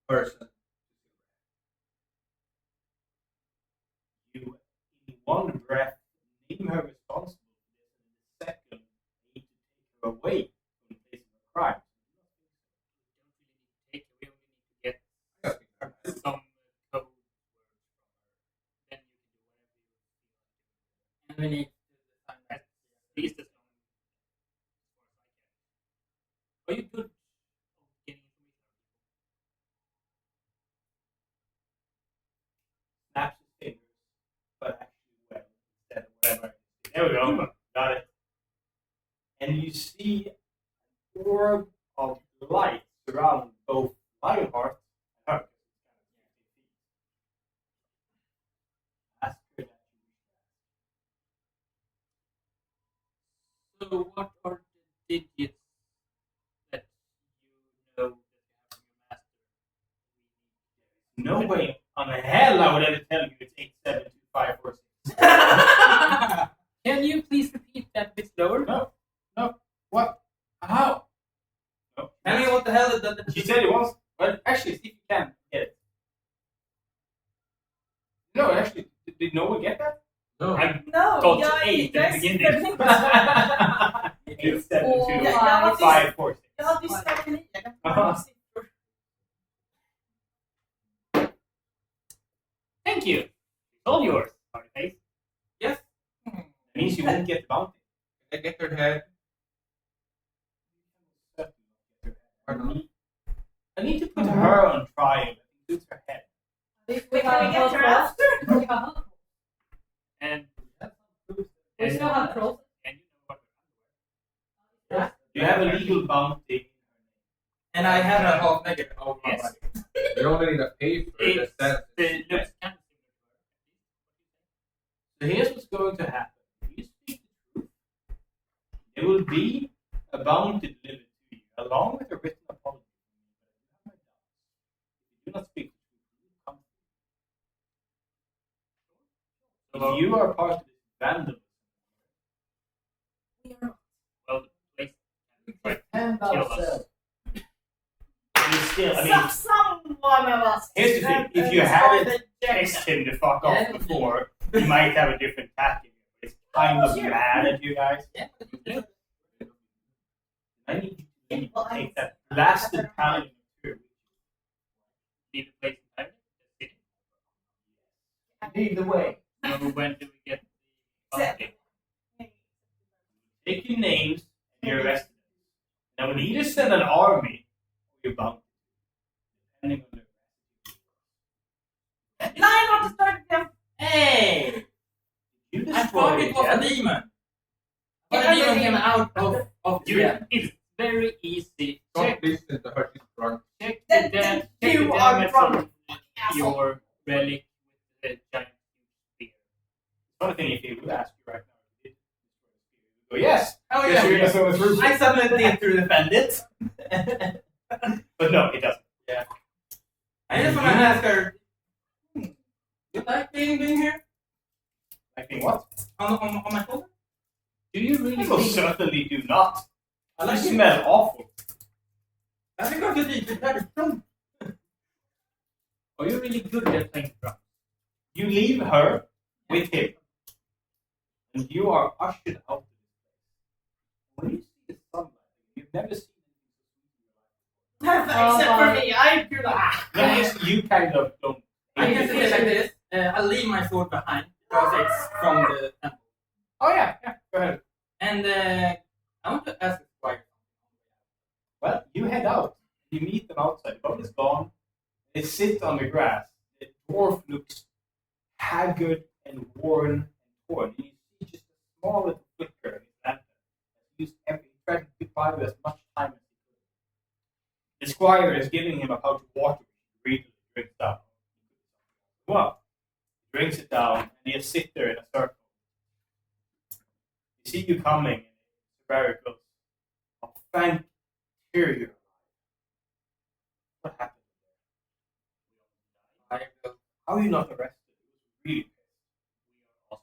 person. You, in one breath, name her responsible for this, and in the second, need to take her away from the place of the crime. We only need to get some code words from her. Then you can do whatever you And we need to find at least as long as I can. Are you good at getting information? Snaps his fingers, but actually well, instead of whatever. There we go. Got it. And you see an orb of light surround both Lionheart and her. Ask her that you So what are the digits that you know that you have from your master? No way on the hell I would ever tell you it's 872546. Can you please repeat that a bit slower? No. What? How? No. Tell me what the hell is that? She said it was. Well, actually, see if you can get it. No, actually, did no one get that? No. I No, thought jag 8 at the beginning. är 8, 7, 2, Ja, 5, 4, 6. Jag har visst 9. Thank you. It's all yours, Partyface. Yes. That means you won't get the bounty. Can I get her head? I need to put her on trial. That includes her head. We Can we get her after? We have And we still have trolls. and you know what? You have a legal bounty. And I have a half negative. Oh, my Yes. body. You only need a paper that It says looks kind of So here's what's going to happen. You speak the truth. If you are part of this vandalism, well, the place can And kill us. ourselves. I mean, still, I mean, Someone of us. here's the thing: if you hadn't texted him to fuck off before, he might have a different tactic. It's kind of mad at you guys. I need you to take that blasted pound through. Leave the place entirely? The city? Lead the way. So when do we get the bounty? Take your names and your arrested. Now, we'll either send an army or you're bound. Depending on the. Line not to start them. Hey! You I destroy thought it was a it. demon. But the demon came out of You, the it's very easy. Don't listen to her, she's drunk. Check Then- the then check you the are damage drunk, from your relic with the giant spear. One thing if you would ask you right now, you did destroy the spear. You go, yes! Oh Yes, you're yeah. gonna throw it through. I suddenly did to defend it. But no, it doesn't. I just want to ask her. You like being here I think what? on my shoulder? Do you really? Most certainly do not. I You like it. smell awful. I think I could eat it better. Are you really good at playing drums? You leave her with him, and you are ushered out of this place. When you see the sunlight, you've never seen Except for me, I do that. anything. No, you kind of don't. I can say it like this. I'll leave my sword behind because it's from the temple. Oh yeah, go ahead. And I want to ask why. Well, you head out. You meet them outside. The boat is gone. They sit on the grass. The dwarf looks haggard and worn and torn. And you see just a small little flicker in his lantern. He's trying to deprive you as much time as he could. The squire is giving him a pouch of water, which he greedily drinks down. Well, he drinks it down, and he just sits there in a circle. You see you coming, and Barry goes, "Oh, thank you, you're alive. What happened? How are you not arrested? It was really pissed. If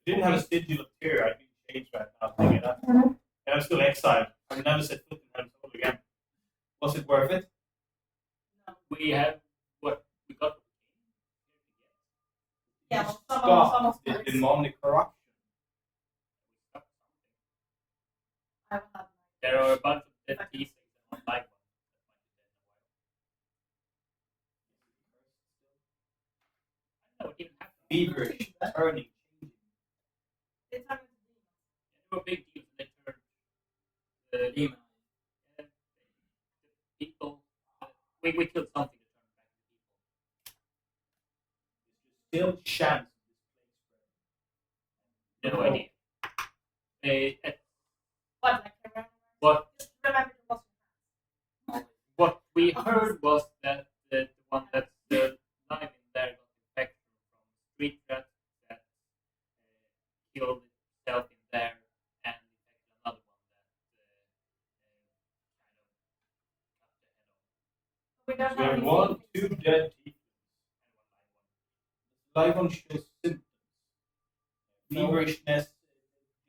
you didn't have a sigil of terror, I'd be changed right now. Thinking that. And I'm still exiled. I've never set foot in Helm's again. Was it worth it? We have what we got. Yeah, You well, stopped the someone demonic corruption. I will have There are a bunch of dead pieces and one live one. I don't know what even happened. Feverish, turning, changing. They tell me They were big deals. They turned the demon. And the people. We killed something to turn back Still chance. the people. No idea. what, like, remember? What Just remember to wash what we heard was that the one that's live in there got infected from street rats that killed itself in there and infected another one that your hands. We don't We have have any one, secrets. 2 dead people. Live one shows symptoms. Feverishness,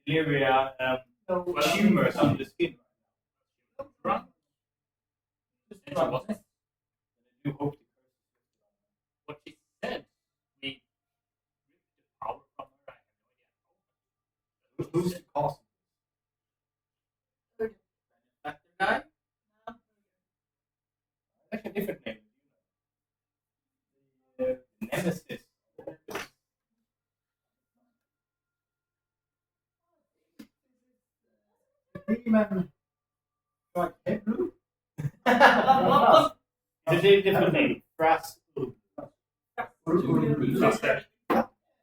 deliria, tumors under the skin. Drunk. And she wasn't. You hope to What she said, we ripped the power from her. I have no idea. who's the cause? That guy? That's a different name. Nemesis. Demon. Like, hey, blue. It's a different name. Frass. Frasse.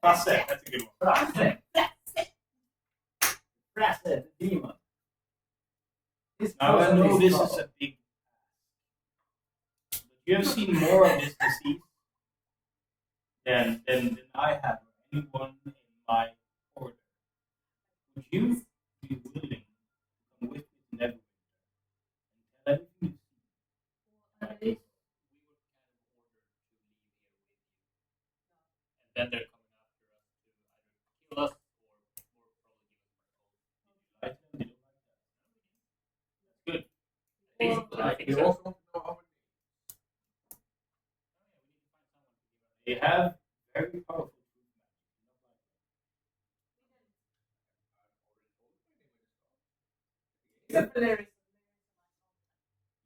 Frasse. That's a good one. Frasset, the demon. This Now I person know this trouble. is a big. But you have seen more of this disease than I have or anyone in my order. Would you be willing to come with me to Neverwinter and tell everything you see? At least And then they're coming after us basically, I think You so. also want to know how They have very powerful.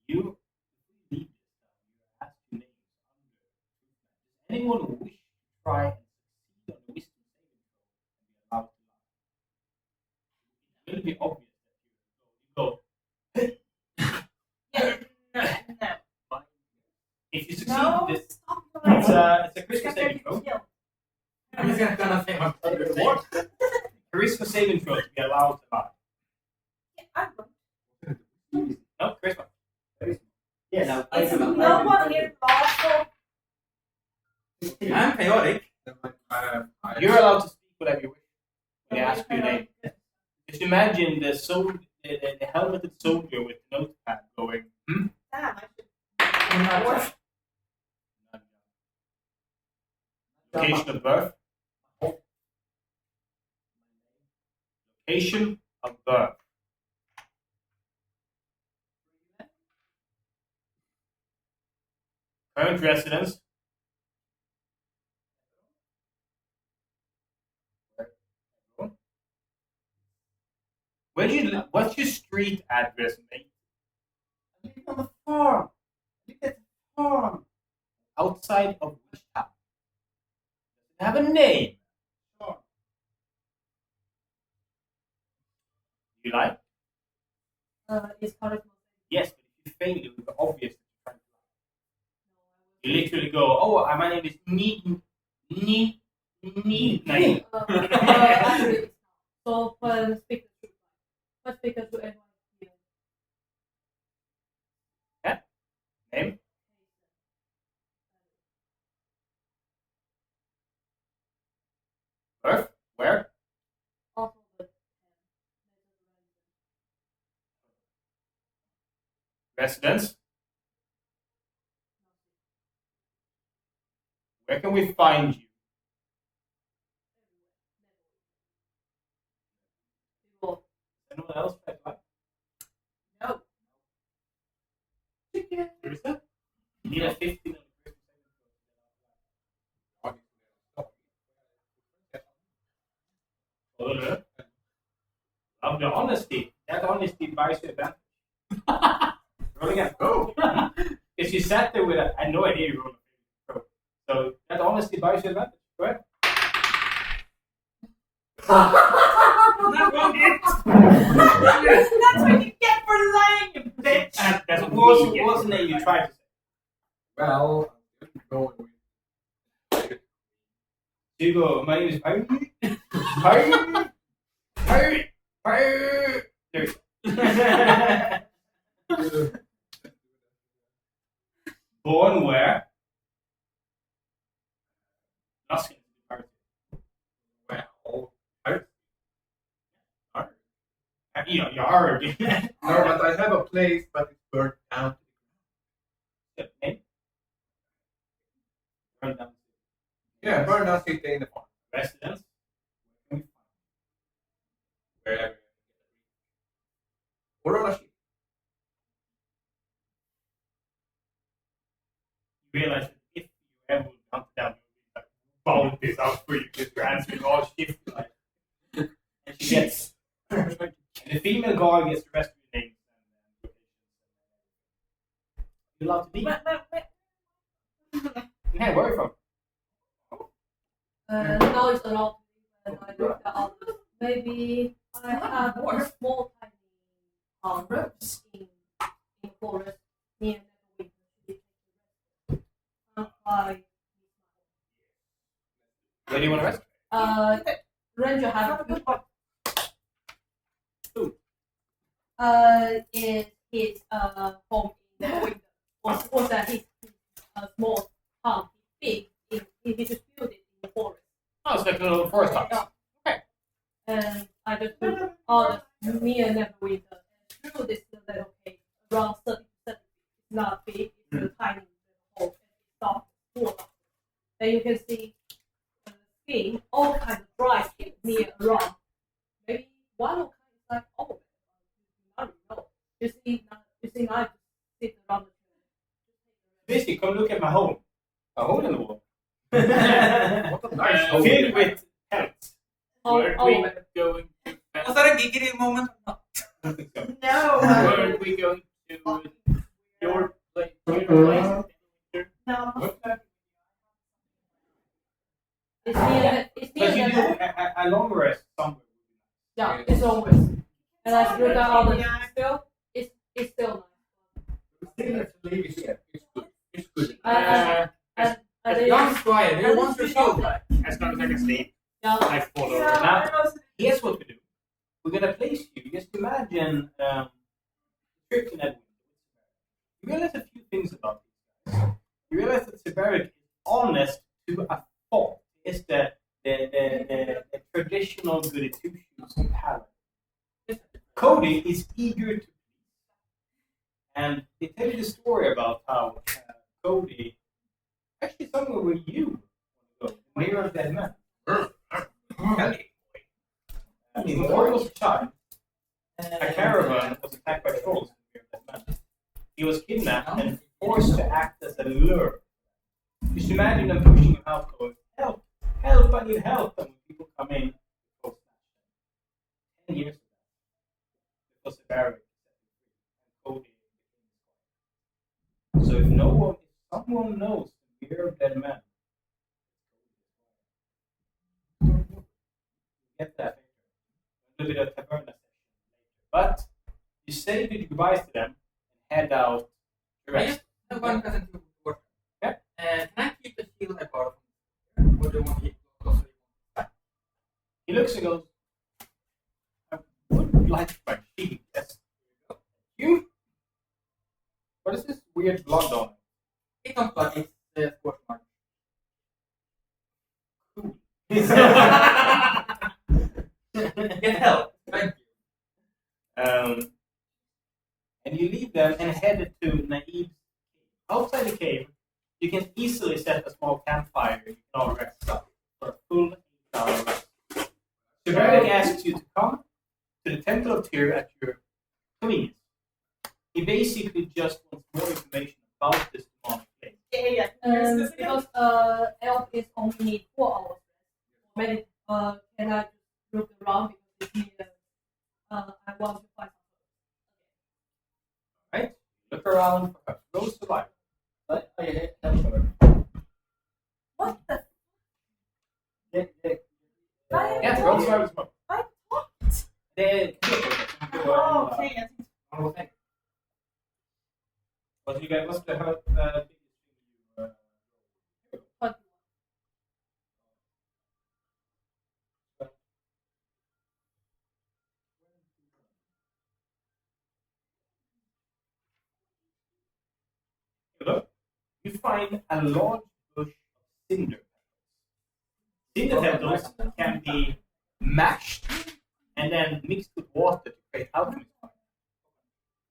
You leave this town. You ask your names under. Anyone who wishes to try and succeed on the wisdom saving throw can be allowed to lie. It will be obvious that you go. If you succeed, it's a Christmas saving throw. I'm just gonna say What? Charisma saving throw to be allowed to lie. No, charisma. Yes. No one here lawful. I'm chaotic. You're allowed to speak whatever you wish when they ask your name. Just imagine the helmeted soldier with the notepad going, Location of birth. Location of birth. Current residence. Where do you live? What's your street address, mate? I live on the farm. I live at the farm. Outside of which town? Does it have a name? Sure. You like? It's part of Yes, but if you fail, it will be obvious that you're trying to lie. You literally go, oh, my name is Need. actually, so speak the truth. But speak the truth everyone here. Name? Birth? Where? Also the Residence? Where can we find you? Anyone else try to lie? No. Teresa? You need a 15 of the honesty. That honesty buys you advantage. Roll again. Oh. Because you sat there with I had no idea you rolled a throw. So that honesty buys you advantage. Go ahead. That won't it. That's what you get for lying, you bitch. That's what What's the name you tried to say? Well, I'm going with. Hugo, my name is Harry. There you go. Born where? Nothing. Well, Yeah, you are. no, but I have a place, but it's burned down. Name? Burn down. Yeah, burned down city in the farm. Residence? Wherever. Or on a ship. You realize that if you ever hunt down, like, bound this out for you because you're answering all shift like. And she gets. The female guard gets the rest of your names and locations. You love to be. Hey, where are you from? now it's allowed and I looked at others. Maybe I have a small tiny rooms in forest near Neverwinter. Where do you want to rest? Ranger have is his home in Neverwinter. Was that his small town, big, he just built it in the forest. Oh, it's like a little forest house. Yeah. Okay. And I just put all the near Neverwinter and through this little cave around 30 It's not big, it's a tiny little hole and it's dark, full of. Then you can see skin, all kinds of dry skin near around. Maybe one of kind is like all of it. I don't know. You see, I sit around the Basically, come look at my home. A hole in the wall. What a nice hole. Filled with pellets. Were Oh, we going to Was that a giggity moment? No. Were we going to your place? No. it's near But you do the a long rest somewhere. yeah, it's always. And I look at all the still, it's still Still have to leave it here. It's good. It's good. nice. And Young Squire, do you want to show that? As long as I can sleep, yeah. I fall over. Now, here's what we do. We're gonna place you. Just imagine trip in Edwin. You realize a few things about these guys. You realize that Siberic is honest to a fault. It's the traditional goody two shoes palette. Cody is eager to please, and they tell you the story about how Cody actually somewhere where you want to go, near a dead man. In Oriole's child, a caravan was attacked by trolls near a dead man. He was kidnapped and forced to act as a lure. Just imagine them pushing him out, going, "Help! Help! I need help!" And when people come in, they'll snatch them. 10 years ago, it was a barrier. And Cody became his wife. So if someone knows the fear of dead man, get that a little bit of taverna session later. But you say the goodbyes to them and head out the rest. I have one question to work. Yeah. Can I keep the shield apart from or do you want to keep closer? He looks and goes, "I would like my shield, yes. You? What is this weird blood on it?" It's not blood, it's squirt mark. Cool. Get help. Thank you. And you leave them and head to Naib's cave. Outside the cave, you can easily set a small campfire. You can all rest up for a full 8-hour rest. Siberic asks you to come to the Temple of Tyr at your convenience. He basically just wants more information about this demonic place. Yeah. Because elf is only need 4 hours. Maybe can I just look around because it's near I want to find Right? Look around for a slow survival. But I have What the? Yeah, roll survival smoke. I thought. Oh, Okay, I think. one more thing. What you guys? What's the biggest thing you? what Look, you find a large bush of cinder petals. Cinder petals can be mashed and then mixed with water to create alchemy.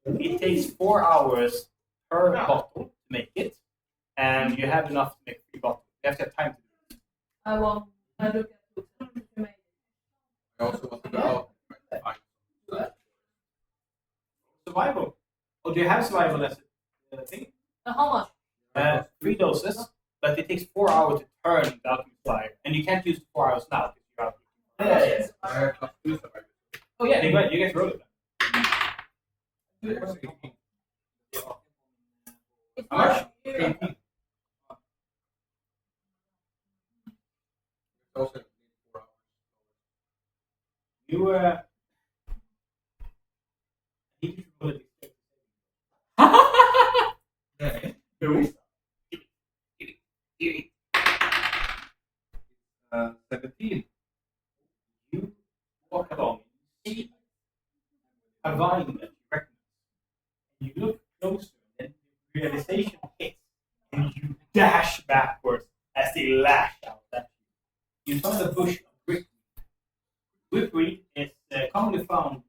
It takes 4 hours per bottle to make it, and you have enough to make 3 bottles. You have to have time to do it. I look at books to make I also want to go out and find Survival. Oh, do you have survival as a thing? how much? 3 doses, but it takes 4 hours to turn the alchemy flyer, and you can't use the 4 hours now because you're out. Yeah. I have plus 2 survival. Oh yeah, you get to roll it. There's 18. It's How much? not 18. Also need 4 hours. You he can roll it. No. 17. You walk along, you see a vine that you recognize. You look closer, and the realization hits, and you dash backwards as they lash out at you. You find a bush of brickweed. Brickweed is commonly found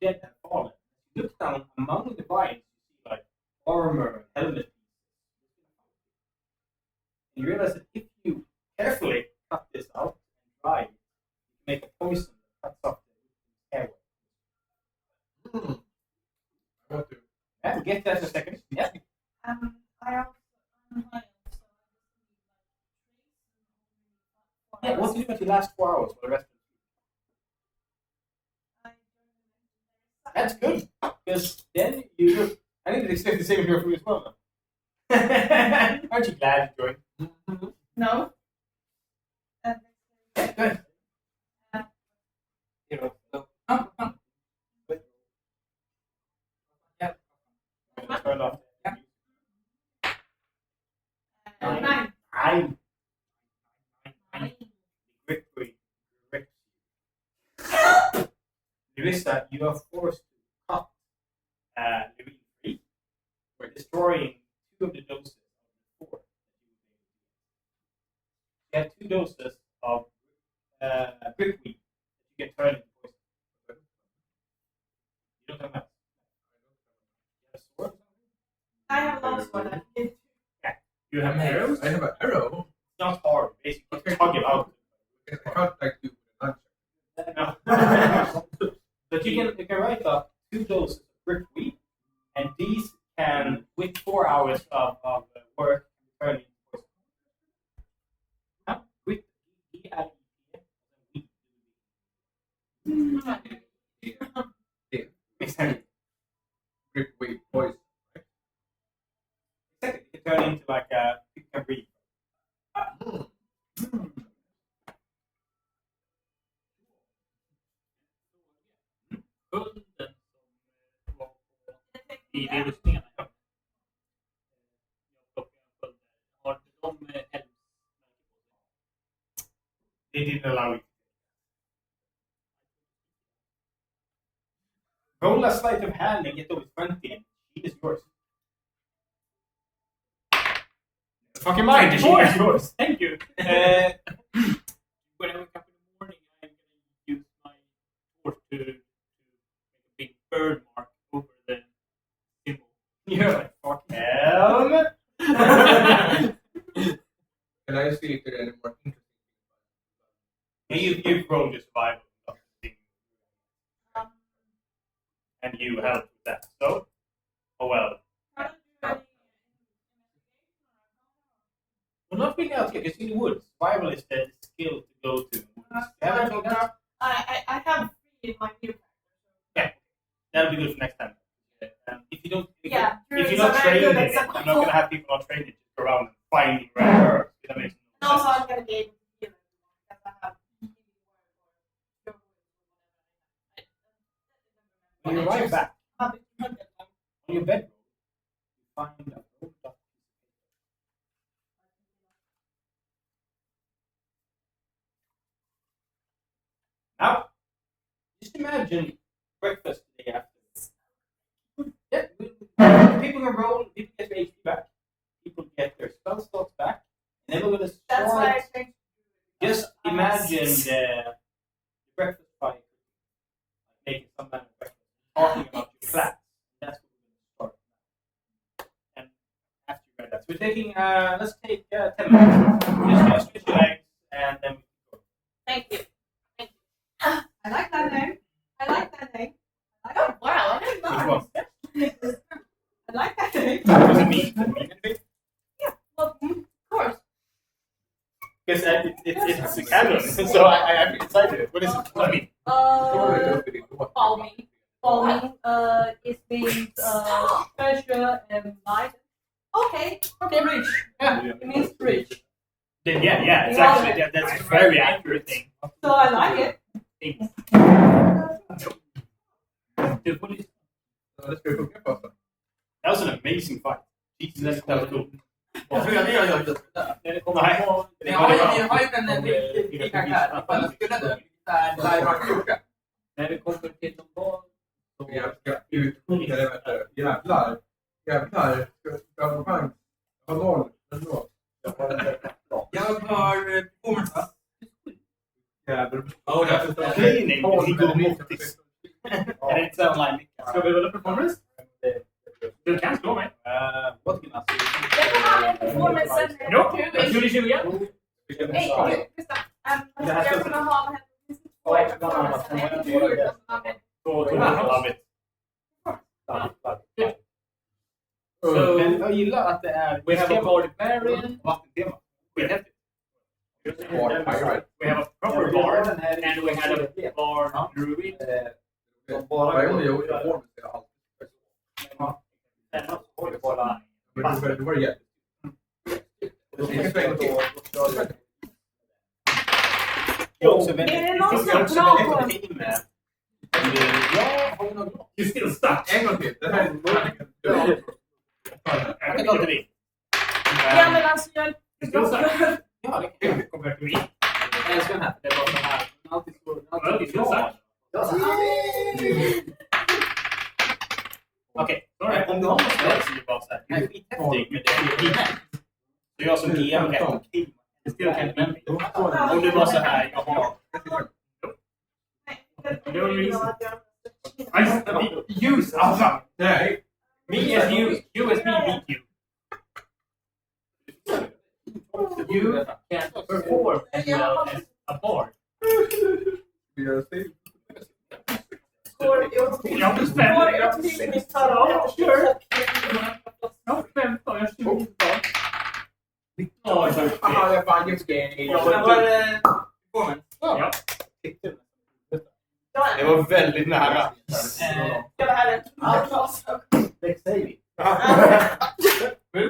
dead and fallen. You look down among the vines, you see like armor, helmet pieces. And you realize that if you carefully cut this out and dry it, you can make a poison that cuts off the airway. I want to. Yeah, we'll get that in a second. Yeah. pretty much the last 4 hours for the rest of the That's good. Because then you... I need to expect the same here from you as well. Aren't you glad you joined? No. Yeah, good. You know, so... Come. Yeah. Turn off. Yeah. 9. Victory. Larissa, you are forced to cut Louis free for destroying 2 of the doses of the 4 that you have 2 doses of Brickweed that you can turn into poison. You don't have maps. You have a sword? I have a long sword. Yeah. You have arrows? I have an arrow. It's not hard. Basically, tug it out. I can't like do an No. But you can write up 2 doses of brickweed, and these can, with 4 hours of work, turn into poison. Now, with Exactly. Brickweed poison. Exactly. It can turn into like a you can breathe. Hunden som var i rustningen. Jag plockade en hund. Har de helst? They didn't allow it. Roll a sleight of hand and get over 20, and she is yours. Fucking mind, she is yours. Thank you. When I wake up in the morning, I'm going to use my torch to make a big burn mark over the symbol. You're like, fuck hell. Can I see if there are any more interesting You rolled your survival. And you helped with that. So, oh well. Well, not really out here, because in the woods, survival is the skill to go to. I have 3 in my new Yeah, that'll be good for next time. If you don't, if Yeah, you're not trained in it, I'm not going to have people not trained in it just go around and finding rare herbs. That makes And no also, sense. I'm going to be able to heal it because I have. When you arrive back Have on your bedroom, you find a rolled up piece of paper. Now, just imagine breakfast the day after. Yeah, people can roll, people get their HP back, people get their spell slots back, and then we're going to That's why I start. changed. Just imagine the breakfast party, like making some kind of breakfast, talking about your class. That's what we're going to start. And after you read that, so we're taking, let's take 10 minutes. Just gonna stretch your legs, and then we can go. Thank you. I like that name. Oh, wow. I didn't Which know. one? I like that name. Was it me? Yeah, well, of course. Because it's a canon, so I'm excited. What is it? I mean, Calming. Calming it means treasure and light. Okay, rich. yeah. It means rich. Then, yeah, it's actually, that's a very accurate thing. So I like it. Dude, what is Det ska vi funka på. That was an amazing fight. Jesus, that was cool. Jag tror ni har gjort det. Nej. Ni har gjort en riktig karaktär. Ifall skulle du där var klocka. När vi kommer till de barn Jag ska utskicka det med det. Jävlar. Ska ha chans. Ha noll. Ändå. Jag har performance. Jävlar. Ja, det är Training, Nico Mortis. Är det inte online? Ska vi rulla performance? Du kan slå mig. Vad kan jag Jag kan ha en performance. Ja, jag tror det är 20 igen. Nej, Gustav. Jag kommer ha en performance. Men jag gillar att det är... We have a barbarian. Vattentema. Skithäftigt. We have a proper bar, and we had a bar druid. Som bara Jag går gjorde att göra. formen till allt. Sen så var det bara... Men det var jätte... Jag är också väldigt... Är det någon som jag är också bra väldigt på- okej med... Ja, har vi något bra? You still stuck. En gång till. Det här är... Jag kan ta det vid. Ja, men alltså jag... You still stuck. Ja, det kan jag. Compared to me. Jag älskar den här. Det är bara så här. Alltid så... Well, you Alltid still bra. stuck. Okej, sorry. Om du har något spel så är det bara så här. Det är skithäftigt, men det är skithäftigt. Så jag som GM rätt okej. Det still kan bli. Om det var så här, jag har... Use alltså. Nej. Me as you, you as me beat you. You can perform as well as a bard. Vi gör stil. Jag bestämmer. Jag har 15, jag 20. Aha, jag vann just det. Sen var det... Formen. Ja. Det var väldigt nära. Jag var här en glas. Lex Saving.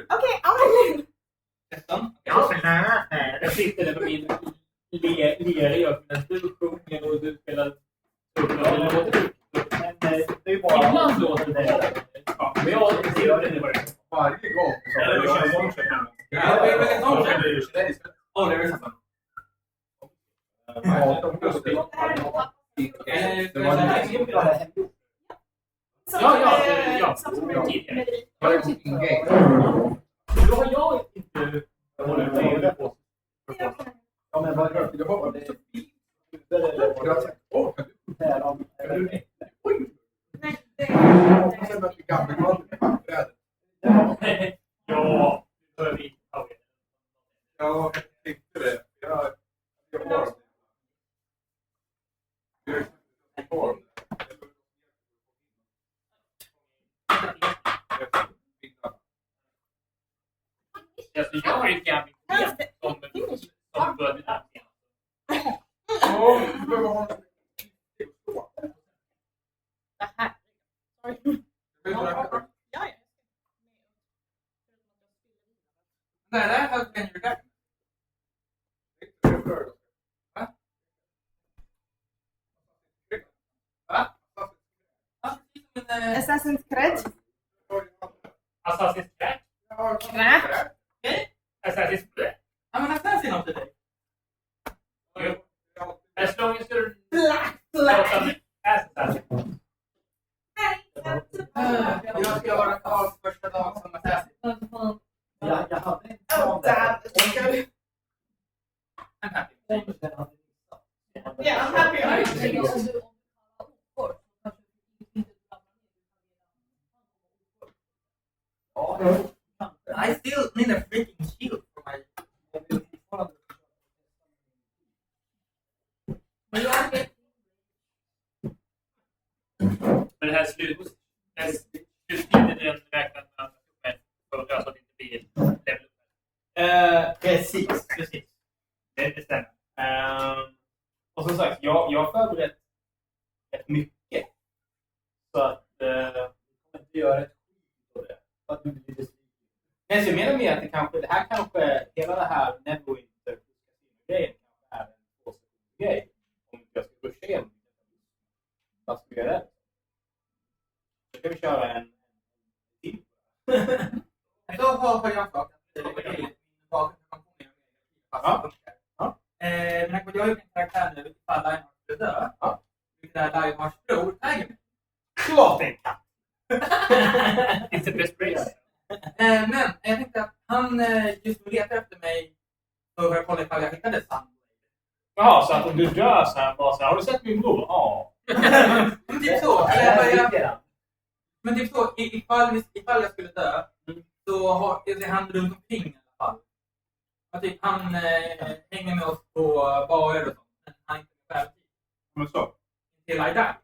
Okej, amen. 13. Jag sitter där på min lera och medan du sjunger och du spelar. Men det är ju bara... Ibland låter det. Ja, men jag gör det bara. Varje gång. Eller vi kör sångkört. Ja, det är väl en sån kör. Åh, det är väl sant. Då har jag inte hållit med på. Ja, men vad gör du? Vad är Ja, för vi. Ja, jag tyckte det. Jag har det. Alltså, jag har ju gammalt som började där. Nej, det här kan ju det. Assassin's Creed. Assassin's Creed. Crack. Assassin's Creed. Ja, men Assassin har till dig. As long as you're Black. Assassin. Jag ska vara kvar första dagen som Assassin. Jag hade en Oh, damn. Yeah, I'm happy. I still need a freaking shield for my... Men det här sluttiden räknat med för att det inte blir level. Precis. Det stämmer. Och som sagt, jag har förberett rätt mycket. Så att jag kommer inte göra ett skit på det. Så att du blir besviken. Men jag menar med att det här kanske, hela det här Neverwinter-grejen kanske är en tvåsekundgrej. Om inte jag ska pusha igen. Vad ska vi göra det? Så kan vi köra en till. Då har jag en sak. Men jag har ju en karaktär nu ifall Lionheart skulle dö. Vilket är Lionhearts bror, Tiger. Klart det kan! It's the best race. Men jag tänkte att han just letar efter mig för att kolla ifall jag hittade Sun. Jaha, så att om du dör så här bara så här, har du sett min bror? Ja. Men typ så. Men typ så, ifall jag skulle dö så är han runt omkring i alla fall. Och typ han hänger med oss på barer och sånt. Men han är inte färdig. Men så. Till I die.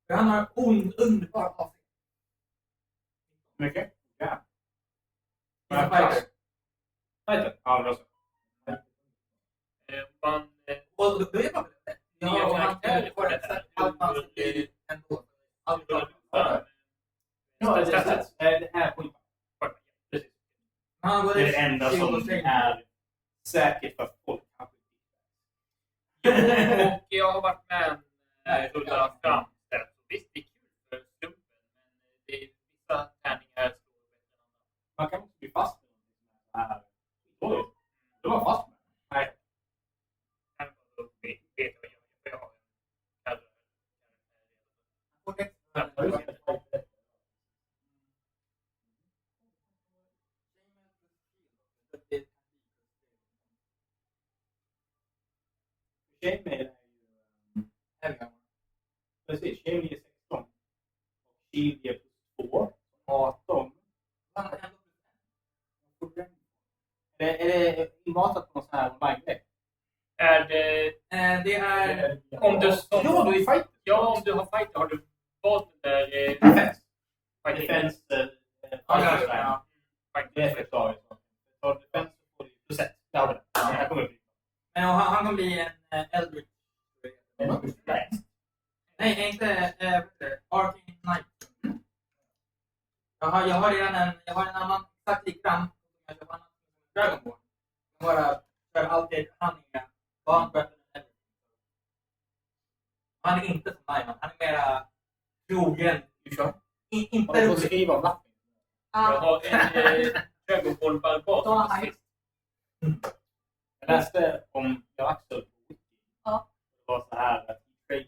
För han har underbar avsikt. Mycket? Ja. Fighter. Fighter? Ja, det var så. då är man väl det. Ja, och han får ett sätt att man ska bli ändå. Allt klart. Ja, det är på precis. Det är det enda som är säkert för folk. Och jag har varit med rullat fram där. Visst, det är kul för slumpen, men det är vissa tärningar. Man kan också bli fast med någonting här. Du var fast med. Nej. Shame är ju... Precis, Shame är 16. Shield är plus 2. 18. Är det inmatat på någon sån här online-grej? Är det... Det är... Om du... Ja, du är i fight. Ja, om du har fight har du valt den där... Defense. Defense. Ja. Det är förklarat. Så defense får du plus 1. Det har vi det. Ja, kommer upp. Men han kommer bli en Eldritch. Nej, inte Arcane Knight. Jag har redan en annan exakt likadan. Jag köper en annan Dragonborn. Jag bara kör alltid handlingar. Barn bättre än Eldritch. Han är inte som Lyman. Han är mera trogen. Inte rolig. Skriva om lappen. Jag har en Dragonborn-barbat. Jag läste om Axel. Ja. Det var så här att he trades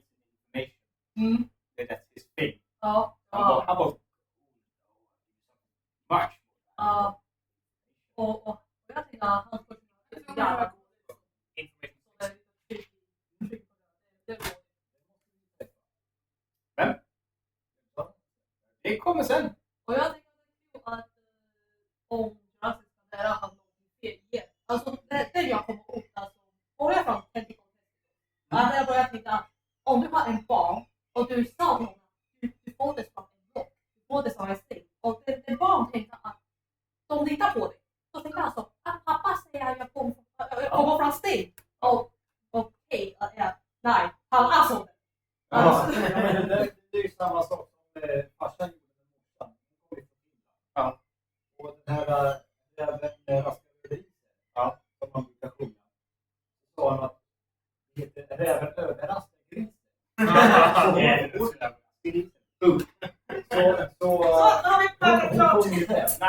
information. Det är his thing. Ja. Han var match. Ja. Och jag tänkte att han skulle göra Men det kommer sen. och jag tänkte att om jag ska lära han någonting fel. Alltså det jag kommer ihåg, alltså börja från 50 att jag började tänka, om du har en barn och du sa till honom, du får det som en block, du får det som en steg. Och det barn tänkte att de litar på dig. Så tänkte jag alltså, att pappa säger att jag kommer från steg. Och okej, nej, han är så. Det är ju samma sak som farsan gjorde med morsan. Ja. Och den här ja, som man brukar sjunga. Så sa han att det heter räven överraskar grisen. Så har vi pratat klart. Nice.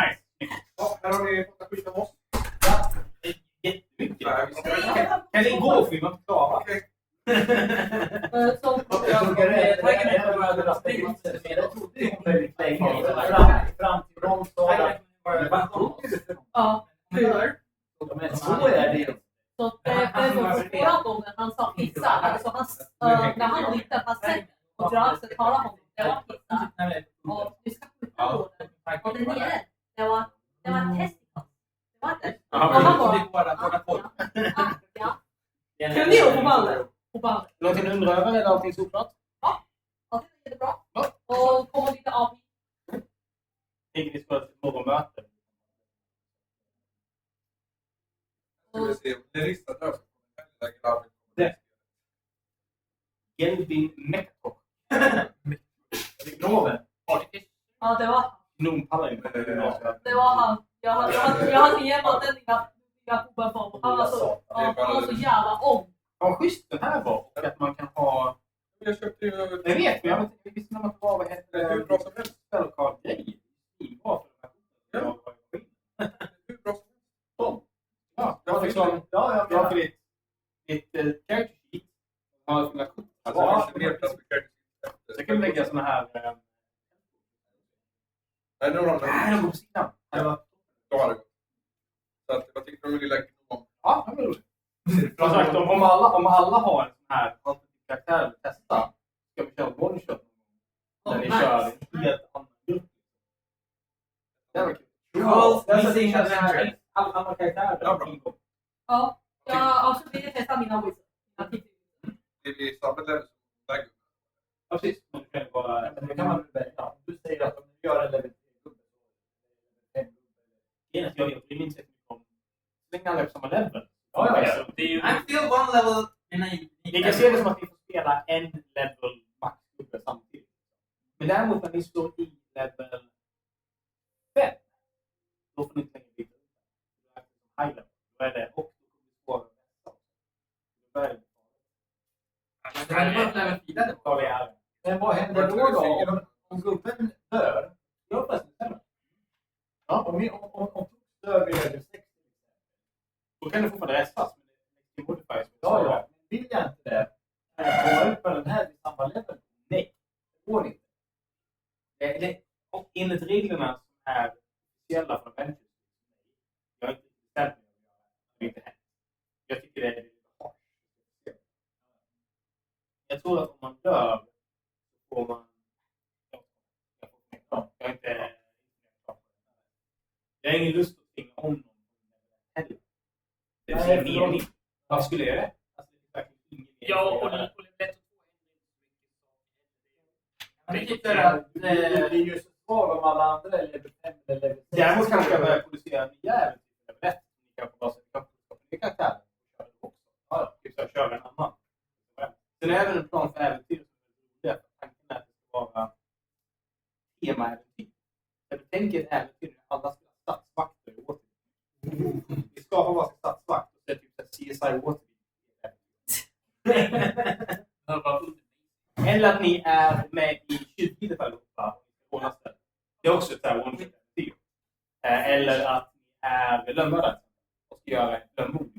Ja, här har ni fått skit av oss. Jättemycket. Kan det gå för man klara? Okej. Fram till de sa Ja, hur? men så är det ju. Så det var förra gången han sa pizza. Alltså när han lyfte facetten och Draxel talade honom, det var pizza. Och du ska skjuta på den. Och den nere, det var testikos. Det var det. Och han bara, ja. Kunde ni på ballen? Någonting du undrar över eller allting såklart? Ja, det är jättebra. Och kommer lite av. Tänker vi ska ha ett morgonmöte? Ska vi se. Det är ristat där. Gelvin Mektok. Ja, det var Gnompallen. det var han. Jag hade genomgått den lilla gubben på. Han var så jävla om. Vad schysst den här var. Och att man kan ha... Jag köpte ju... Jag vet, men jag vet inte visste när man var vad heter det. Hur bra som helst. Spelcard-grej. Bra för de här. Hur bra som helst. Ja, det var liksom... Ja, för ditt character sheet. Har sina kort. Alltså, det finns mer plats för character. Så kan du lägga såna här... Nej, nu har de Nej, de går på sidan. Då har det gått. Så att, vad tycker du om lilla gnom? Ja, det var roligt. Som sagt, om alla har en sån här karaktär att testa, ska vi köra one shot när ni kör en helt annan grupp. Det var kul. Alla karaktärer. Ja, jag också ville testa mina wizards. Det blir samma level som lägger. Ja, precis. Det kan man välja. Du säger att om du gör en level 3-gubbe. Jag minns inte om... Så länge alla är på samma level. Ja. Det är ju... I'm still one level in Ni kan se det som att ni får spela en level max samtidigt. Men däremot när ni står i level 5, då får ni inte längre byta ut det. High level. Då är det och då kommer det svårare. Det här är bara level 4. Det Då är det. Men vad händer då om gubben dör? Jag precis. Ja, om dör vid level 6. Då kan du fortfarande restas. Men det modifiers. Ja. Vill jag inte det? Kan jag komma upp på den här i samma level? Nej, det går inte. Och enligt reglerna som är speciella för Avengers. Jag har inte bestämt mig att inte hänt. Jag tycker det är lite hårt. Jag tror att om man dör så får man... Jag har inte... Jag har ingen lust att tvinga om någon heller. Det är ingen mening. Varför skulle jag det? Alltså, det är verkligen ingen mening. Ja, och lätt Jag tycker att... Det är ju så svag om alla andra är level 5 eller level 6. Däremot kanske jag börjar producera nya äventyr. Rätt. Ni kan få bara sätta upp karaktärer. Ja, typ så köra en annan. Sen är även en plan för äventyr. Tanken är att det ska vara temaäventyr. Jag tänker ett äventyr där alla ska ha stadsvakter i Waterdeep. Vi skapar varsin stadsvakt och så är det typ CSI Waterdeep. Eller att ni är med i kyrklivet allihopa och ordnar stället. Det är också ett one-shot-äventyr. Eller att ni är lönnmördare och ska göra ett lönnmord.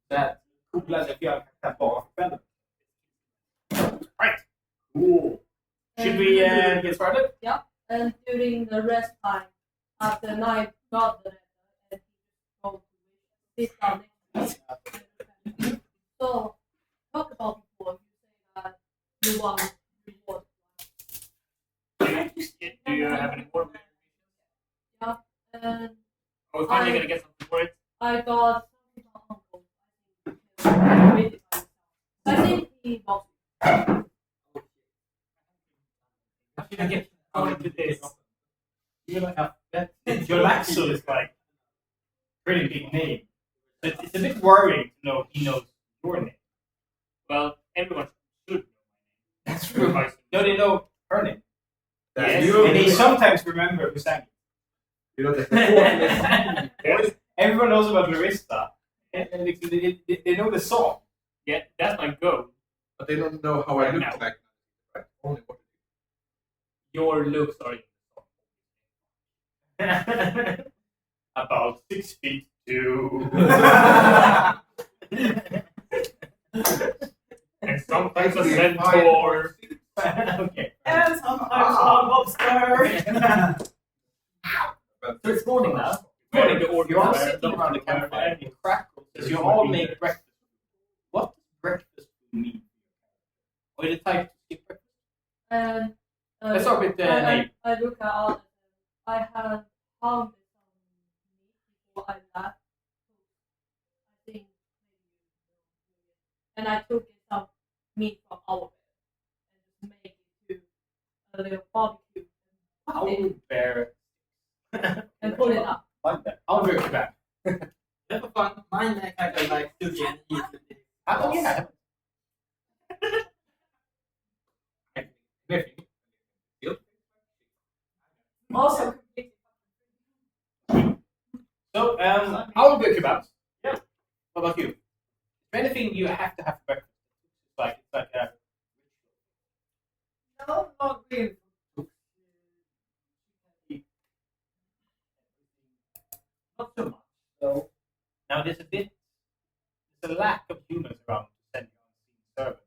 Det här coola är att göra karaktär bara för kvällen. Right. Cool. Should we get started? Yeah, and during the rest time, after night got the letter, and he go to sit down next to me. So, talk about before you say that you want reward. Do you have any more? Yeah, and Are we finally going to get something for it? I got something from uncle. I think he got it. I get into this. Your Laxo is like pretty big name. It's a bit worrying to know he knows your name. Well, everyone should know my name. That's true. No, they know her name. That's Yes, you. and they sometimes remember who sang You know, it. Everyone knows about Larissa. And they know the song. Yeah, that's my goal. but they don't know how I look No. like. Right? Only what Your looks are About 6'2". and sometimes a centaur. Okay. And sometimes a lobster. So it's morning now. Morning, the order You're all where sitting the- around the campfire and you crackle as you all make breakfast. What does breakfast mean? Are you the type to skip breakfast? And Let's start with name. I look at all of them. I have found some meat before I left. I think and I took some meat from our bed and just made it to a little barbecue Owl bear. and put it up. Like that. Owl bear kebab. Det var fun. Mine kind of like sushi and eat. Oh yeah. Also completely. So, owl bear kebabs. Yeah. What about you? Is there anything you have to have for breakfast? It's like a No, not really. Not so much. So, now there's a lack of humans around to send you on unseen servants.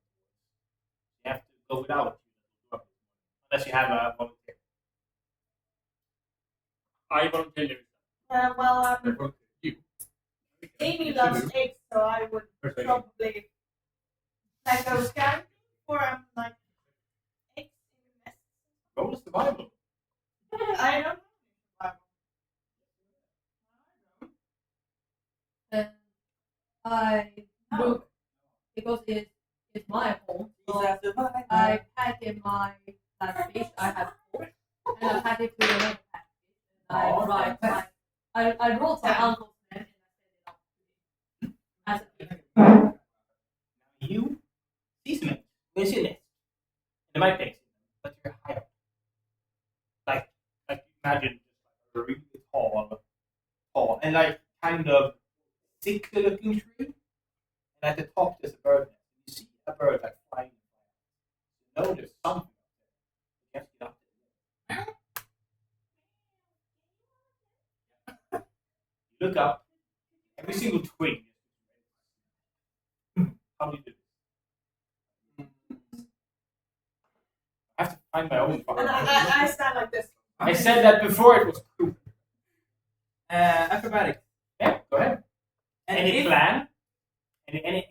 You have to go without unless you have a volunteer. I volunteer. Well, you. Amy loves eggs, so I would probably like go scouting or I'm like eggs in the nest. Roll a survival. I don't know. And I look because it's my home. So I pack in my fish I have cooked, and I pack it to another package. And I write I wrote my uncle's name and I sent it out to him as a gift. You They see a nest. They might be, but you're high up. Like imagine just like a really tall, and like kind of thick looking tree. And at the top there's a bird nest. You see a bird like flying. You know there's something up there. You have to get up there. You look up, every single twig. How do you do this? I have to find my own file. And I stand like this. I said that before it was cool. Acrobatics. Yeah, go ahead. And Any if- plan?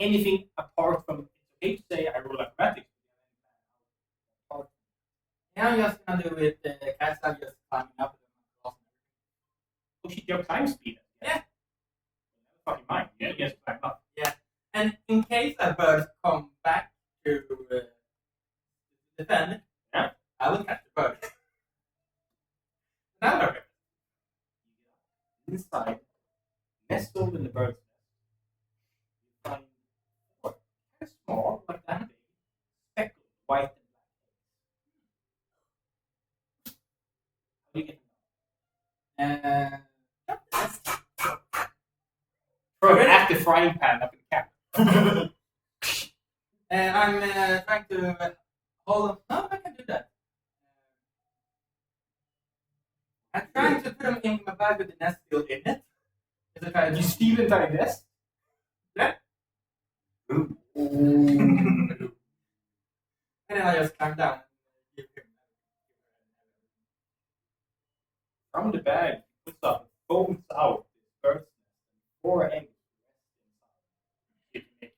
Anything apart from, it's okay to say I roll acrobatics. Yeah, I'm just gonna do it. Cast I'm just climbing up. Oh shit, your climb speed. Yeah. Fucking mine. Yeah, yes, climb up. And in case a bird come back to defend, Yeah. I will catch the bird. Now look. Inside, nestled in the bird's nest, you find what? Very small, like that big, speckled white and black eggs. How do you get them? Throw it at the frying pan up in the cap. And I'm trying to hold them. No, I can do that. I'm trying to put them in my bag with the nest still in it. Is it trying You steal the entire nest? Yeah. Ooh. And then I just climb down. And give him. From the bag, he puts up, foams out his bird's nest, and 4 eggs rest inside. You can make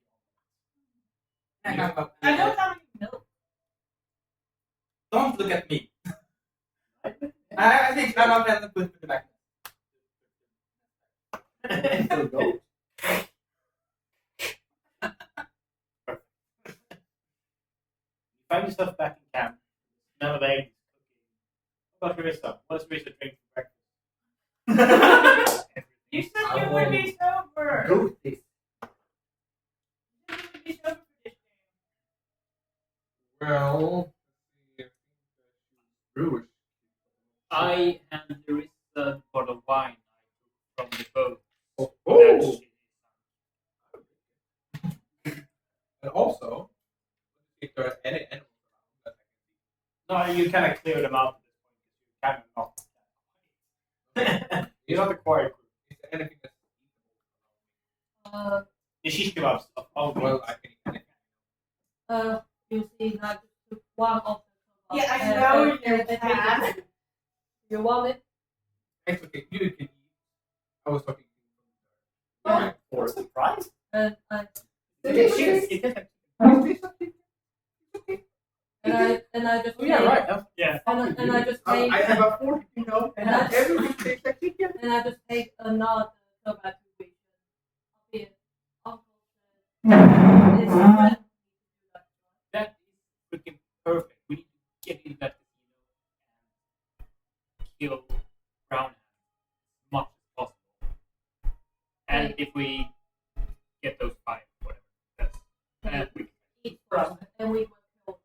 And I come up. I don't have any milk. Don't look at me. I think I'm up and put the back. you find yourself back in camp. Smell of eggs cooking. What about Risa? What's Risa drink for breakfast? You said you would be sober. Goat this. You would be sober for this game. Well, brewers. I and there is a bottle of wine I took from the boat. Oh! And also, if there are any animals around that I No, you kind of clear them out at this point. You're kind of not. You're not the quiet group. can see, is there anything that's The shish kebab stuff. Oh, eatable? Well, I can eat anything. You see, I just took one of the Yeah, I know you and take can. it. You want it? It's okay, you can eat. I was talking to Oh. you. For a surprise? And I Delicious. and I just Oh, yeah, take- right. Yeah. and I just take I have a fork, you know, and And I- everything tastes like chicken. and I just take another tobacco weed. Here, Uncle said, it's friend. That is freaking perfect. We need to get in that casino and kill Brown as much as possible. And if we get those 5, whatever, that's we Eat first, and we will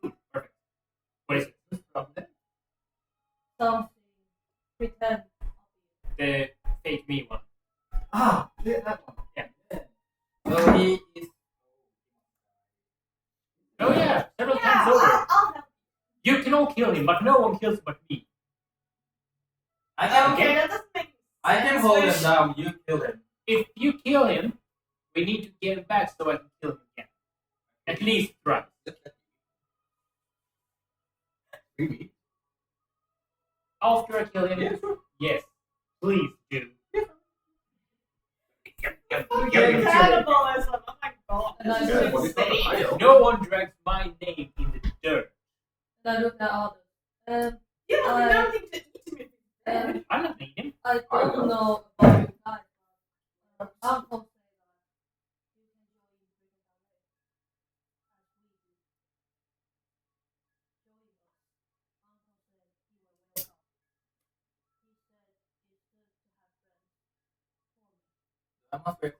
kill perfect. What is it? something. Pretend. The fake me one. Ah, yeah, that one. So he is. Oh yeah, several Yeah, times over. I'll help. You can all kill him, but no one kills but me. I can, Okay, that doesn't make I can sense. hold him down. You kill him. If you kill him, we need to get him back so I can kill him again. At least try. Really? After I kill him, Yeah, sure. yes, please do. Fucking cannibalism. Oh my god. And I This Yeah, is what is that? insane. I know. No one drags my name in the dirt. And I look at others. You don't I- know nothing to eat me. I'm not eating. I I don't know. know about you guys. But Uncle said that you can join in with us as we do. Join us. Uncle said you are welcome. He said it's good to have friends. For me. I must be. He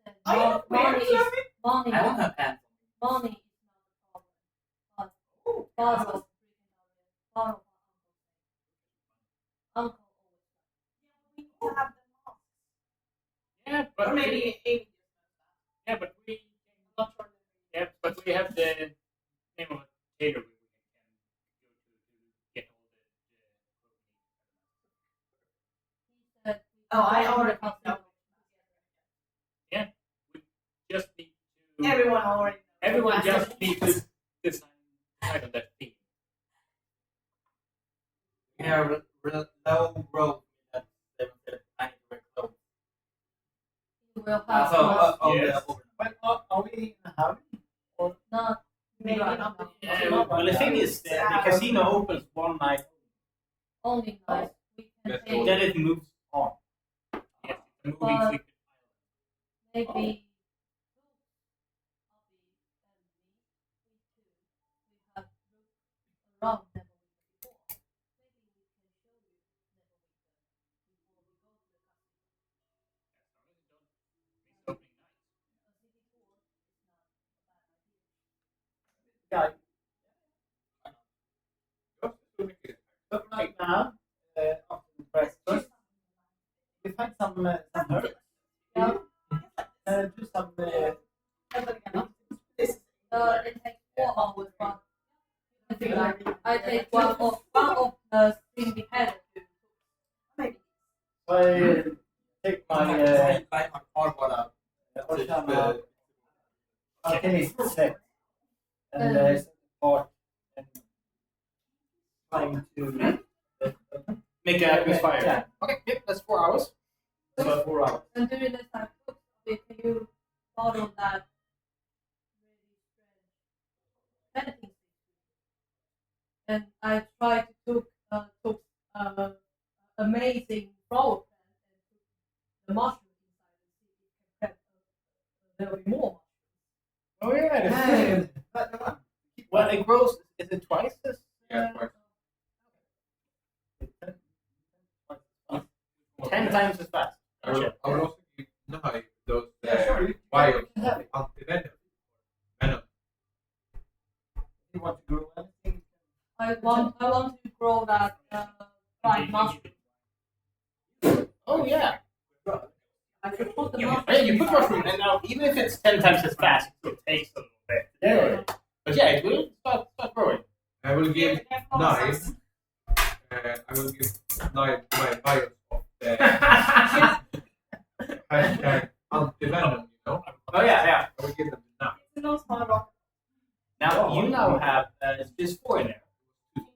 said Are you not money weird, is Chloe? Money, I don't have pants. money is not a problem. But borrow, borrow. Uncle We can have the mask. Yeah, but Or maybe Amy. yeah, but we yeah, but we have the name of a tailor we can go to get all the said, Oh, I already know. yeah. We just need to Everyone already knows. everyone just needs to decide on that theme. We have low rope that they said I need to wear clothes. you will have Yes. But are we in a hurry? Or not Maybe right not now. Well, the thing is, the casino opens one night, Only nice. We can Let's take then it moves on. Yes, the moving But- secret. maybe we have around them before. Maybe we can show you before we go to the yeah. But right now, after the breakfast, we find some herbs. Yeah. Do some. It takes 4 hours, but I feel like I take one of the thing we had to Maybe. I take my I hard water. Oshama alchemist set and part and trying to Make a misfire. Yeah. Okay, yep, that's 4 hours. about 4 hours. and during this time can you follow that really strange painting? And I tried to took amazing flower plant and put the mushroom inside and see if it can there will be more Oh yeah. Hey, Well, it grows. Is it twice as? Yeah, twice. 10 times as fast. I will also give Nai those Yeah, sure, you vials can have of it. anti-venom. Venom. You want to grow anything? I want to grow that fried mushroom. Oh yeah. I should put the Yeah, mushroom. you put mushroom, and now even if it's 10 times as fast, it still takes a little bit. Yeah. But yeah, it will start growing. I will give They're Nai. processed. I will give Nai my vials of the hashtag anti-venom. You know. Oh yeah. I will give them now. It's no small rock. Now you now have there's 4 in there.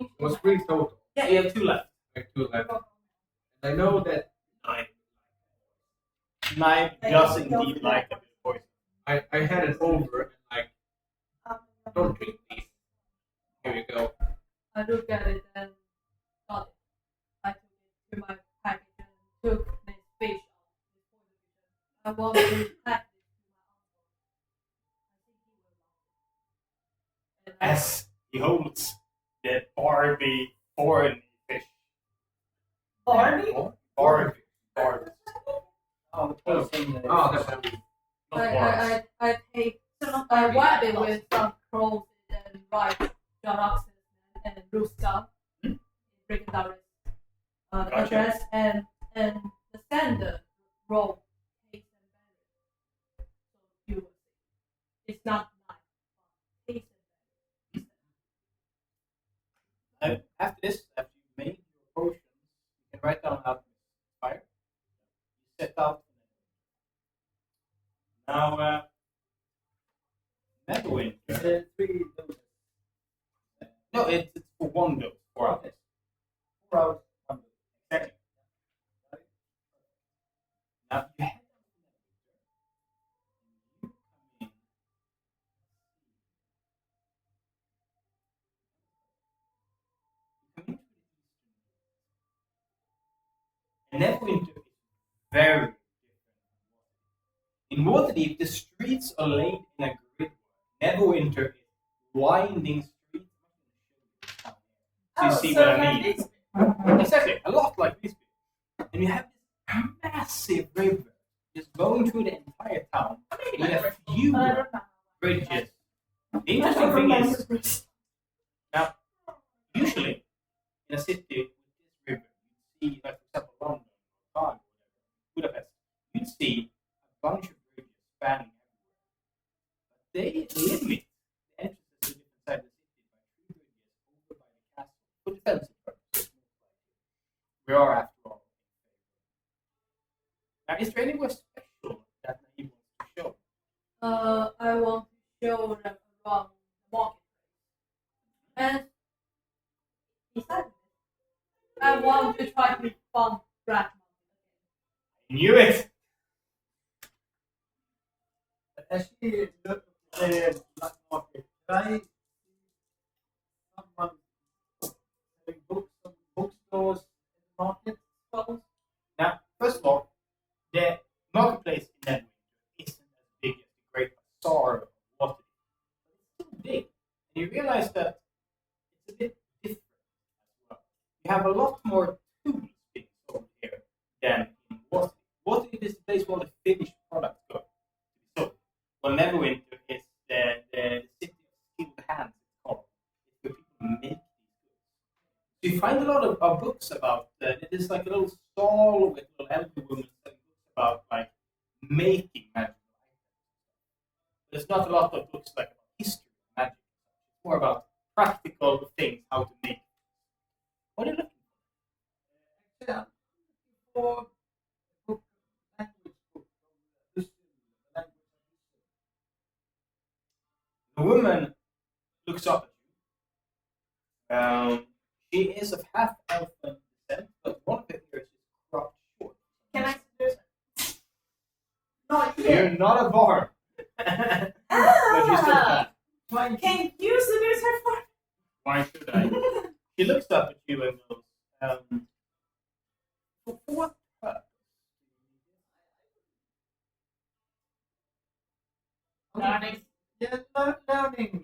It was 3 total. Yeah, you have 2 left. Like 2 left. And I know that 9 does indeed like a bit of poison. I had it over and like, don't drink these. Here you go. I looked at it and got it. I took it to my package and took this fish out. I want to pack it to my uncle. I think he will love it. And I- As he holds the Barbie foreign fish. Barbie? Barbie. Oh, the person. Oh, that's what we. I take I wrap it with some cloves and rice, jaraxes and ruska, break it down address and the standard roll takes and berries. So you it's not nice, but takes and berries. After this, after you made your potions, you can write down how to fire. You set out. Now, Neverwinter. Is it 3 doses? No, it's for 1 dose. 4 hours. 4 hours. 1 dose. Exactly. Now you have Neverwinter is very different. In Waterdeep, the streets are laid in a grid. Neverwinter is winding streets. So you see what I mean? Exactly, a lot like this. And you have this massive river just going through the entire town with a few But I don't know. bridges. The interesting thing is, now, usually in a city with this river, you see, like for example, London, Prague, Budapest, you'd see a bunch of bridges spanning everywhere. But they limit the entrances to different sides of the city by 3 bridges over by the castle for defensive purposes. We are, after all. Now, is there anywhere special that he wants to show? I want to show them around the marketplace. And besides this, I want to try to fund black money. Knew it! As she looked at the black market, I see someone selling books on bookstores in the market stalls. Now, first of all, the marketplace in Neverwinter isn't as big as the Great Bazaar of Waterdeep, but it's still big. And you realize that it's a bit different as well. You have a lot more tools being sold here than in Waterdeep. Waterdeep is the place where all the finished products go. So, well, Neverwinter is the city of skilled hands, it's called. It's where people make these goods. So you find a lot of books about, there's like a little stall with little elderly women selling books about like making magical items. There's not a lot of books like about history of magic. It's more about practical things, how to make. What are you looking Actually, I'm looking for a book, language book from the language. for? The woman looks up at you. She is of half elfin descent, but one of her ears is cropped short. Can I seduce her? Not You're yet. not a bard. But you still can. Can you seduce her for? Why should I? She looks up at you and goes, for what purpose? Learning. Yeah, learning. Learning is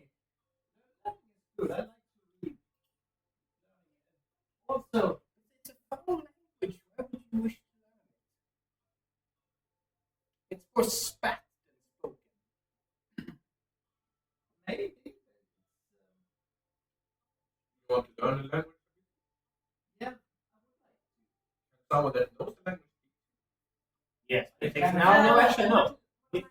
good. I like to read. Also, It's a foul language. Why would you wish to learn it? It's for spat and spoken. maybe You want to learn the language? yeah, Someone that knows the language. Yes. No, actually, no.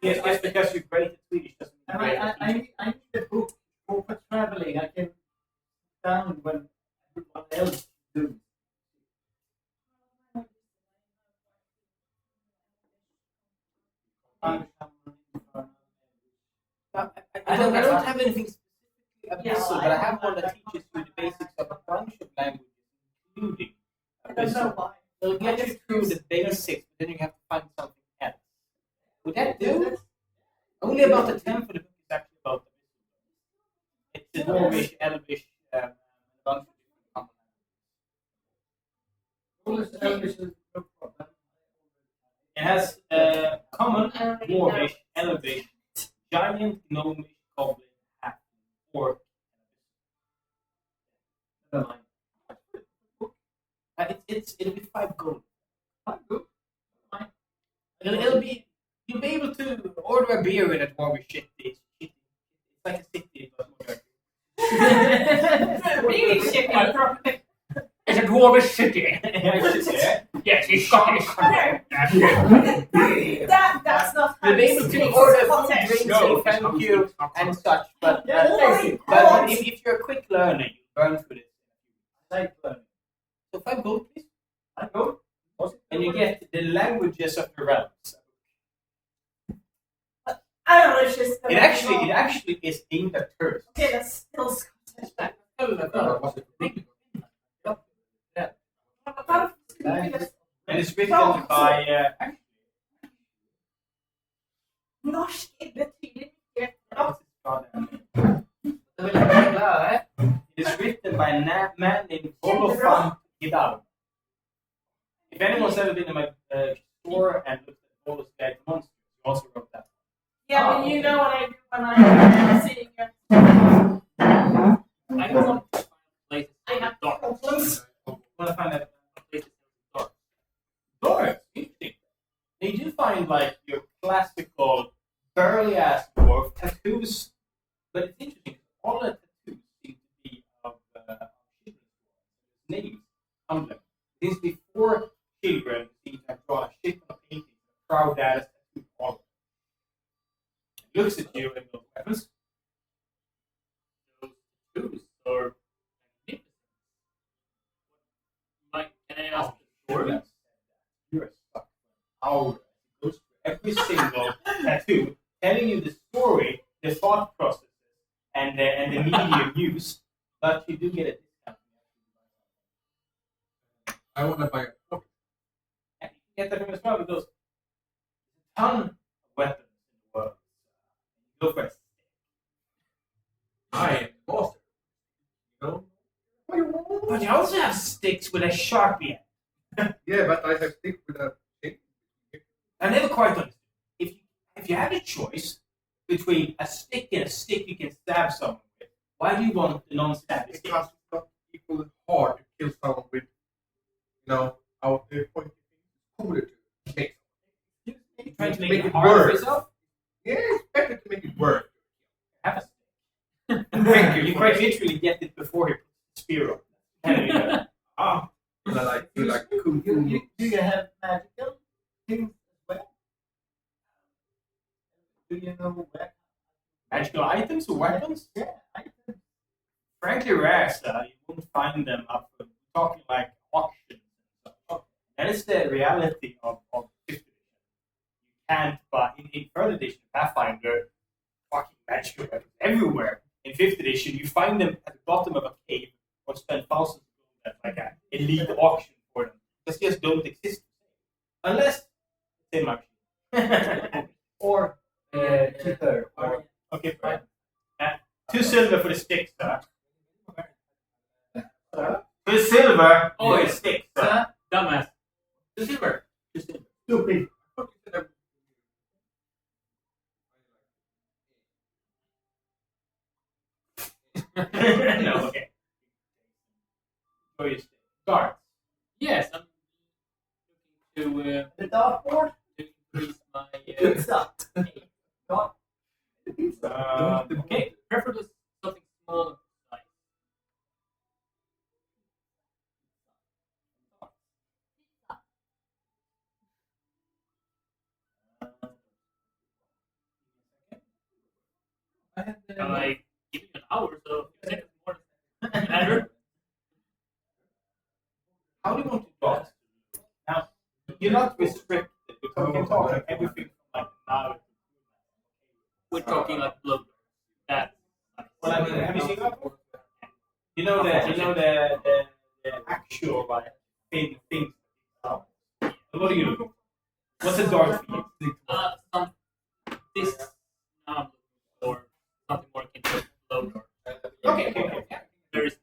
Yes, just because you're great at Swedish doesn't mean and you're great at teaching. I need a book for traveling. I can sit down when everyone else do. I don't have anything specifically abyssal, but I have one that teaches you the basics of a bunch of languages, including I don't know abyssal. why. It'll get you through the basics, but then you have to find something else. Would that do? Only about a tenth of the book is actually about abyssal. It's the Dwarvish, Elvish, and a bunch of different common languages. It has common, Dwarvish, Elvish, giant, gnomish, goblin, half, orc, and it'll be 5 gold. 5 gold? Fine. It'll be, you'll be able to order a beer in a Dwarvish city. It's like a city, but more dirty. Really shitty. It's a dwarvish city. Yes, it's Scottish. That's not how You'll be able to order food, drinks, No, and thank you, and such, but, Oh my but God. if you're a quick learner, you burn through this. Like learning. So 5 gold, please. 5 gold. And you get the languages of the realms. I don't know if she's It actually is aimed at tourists. Okay, that's still Scottish. Was it big? And it's written by Norsk betyder mycket. it is written by a man named Olofant Hidalgo. If anyone's ever been in my store and looked at Bolo's Guide to Monsters, he also wrote that. Yeah, but you know what I do when I'm seeing it. I don't want to find places I have dark. problems. I want to find out places dark. Doors, interesting. They do find like classical burly ass dwarf, tattoos. But it's interesting. All the tattoos seem to be of names on them. Since before children seem to have drawn a shit on a painting, proud dad has tattooed all of them. He looks at you and goes, "Weapons." Those tattoos are magnificent. Like, can I ask the story? You're a sucker. Aura goes through every single tattoo, telling you the story, the thought processes, and the medium used. But you do get a discount. I want to buy a book. And you get that from as well because there's a ton of weapons in the world. Go for it. I am the master. You know? But you also have sticks with a sharpie. Yeah, but I have stick with a stick. I never quite understood. If you had a choice between a stick and a stick you can stab someone with, why do you want the non-stab stick? Because it's not equally hard to kill someone with, out there pointing things. Cooler to make. You're trying to make Make it it hard for work. yourself? Yeah, it's better to make it work. Have a stick. Thank you. You quite literally get it before he puts the spear on. Ah. And I feel like cool. Do you have magical things as well? Do you know where? Magical items or weapons? Yeah, items. Frankly, rare, sir. You won't find them up for talking like auctions and stuff. That is the reality of 5th edition. You can't buy in 3rd edition Pathfinder fucking magical weapons everywhere. In 5th edition, you find them at the bottom of a cave or spend thousands of gold at like an elite auction for them. They just don't exist. Unless it's in my machine. Or cheaper. Or Okay, fine. 2 silver for the sticks, sir. 2 silver for the sticks, sir. Dumbass. 2 silver. 2 silver. stupid. No, okay. For your stick. Guards. Yes, I'm looking to The dartboard? increase my Pizza. Not Okay. preferably something smaller. Like, can I give you an hour, so if you more matter. How do you want to talk? Now, you're not restricted because we can talk like everything from like now. We're talking like blood. That. Well, I mean, have you seen that? You know the actual like things. What are you looking for? What's a dart for you? Some this or something more akin to blood. Okay. Very small.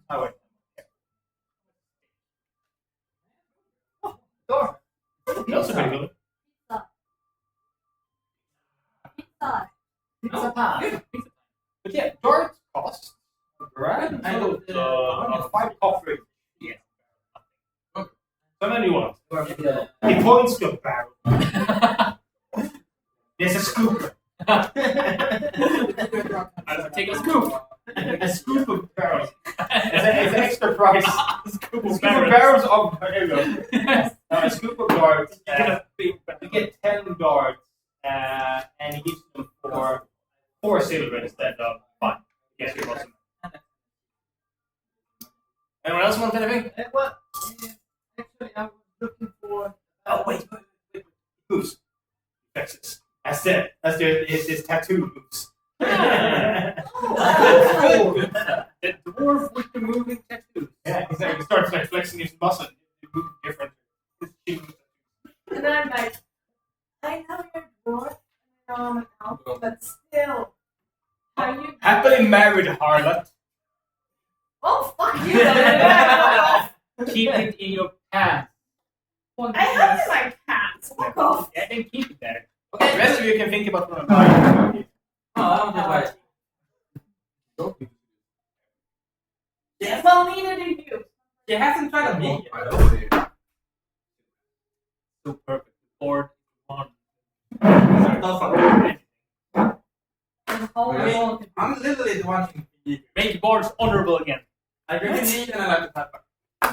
Oh, wait. door. That's a pretty good. Pizza. Pizza pie. But yeah, darts cost around 5 copper. Yeah. So many ones. He points to a barrel. There's a scoop. I'll take a scoop. A scoop of barrels. It's an extra price. A scoop A of scoop of barrels. barrels of there you go. A scoop of darts. You get 10 darts, and he gives them for 4 silver instead of 5. Yes, you're awesome. Anyone else want anything? Well, actually, I was looking for. Oh wait. Moves. Texas. That's his tattoo moves. Oh, The dwarf with the moving tattoos. Yeah, exactly. He starts like flexing his muscle. He moves different. And I'm like, I know you're dwarf and I'm an elf, but still, are you? Happily married harlot. Oh fuck you! I Keep it in your pants. have it in my pants. Fuck off. Yeah, then keep it there. Okay, the rest of you can think about what I'm buying. Ja, det var Yes, well, neither do you. She hasn't tried on me yet. So perfect. Board one. I'm literally the one who Make boards honorable again. I drink neat and I like to tap back.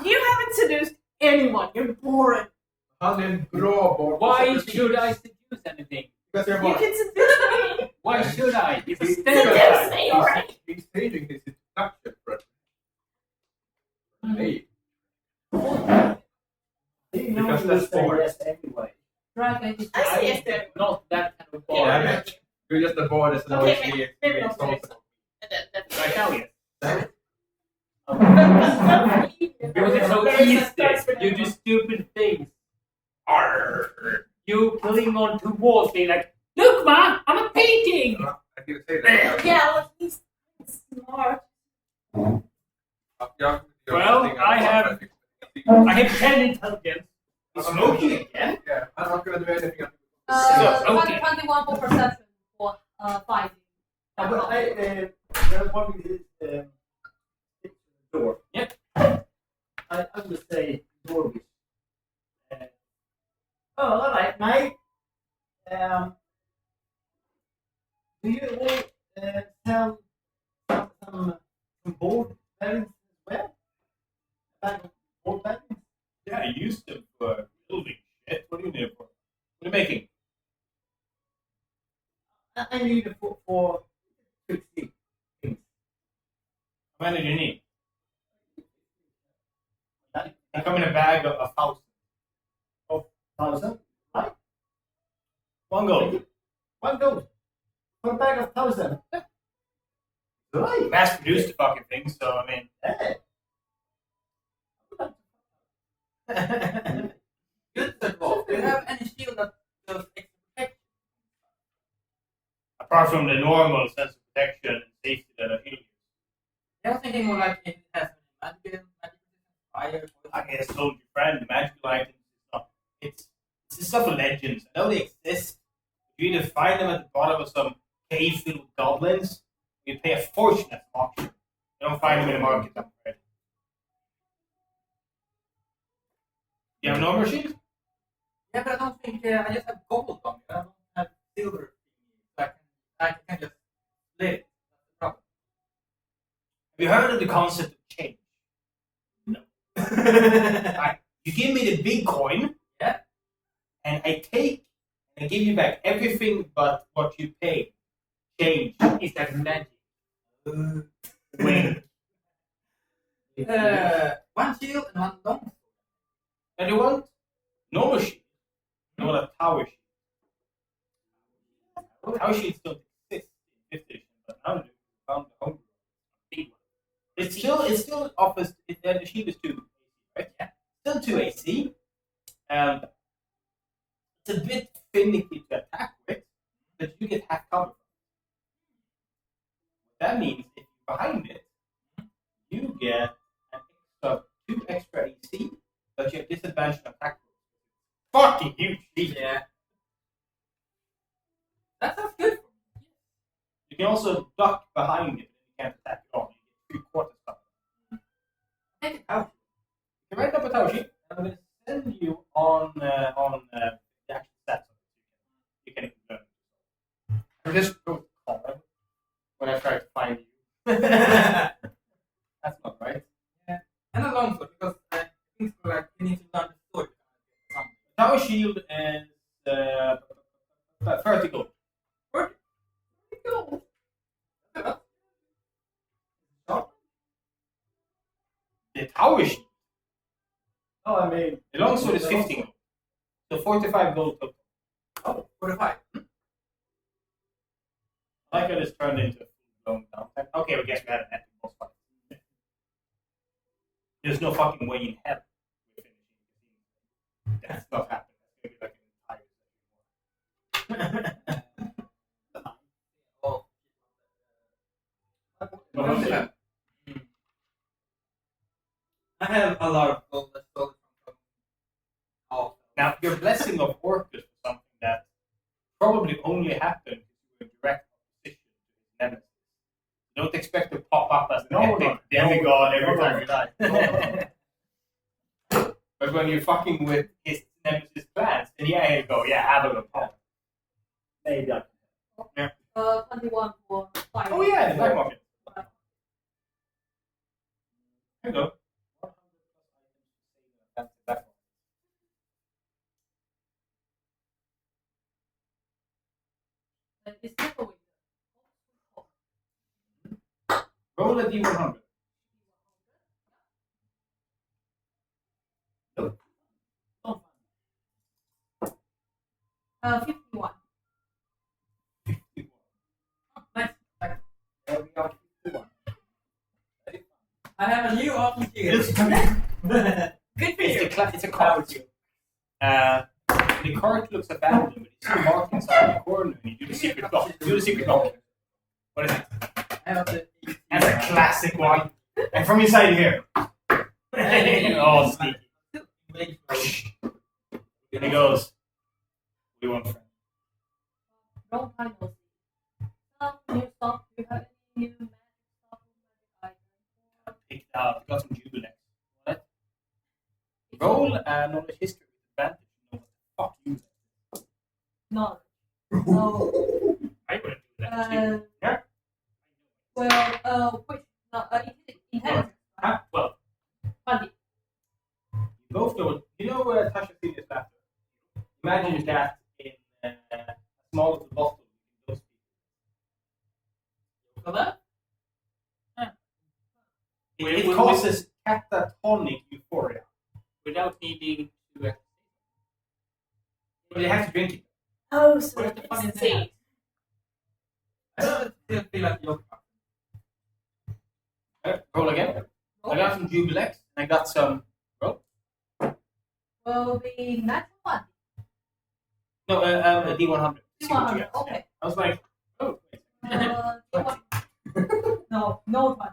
You haven't seduced anyone. You're boring. Han är en bra board. Why should I seduce anything? Because you're You bored. can seduce me. Why should I? It's a Seduce stereotype. me already. He's changing his introduction, bro. Hey. He knows Because you that's say bored. yes anyway. Dragon is I say yes to everyone. Not that kind of Yeah, board. I bet. You're just the board that's Okay, noisy. maybe It's not also- Right now, yes. Because Because it's so easy. You do stupid things. Arr. You cling on to walls being like, look, ma, I'm a painting. I didn't say that. Yeah, well, he's smart. Well, I have 10 intelligence. Smoking again? Yeah, I'm not gonna do anything. okay. 21 for perception for fighting. There one is door. Yep. I would say door. Oh, all right, mate. Do you all sell some board bearings as well? Bag of board bearings? Yeah, I used them for building shit. What do you need it for? What are you making? I need it for fixing things. How many do you need? They come in a bag of 1,000. 1,000, right? One gold. One gold for a bag of 1,000. Right. Mass produced the fucking thing, so I mean. Hey. Good third ball. Do you have any shield that does extra protection? Apart from the normal sense of protection and safety that I feel. I was thinking more like it has magic, fire. Like I just told your friend, the magical items is not. It's the stuff of legends. I know they exist. You either find them at the bottom of some cave filled with goblins, you pay a fortune at the auction. You don't find them in the market. I'm afraid. You have an armor shield? Yeah, but I don't think I just have gold on me. I don't have silver. So I can just live. That's the problem. Have you heard of the concept of change? No. Right. You give me the big coin, Yeah. and I take and I give you back everything but what you paid. Change is that magic. Wing. One shield and one long. And you want normal shield, not a tower shield. Tower shields don't exist in 5th edition, but now they found the home big one. It still offers the shield is 2, right? Yeah. Still 2 AC. It's a bit finicky to attack with, but you get half cover. That means if you're behind it, you get an extra 2 AC, but you have disadvantage on attack rolls. Fucking huge shield. Yeah. That sounds good. You can also duck behind it and you can't attack at all. You get 3/4 cover. Take it out. You write up a tower sheet, and I'm going to send you on the actual stats. You can learn. I just wrote column when I tried to find you. That's not right. Yeah. And a long sword because I think like you need to learn the sword. Tower shield is vertical. Go. The tower shield, Oh, I mean, the long sword is 15 gold. So 45 gold total. Oh, 45. Like I just turned into a full-blown downtime. Okay, I guess we had an epic boss fight. There's no fucking way in hell we're finishing the That's not happening. That's gonna be like an entire Oh. What was it? I have a lot of gold that's stolen from all. Now, your blessing of Orcus was something that probably only happened if you were in direct opposition to his nemesis. Don't expect to pop up as an No, epic no. demigod every No, time you die. But when you're fucking with his nemesis plans, then yeah, here you go. Yeah, have a look. Maybe I 21 for 5. Oh yeah, black market. Here you go. That's the black market. It's not a winner. Roll a D100. Nope. 51. Nice. There we go. 51. I have a new option here. Good for you. It's a card. The card looks abandoned, but you see a mark inside the corner, and you do the secret block. Do the secret block. What is it? I have the That's a classic one. And from inside here. Oh, sneaky. Here he goes. We want friend. Wrong time no see. New stuff. Do you have any new magic stuff? Magic items? Picked out. Got some Jubilex. What? Roll knowledge history with advantage. You know what the fuck you No. No. I wouldn't do that. Yeah. Well, which? No, intelligence. Huh? 12. 20. You go for you know Tasha Filius Laughter? Imagine that in a small little bottle with those people. For that? It causes catatonic euphoria. Without needing to. But you have to drink it. Oh, so Where's the fucking it's thing? I don't still feel like you're. Roll again. I got some Jubilex and I got some. Roll. Will be natural one. No, a D100. See what you D100. get. Okay. I was like, oh. D100. No, no 20.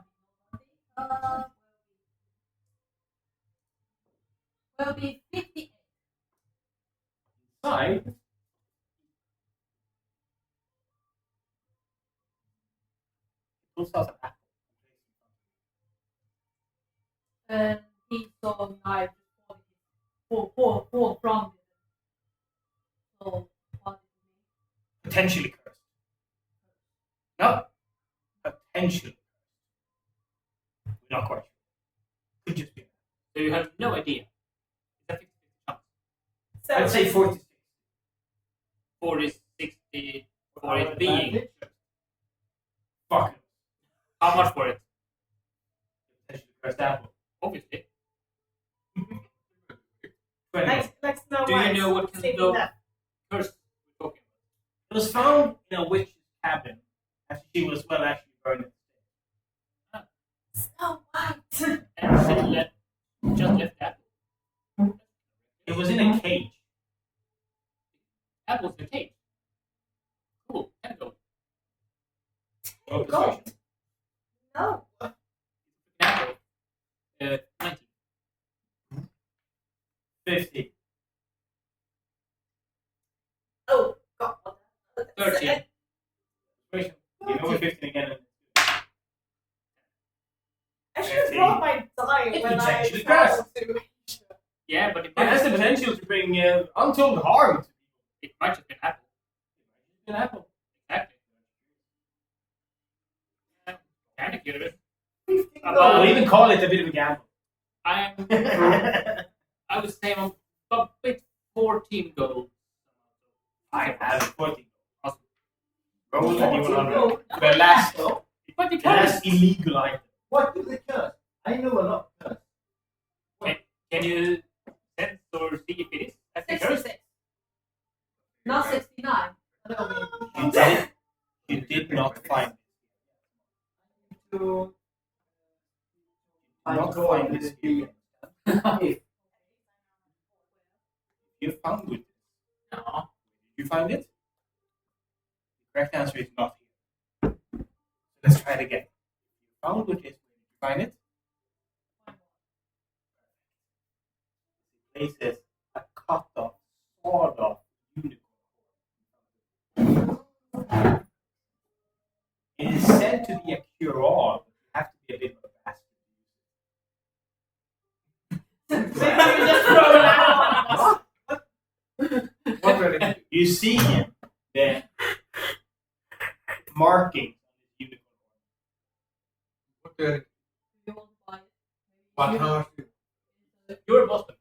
Will be 58. Inside. Pulls out an apple. And he saw knife fall from it. So, what Potentially cursed. No. Potentially. We're not quite sure. Could just be. So you have no idea. It's a 50-50 chance. I'd say 46. 40, 60 for it being. Fuck. How much for it? Potentially cursed apple. Obviously. 20. like Snow Do you White. know what kind Sleeping of Death. curse we're talking It was found in a witch's cabin after she was well actually burned. Snow White. about? And just left the apple. It was in a cage. Apple's in a cage. Cool. And go. No Go. persuasion. No. Apple. 19. 50. Oh, God. 13. Persuasion. You know 15 again. I should have brought my die It's when I potentially traveled cursed. to. Yeah, but it It has the potential to bring untold harm to people. it might have been Apple. An apple. Exactly. Kind of curious. I'll even call it a bit of a gamble. I would say I'm a bit 14 gold. I have 14. Awesome. Roll a D100. Gold. The last, But it the last illegal item. What do they curse? I know a lot of curse. Can you sense or see if it is? That's the curse. 66. Not 69. You did not find To not go find with this the You found it. No. Did you find it? The correct answer is not here. So let's try it again. You found it. Did you find it? It places a cut off, sawed off unicorn. It is said to be a cure-all, but you have to be a bit of a bastard. So you just throw it out. What really? You see the markings on the unicorn. What really? You want to buy it? But how much? You're Boston.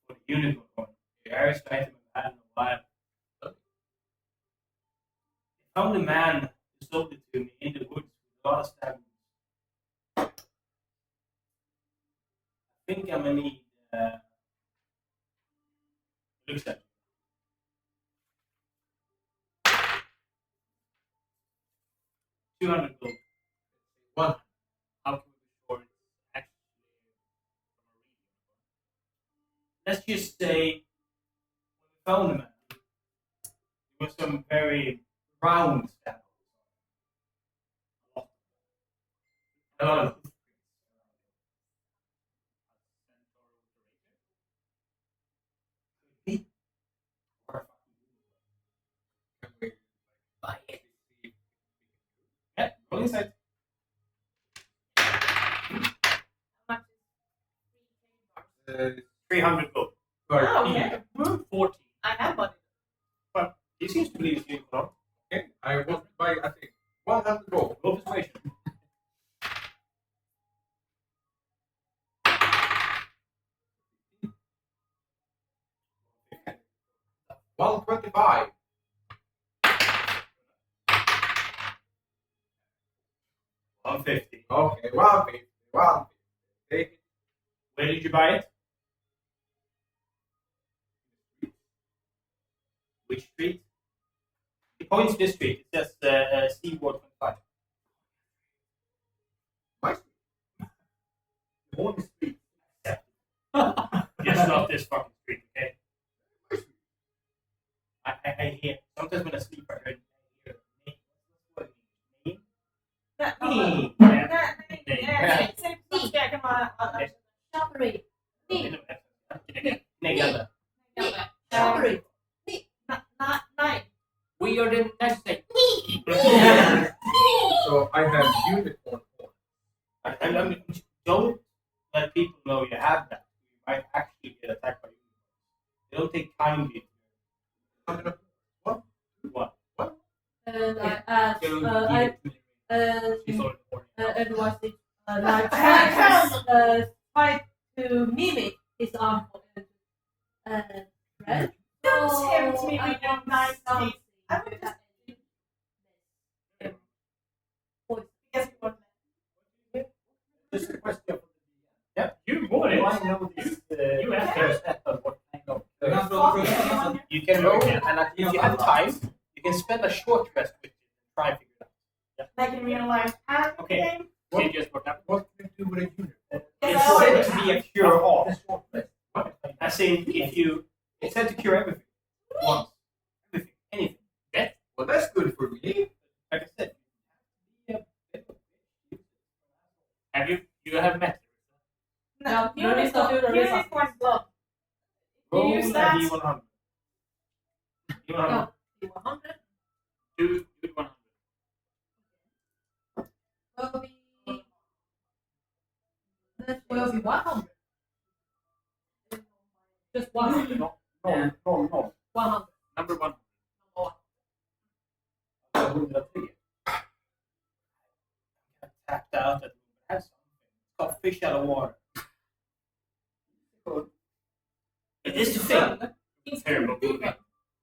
For the unicorn. The Irish item I've had in a while. I found a man who sold it to me in the woods with a lot of stab wounds. I think I'm gonna need looks at 200 gold. One. How can we be sure it's actually from a real? Let's just say when we found the man, there was some very round stab wounds. A lot of Can we yeah, go inside. How much is 300 gold. Oh, okay. 40. I have money. Well, he seems to believe it's unicorn. Okay, I want to buy, I think, 100 gold. Roll persuasion. Okay. 125. 150. Okay, 150. 150. Take it. Where did you buy it? Which street? He points this street. It says Seaward 25. My street. The only street. Just not this fucking street, okay? I hear. Sometimes when I sleep, I hear name. What's the name? Name? Shrubbery. Negada. Shrubbery. We are the next state. So I have unicorn horn. I mean, don't let people know you have that. You might actually get attacked by unicorns. They don't take kindly to What? what? And I asked, She's already born. advised it, like, try to mimic his uncle and Fred. Don't tempt me with your nice teeth. I would just guess we want Just a question. Yeah, you bought Do it. I know this? You asked her. What kind of? You can roll, and if you have time, you can spend a short rest with it and try and figure it out. like in real life. Okay. Game. See just what happened. What can you do with a unicorn? It's said to be a cure-all. The short rest. As in, if you, it's said to cure everything once, everything, anything. Death, Well, that's good for me. like I said. Have you have met? No, No, it's not doing the unicorn blood. Roll You a use that? D100. D100. No, 100 Do 100. will be. That will be 100. Just 100. No. 100. Number 1. Alltså 103. Tapped out at has something. It's called fish out of water. It is the thing. It's terrible movie.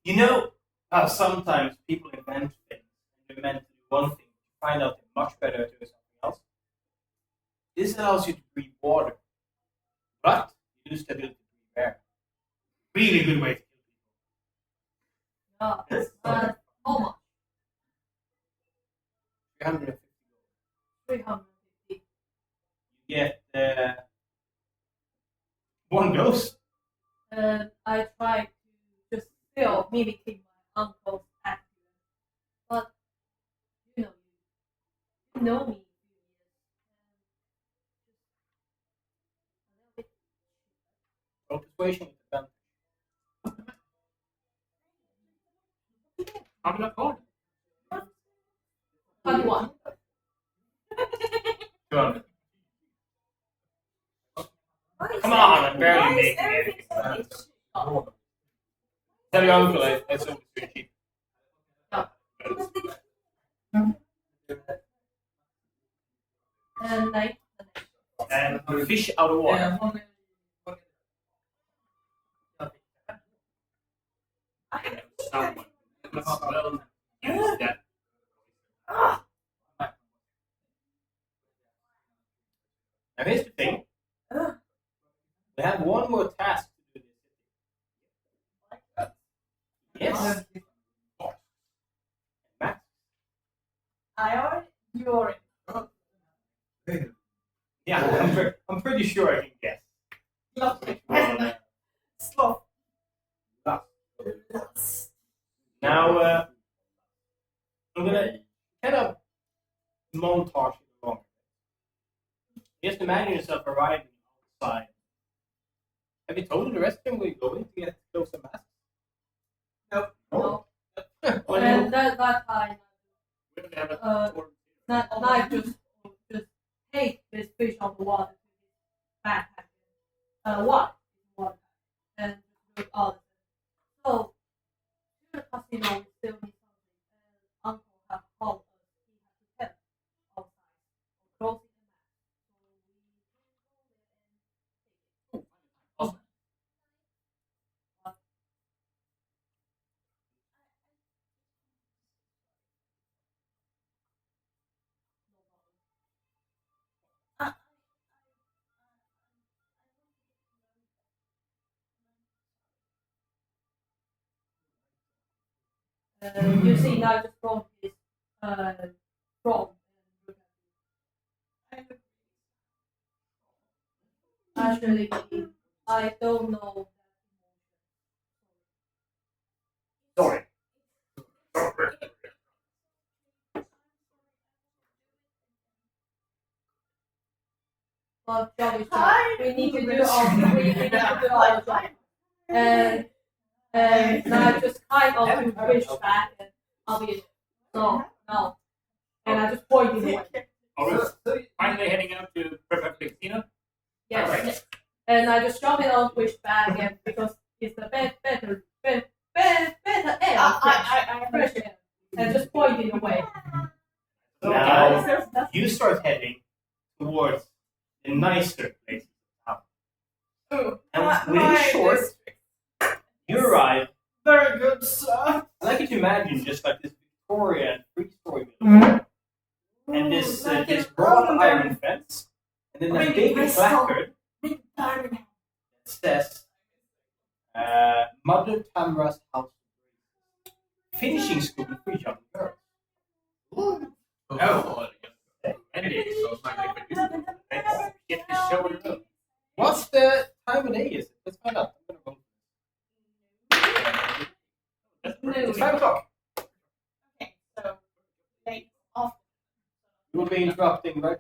You know how sometimes people invent things and they're meant to do one thing, you find out they're much better at doing something else. This allows you to breathe water, but you lose the ability to breathe air. Really good way to kill people. Yeah. How much? 350 gold. 350. You get one dose. And I tried to just still mimicking my uncle's accent. But you know me. Roll persuasion with advantage. I'm not going. But 21. Come on, I'm barely Why is making everything anything. so itchy? Tell your uncle I sold it pretty cheap. And like, And fish out of water. Someone must well use that. Now here's the thing. We have one more task to do this. Yes. Max. I already, you already. Yeah, I'm pretty sure I can guess. Slow. Now, I'm gonna kind of montage it along. Just imagine yourself arriving outside. Have you told the rest of them we're going to get close and masks? Nope. No. and that time, We don't have a knife just take this fish out of the water to his backpack. Water. And do it all. So, to the casino, we still need something. And Uncle have called us. He has to tell us outside. Closing the map. So we you see now just from his from actually I don't know Sorry. but job is job. We need to do all the job. And now I just kind of push back and I'll be no. And I just pointed away. Are we finally heading out to Perfect Casino? Yes. Alright. And I just jump it on push back and because it's the better air. Fresh air. And just pointing away. Now, you start heading towards the nicer places. And within short, you arrive. Very good, sir. I like you to imagine just like this Victorian three-story building, and this broad iron fence, and then a big placard that says Mother Tamra's House Finishing School for Young Girls. Oh, Get the show in the room. What's the time of day? Is it? Let's find out. I'm gonna roll. It's 5 o'clock. Okay, so they off. You will be interrupting right.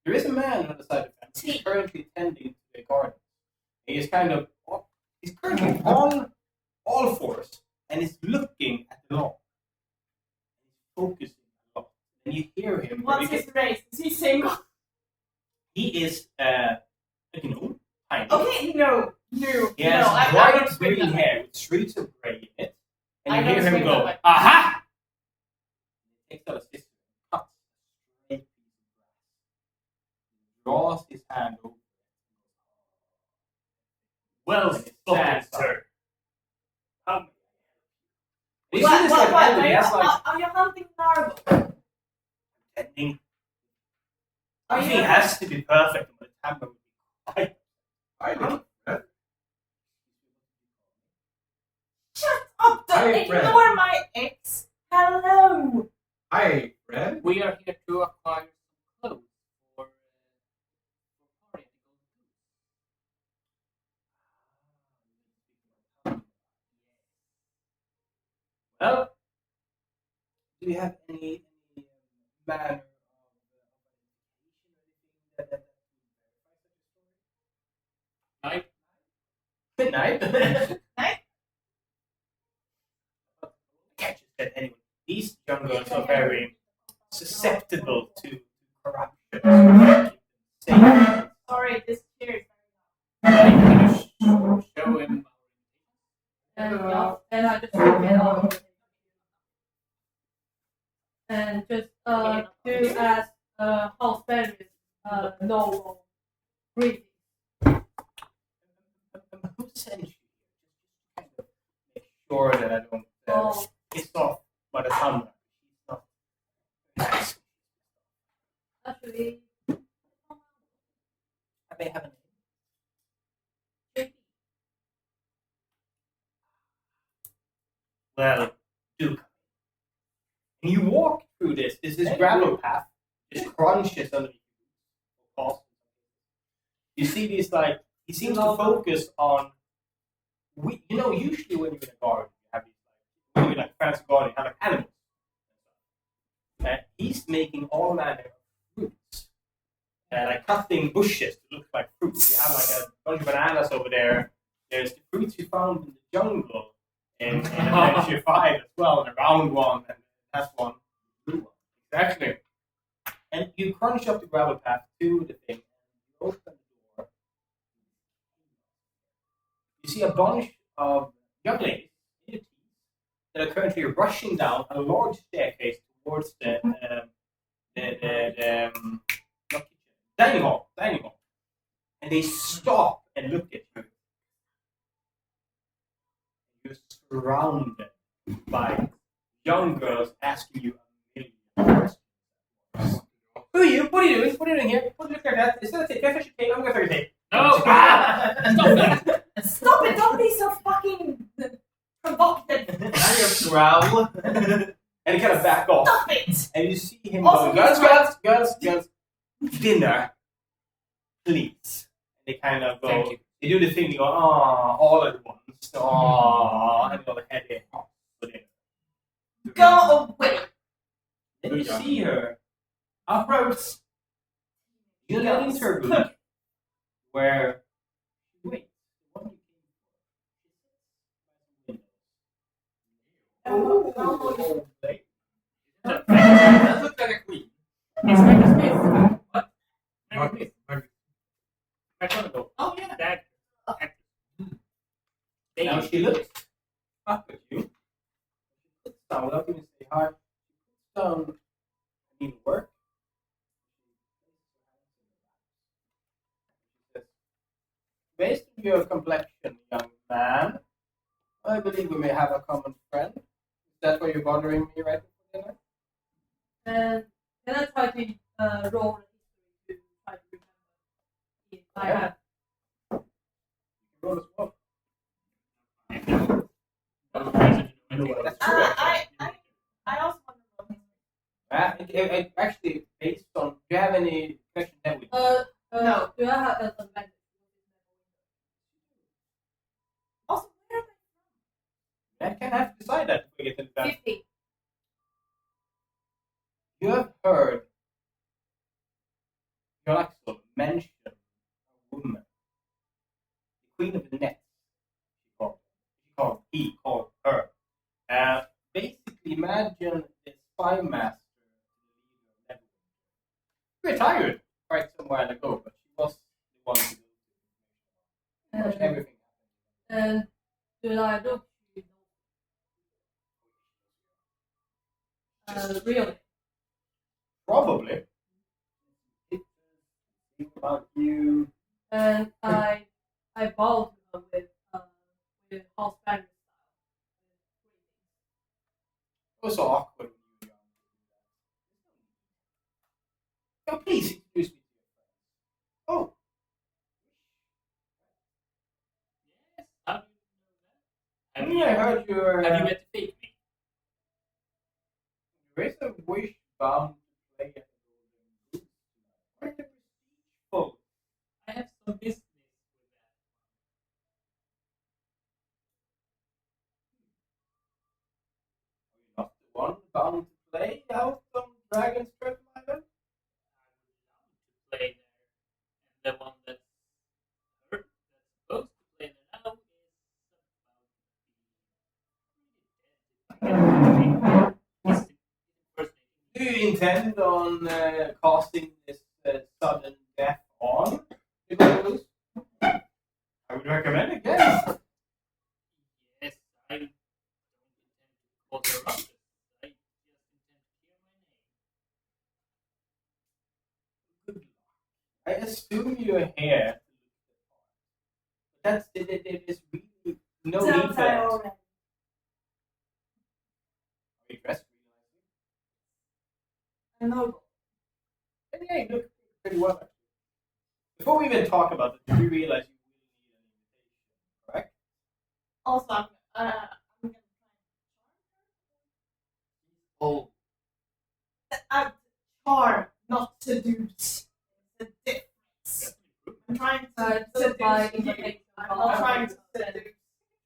There is a man on the side of the fence. He's currently tending to the garden. He's currently on all fours and is looking at the lawn. He's focusing a lot. And you hear him. What's his race? Is he single? He is, tiny. Okay, no. He has I bright don't speak green that hair with streaks of gray in it. And I you don't hear him speak that go, way. aha! He takes out a scissors and cuts a straight piece of grass. He draws his hand over. Well And it spotted, stands up. sir. You see this like What? elder, he has like Are you hunting narwhals? tending. Are Everything you? has to be perfect by the time it would be quiet. I did. Shut up! Don't Hi, ignore friend. my ex. Hello. Hi, Fred. We are here to acquire some clothes for party. Well, do you have any manner of that Night. Good night. Night. Can't just let anyone these young girls are very susceptible to corruption. Sorry, this chair is Show him. And I just took it off. And just to ask how Spanish no breathing. Who sent you? Just to make sure that I don't piss off by the sun. Actually, They have a name. Well, do come. And you walk through this. This is gravel path. It crunches underneath you. You see these like he seems to focus on. Usually when you're in a garden, you have these when you're in like fancy garden, you have like animals. He's making all manner of fruits. Like cutting bushes to look like fruits. You have like a bunch of bananas over there. There's the fruits you found in the jungle in Adventure 5 as well, the round one, and that's one, blue one. Exactly. And you crunch up the gravel path to the thing, and you open the door. You see a bunch of young ladies in the teens that are currently rushing down a large staircase towards the dining hall. And they stop and look at you. You're surrounded by young girls asking you a million questions. Who are you? What are you doing? What are you doing here? What do you look like that? Is that a tape? Can I fetch a tape? I'm going to fetch a tape. No! Stop it! Stop it! Don't be so fucking provocative. And you growl. And he kind of back off. Stop it! And you see him Also, going, girls, dinner, please. And they kind of go, Thank you. they do the thing, they go, all at once. And go ahead there. For dinner. Go away. Then you see her approach in an interlude where wait, what do you think? Oh, That looks like a queen. What? Marcus. Oh, yeah. That. Now she looks up at you. She puts down without even saying hi. She puts down in work. She says, based on your complexion, young man, I believe we may have a common friend. Is that why you're bothering me right before dinner? And then I try to roll to try to remember if I have. Roll as well. That's true. I also want to know. Actually, based on, do you have any connection there with No. Do I have an advantage? Also, where am I can have to decide that before we get into that. 50. You have heard John Axel mention a woman, the Queen of the Nets, he called her. Basically, imagine the spy master, retired quite some while ago, but she was the one to do pretty much everything. And do I look really? Probably. It's about you. And I bow to her with house band It was so awkward when you were young. Oh, please introduce me to your friends. Oh. Yes. How do I you mean, know I that? heard you were. Have you met the fake me? There is a wish bound to play at the Golden Goose. Quite a prestigeful. I have some business with that. Are you not the one bound to play out on Dragon's Turtle Island? I would love to play there. And the one that's hurt, that's supposed to play there now is about to be really dead. His intend on casting this sudden death on the goblins? I would recommend it, yes. Yes, I don't intend to call her up. I just intend to clear my name. I assume you're here. That's there's really no need for that. Are you dressed really nicely? No. Yeah, you look pretty well. Actually. Before we even talk about it, do you realize you really need an invitation, correct? Also, I'm gonna Oh, I'm charm, not seduce. It's a difference. I'm trying to to buy seduce you. invitation. I'm not trying to seduce.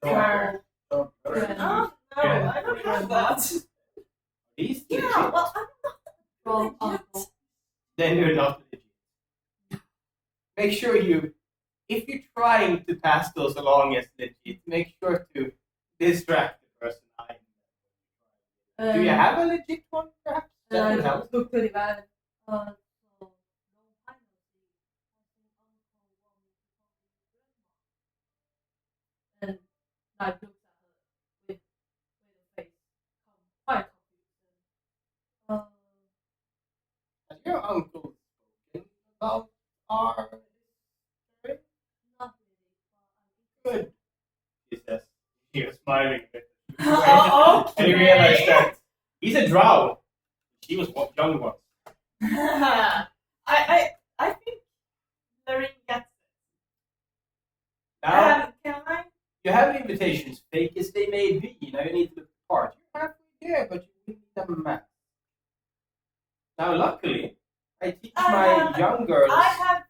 don't. Oh, no, I don't have that. These Yeah, legit. well, I'm From not uncle. Then you're not legit. Make sure if you're trying to pass those along as legit, make sure to distract the person hiding. Do you have a legit one, perhaps? That would help. Look pretty bad. So no penalty. And I looked at her with a face quite confused. Has your uncle spoken about our history? Not really. Good. He says. He was smiling a bit. Oh, And he realized that he's a drow. She was young once. I think Lorraine gets it. Now, Can I? you have invitations, fake as they may be. Now you need to look the part. You're halfway there, but you need them map. Now, luckily, I teach my young girls. I have.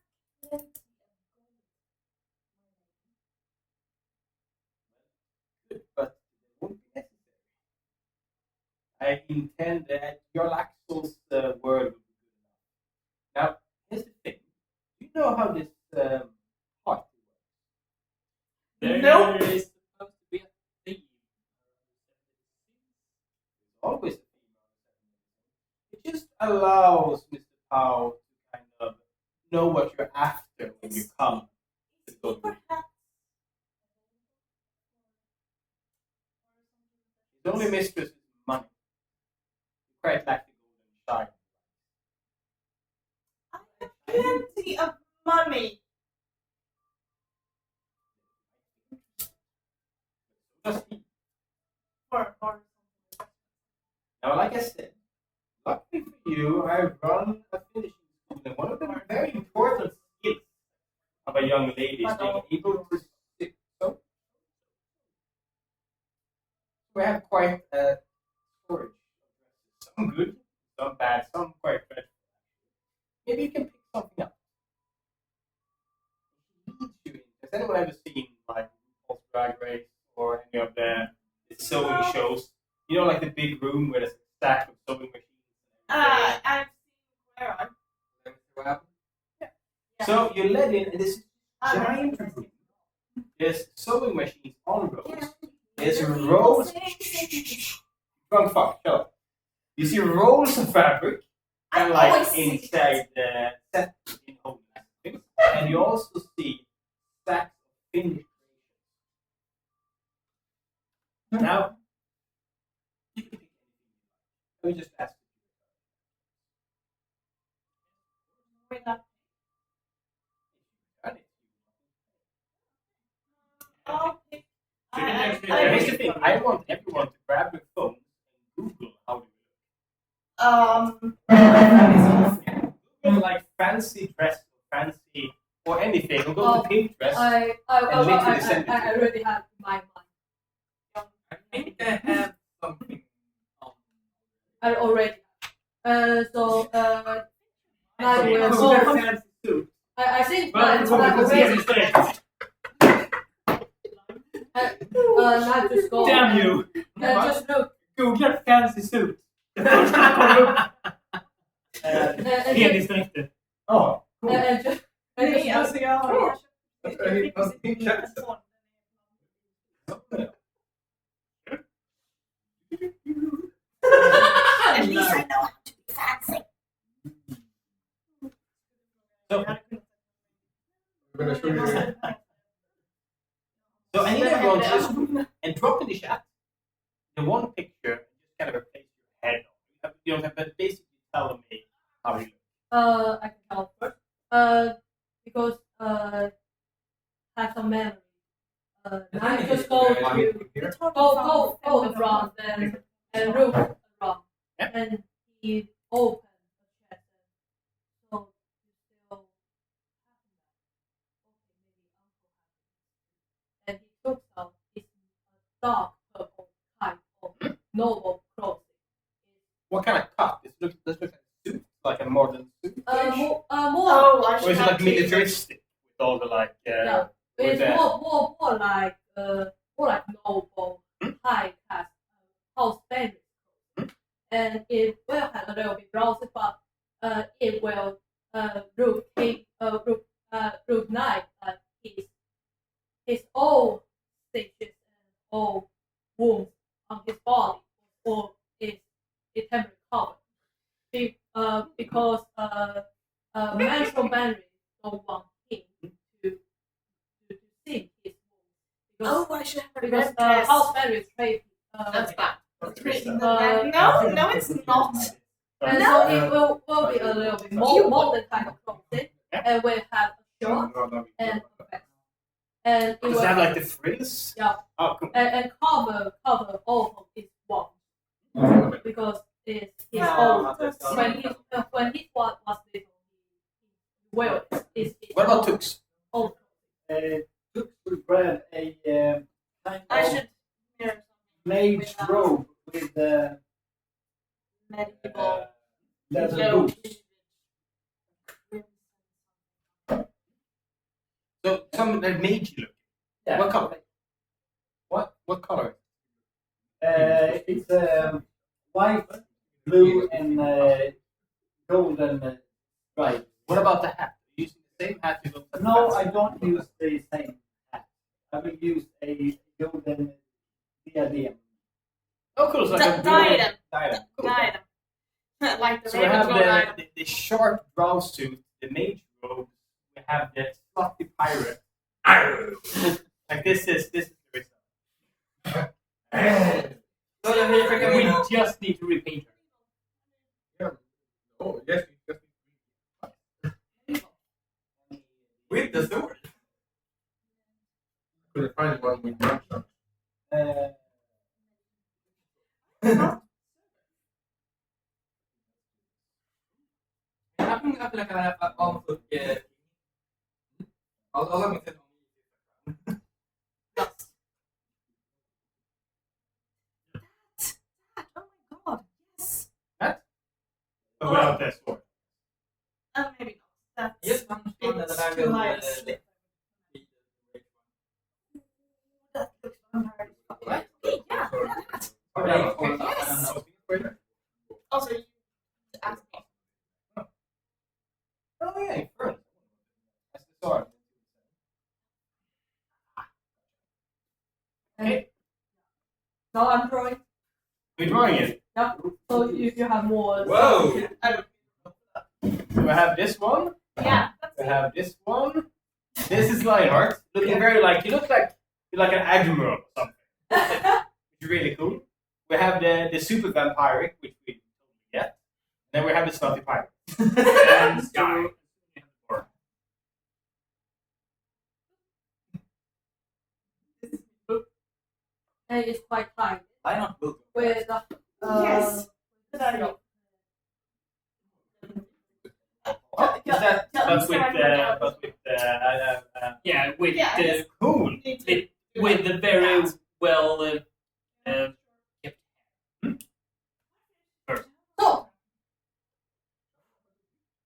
But it won't be necessary. I intend that your Laxel's word will be good enough. Now, here's the thing. Do you know how this party works? Nope. There is supposed to be a theme. There's always a theme on the It just allows Mr. Powell to kind of know what you're after when you come to go. His only mistress is money. You quite lack the golden shine. I have plenty of money. Just eat. For Now, like I said, luckily for you, I run a finishing school, and one of the very important skills of a young lady is being able to sit. So, we have quite a storage. Some good, some bad, some quite dreadful. Maybe you can pick something up. Has anyone ever seen like RuPaul's Drag Race or any of the sewing shows? You know, like the big room where there's a stack of sewing machines. I've seen where I'm. What happened? So you're led in this giant room. There's sewing machines on rows. There's rows. Drunk fuck, shut up. You see rolls of fabric and like inside the set in holes. And you also see stacks of finished creations. Now, you can pick anything. Let me just ask you. I'll pick. Here's the thing. I want everyone to grab their phone and Google how to Google like fancy dress, fancy or anything. Or go to Pinterest. I already have my mind. I think I have something on. I already. So I Okay, will so go. fancy suit. I think Welcome that to the already. States. Not just go. Damn you! Just look. Googla fancy suit. Det första som kommer upp. Penis direkt. Oh, cool. Just. Nej, alltså jag har At least I know how to be fancy. So, I'm gonna show you. so I need everyone to just and drop in the chat the one picture and just kind of replace your head. You don't have to basically tell me how you look. I can tell first. Because have some memory. Now you just go to go the front and look around, Yep. and he opened the chest. So you still and he took some his dark purple kind of noble clothing. What kind of cut? This looks like a suit, like a modern suit. More. Oh, I Or should is it have like militaristic with all the like? Yeah. with It's the- more like noble high class house family, and it will have a little bit browsed, but it will look nice his old stitches and old wounds on his body or is temporary covered. Because menstrual boundaries don't want him to see his wounds. Oh, I should have a Because red dress. house boundaries trade. That's bad. Okay. No, it's not. And No. so it will be a little bit more modern kind of clothing, and will have a short and a vest. And it Does will it have like the frills? Yeah. Oh, cool. and cover all of his wounds because it's his No, old. When his was little, well, it's What about Tux? old. Tux will grab a kind I of should mirror mage robe with medieval. leather No. boots. So some that mage look. Yeah. What color? What color? It's white, blue, and golden stripe. What about the hat? Are you using the same hat you got? for the No, vest? I don't use the same hat. I will use a golden diadem. Oh, cool. So like a Diadem. Diadem. Cool. Diadem. Like the So we have Ravenclaw diadem. the sharp brow suit, the mage robes. We have the slutty pirate. Like this is the result. We just need to repaint her. Oh, yes, With the sword. couldn't find one with gunshot. Jag feel like I have avundsjuk. Alla minns inte om Oh my god, yes. But without that sword. Maybe not. That's Just man it's too high to slip. That looks vampire. Right. Okay, yeah, that. Yes. Also, you ask me. Oh yeah, first. That's the sword. Okay, Now I'm drawing. we're drawing it. Yeah. So you have more. Whoa! So we have this one. Yeah, that's We have this one. This is Lionheart, looking very like you look like you're like an admiral or something. Which is really cool. We have the super vampiric, which we totally get. Then we have the slutty pirate. And Sky. And it's quite high. I not book. With Yes. What is that? But with Yeah, with Yeah, the cool. with the very well kept first. so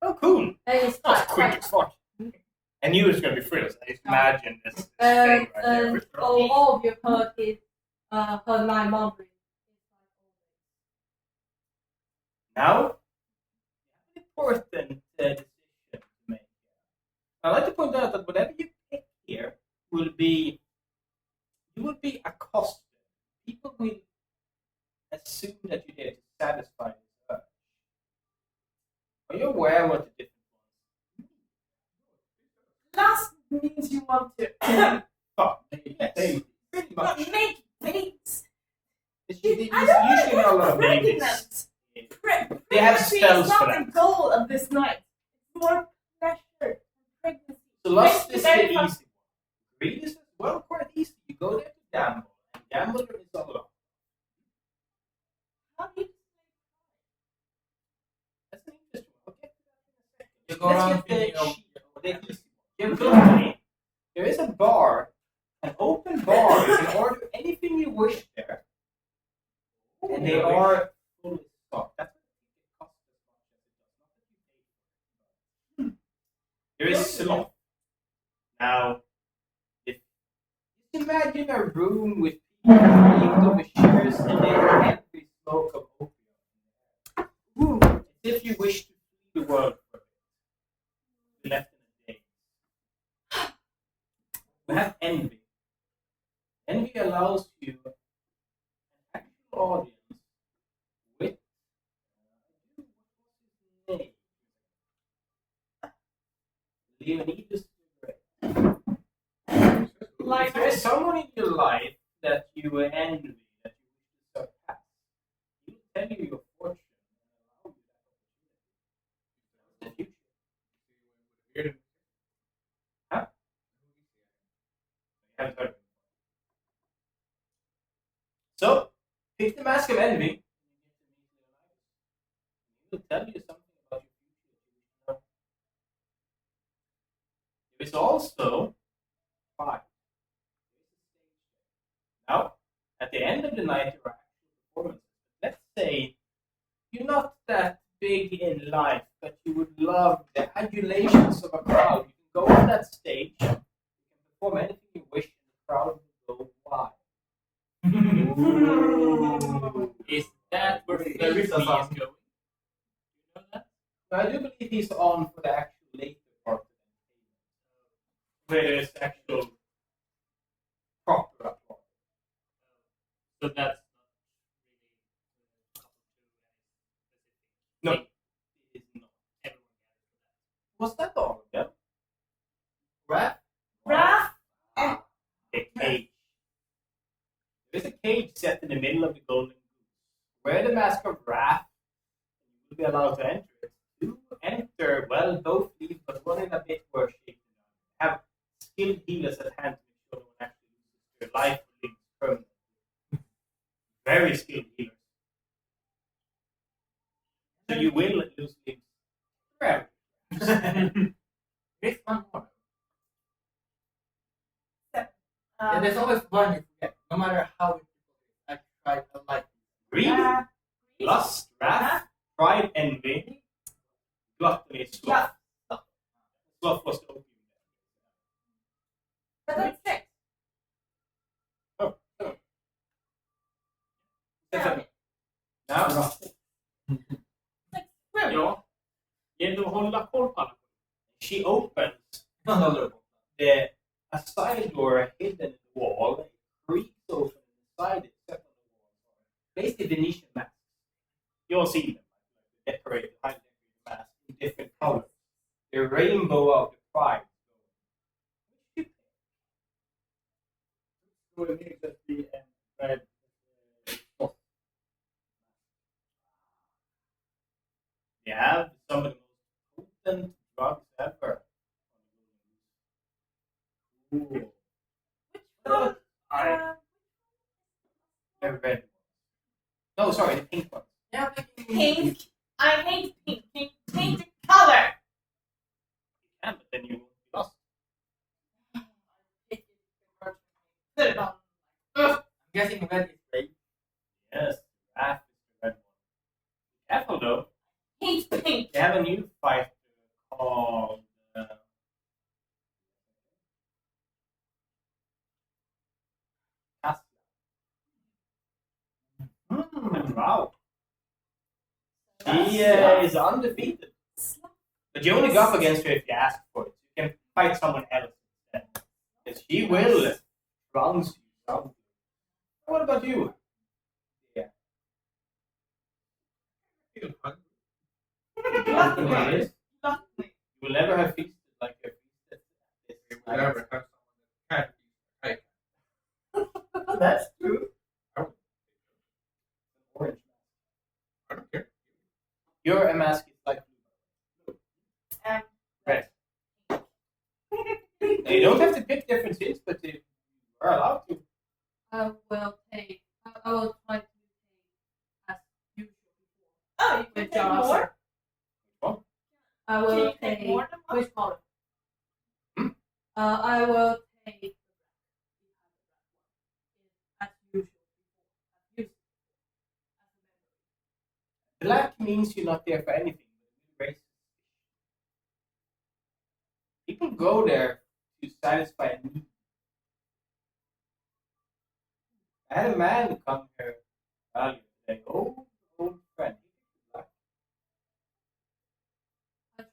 Oh, cool. and it's That's quite quick as fuck. I knew it was gonna be frills. I just imagined this thing and right there. and all of you heard it her 9 months. Now, an important decision to make. I'd like to point out that whatever you pick here will be, you will be accosted. People will assume that you're there to satisfy this urge. Are you aware what the difference Last means you want to was? Yes. Pretty much. make babies. It's I usually don't not a want lot to of get babies. pregnant. They have Pregnancy spells is for not that. the goal of this night. It's more pleasure. Pregnancy. So lust Makes is me very the fun. easy one. Greed is well quite easy. You go there to gamble, and gambler is all about. How do you That's an interesting one. I'll get to that in a second. You go Let's around get the thinking of- cheap, the easy one. You have gluttony. There is a bar, an open bar. You can order anything you wish there, and they are fully stocked. That's what it costs as much as it does. Not that you pay for it. There is sloth. Now, if just imagine a room with people draped over chairs and they have every smoke of opium. Ooh, as if you wish to flee the world for it. Be left in a day. We have envy. Envy allows you an actual audience with what's his name? Leonidas the Great. If there is someone in your life that you envy, that you wish to surpass, he will tell you your fortune and allow you that opportunity. The future. Huh? You haven't heard of it. So, pick the mask of envy. He will tell you something about your future that you wish to know. There is also 5. Now, at the end of the night, there are actual performances. Let's say you're not that big in life, but you would love the adulations of a crowd. You can go on that stage, you can perform anything you wish, and the crowd will go wild. Is that where Ferry is going? You know that? But I do believe he's on for the actual later part of the entertainment, where there's actual proper applause. So that's No, not it is not. everyone Was that all? Yeah. Rat? Raph? A cage. There's a cage set in the middle of the Golden Goose. Wear the mask of Wrath, and you will be allowed to enter it. To enter, well, both leave, but one in a bit worse shape than the other. Have skilled healers at hand to make sure no one actually loses their life or lives permanently. Very skilled healers. So you will lose limbs forever. There's one more. Um, There's always one you forget, no matter how it is. I try to like Greed, uh, lust, wrath, pride, envy, gluttony, sloth. Sloth was the opium. but that's 6. Oh. Yeah. Now, Ja, gäller att hålla koll på alla. she opens a side door hidden in the wall, it creaks open inside it, set on the wall. Basically Venetian masks. You all see them, decorated, highly decorated masks in different colors. The rainbow of the pride. Skulle det bli en red spot? They have some of the most potent drugs ever. Ooh. One, The red ones. No, sorry, the pink ones. Yeah, pink. I hate pink. Pink the color. You can, but then you won't be lost. Put it on. I'm guessing red is great. Yes, that is the red one. Be careful though. Hate pink. They have a new fighter called Cassia. Wow. She is undefeated. But you only go up against her if you ask for it. You can fight someone else instead. Because she will trounce you. So. What about you? Yeah. Feel hungry. Gluttony. Gluttony. You will never have feasted like a feasted. We will never have someone that can't eat. That's true. Orange. I don't care. Your mask is like blue. Red. Now, you don't have to pick different things, but you are allowed to. I will take. I will try to take as usual before. Oh, you can With take jars. more? I Can will you take take. more than one? Which color? Hmm? I will take as usual before. Black means you're not there for anything. People go there to satisfy a need. I had a man come here earlier today. Old friend. I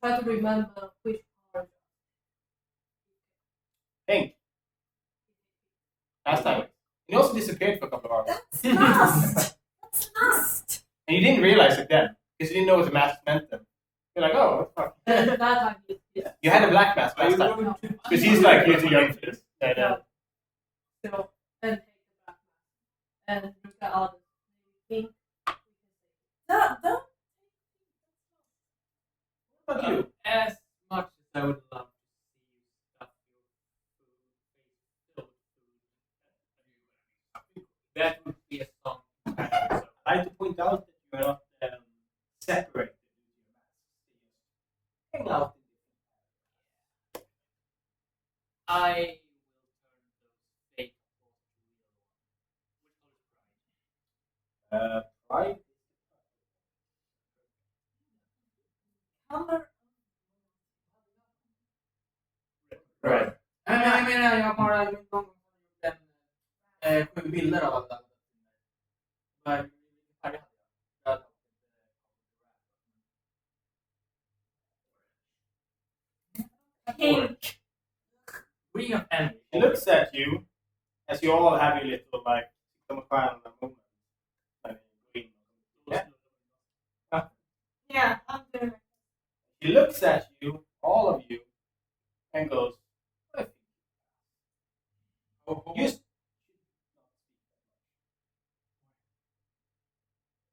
try to remember which color. Pink. Last time. He also disappeared for a couple of hours. That's lust. That's lust. And you didn't realize it then. Because you didn't know what the mask meant then. You're like, oh, what the fuck? That time is. You had a black mask last time. No. Because he's like, you're too young for this. No. So, and take the black mask. And look at others. Pink. Don't. What about you? As much as I would love to see you stuff your face filled with food, that would be a song. So I like to point out that you are not separated. Hang out. I will turn those fake to real ones. Pride. Color. Right. Jag menar, jag har bara gjort någon gång 7 bilder av alla. Vilken färg hade jag? Pink. Green of envy. He looks at you as you all have your little like come around the moment. Like, green. Yeah. Yeah, I'm doing it. He looks at you, all of you, and goes, you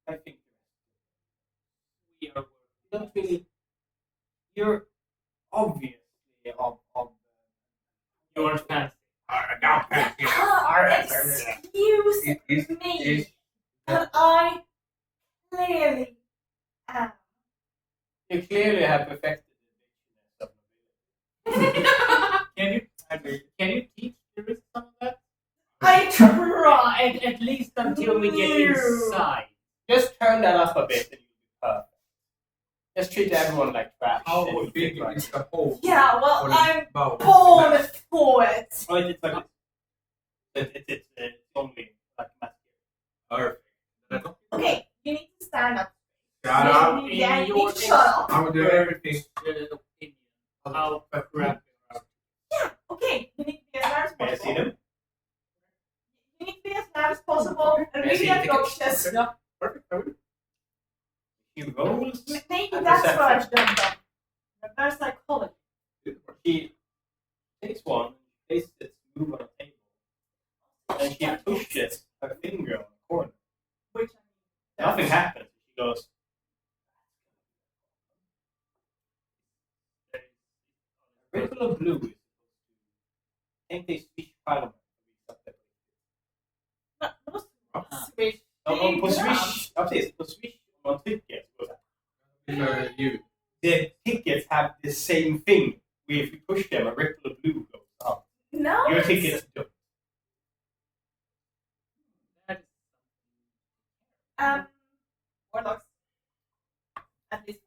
I think We are you don't really. You're obviously of your fancy. Excuse me, but I clearly am. You clearly have perfected the dictionary of Can you teach the rest some of that? I tried. At least until we get No. inside. Just turn that up a bit and you'll be perfect. Just treat everyone like trash. How and you'll big be right. is the hole? Yeah, well, for the I'm bowl? born for it. Oh, it's like it's only like masculine. Perfect. Okay, you need to stand up. Shut up. Yeah, you your need to shut up. I will do everything. Opinion. How crap. Yeah, okay, you need to be as loud as May I see possible. them? You need to be as loud as possible and May I see really the obnoxious. tickets? Perfect. He rolls. Maybe And that's what I perception. should have done. Reverse psychology. She takes one, places it smooth on a table, and she pushes her finger on the corner. Which Nothing happens. She goes, ripple of blue is supposed to. I think they switch parliament. Swish. På swish, ja precis, på swish om man trycker så går det så här. You. The tickets have the same thing. If you push them, a ripple of blue goes up. No. Your tickets don't. Warlocks. At least.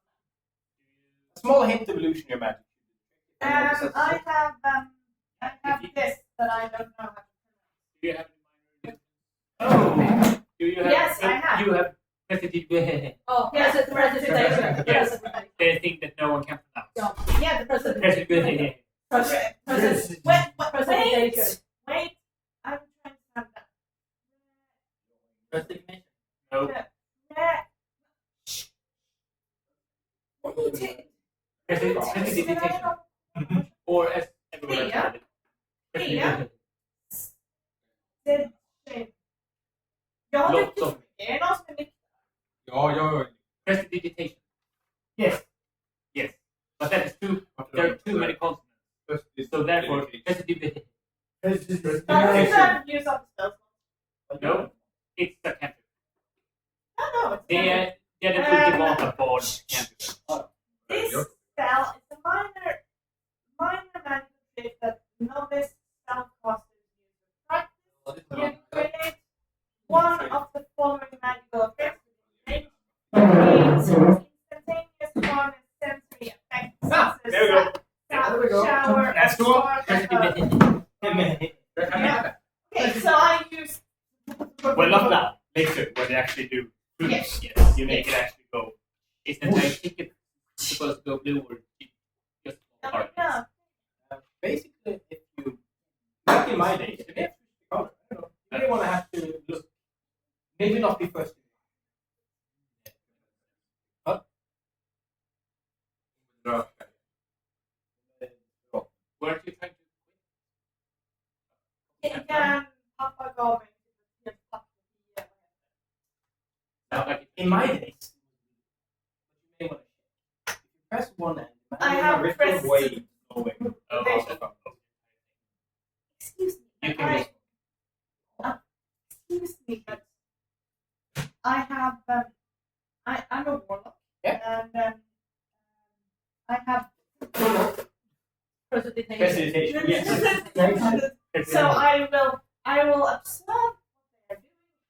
A small hint of illusionary magic. I have this that I don't know how to Do you have any minor? Do you have? Yes, I have. You have presentation. Oh, Yes, yes, the presentation. Yes. The thing that no one can pronounce. Yeah, the presentation. Presentation. Presentation. Wait. I'm trying to stand up. Resignation. No. Prestidigitation. Or as everyone else called it. Trea. Jag har Lots of druckit. Är det någon som är nykter? Ja. prestidigitation. Yes. Yes. But that is too, there are too many consonants. So therefore, prestidigitation. Doesn't that use up the spells? No, it's a cantrip. No, it's Det not. är den ultimata barn cantrip. This spell is a minor magic trick that novice spellcasters use to practice. You can create one of the following magical effects. It creates instantaneous one and sensory effects. Ah, such as there we go. sound, There we go. shower, Let's or go. spark, Okay, so I use. Well, not now. Later, when they actually do Yes. yes, you make it actually go. Is the entire ticket supposed to go blue or just part? Yeah. Basically, if you back in my days, if you have to color, I don't know, you may want to have to look. Maybe not be first. Weren't you trying to? Igen, pappa gav mig helt papper. Now, like, In my days, you may want to if you press one end, I have a pressed- way away. Excuse me. You can just Excuse me, but I have. I'm a warlock. Yeah. And I have. Prestidigitation, yes. So I will observe what they are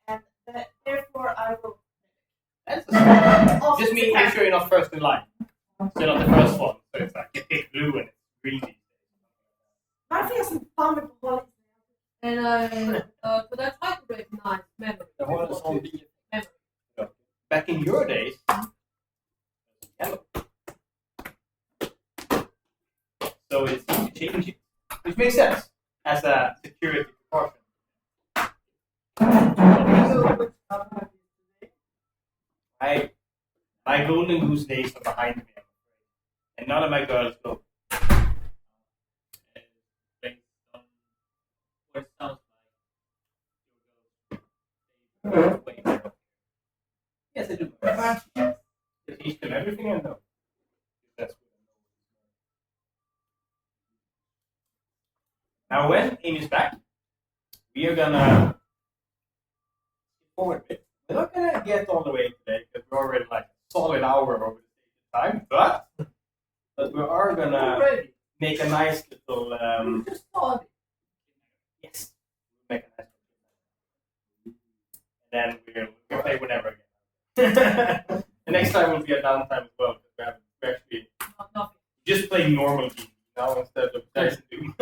doing, and therefore I will. That's a Also just make sure you're not first in line. So you're not the first one. So it's like you pick blue and it's green. Varför är jag så fan med på hållet? And could I try to recognize memory? The whole is on Memory. Back in your days, yellow. So it's easy to change it, which makes sense as a security precaution. My golden goose days are behind me, I'm afraid. And none of my girls go. based on what it sounds like. Yes, I do. To teach them everything I know. That's what I know. Now, when Amy's back, we are gonna forward a bit. We're not gonna get all the way today because we're already like a solid hour over the time, but we are gonna make a nice little yes, make a nice little and then we'll play whenever again. The next time will be a downtime as well because we actually Nothing. just play normal games now instead of Dice and Doom.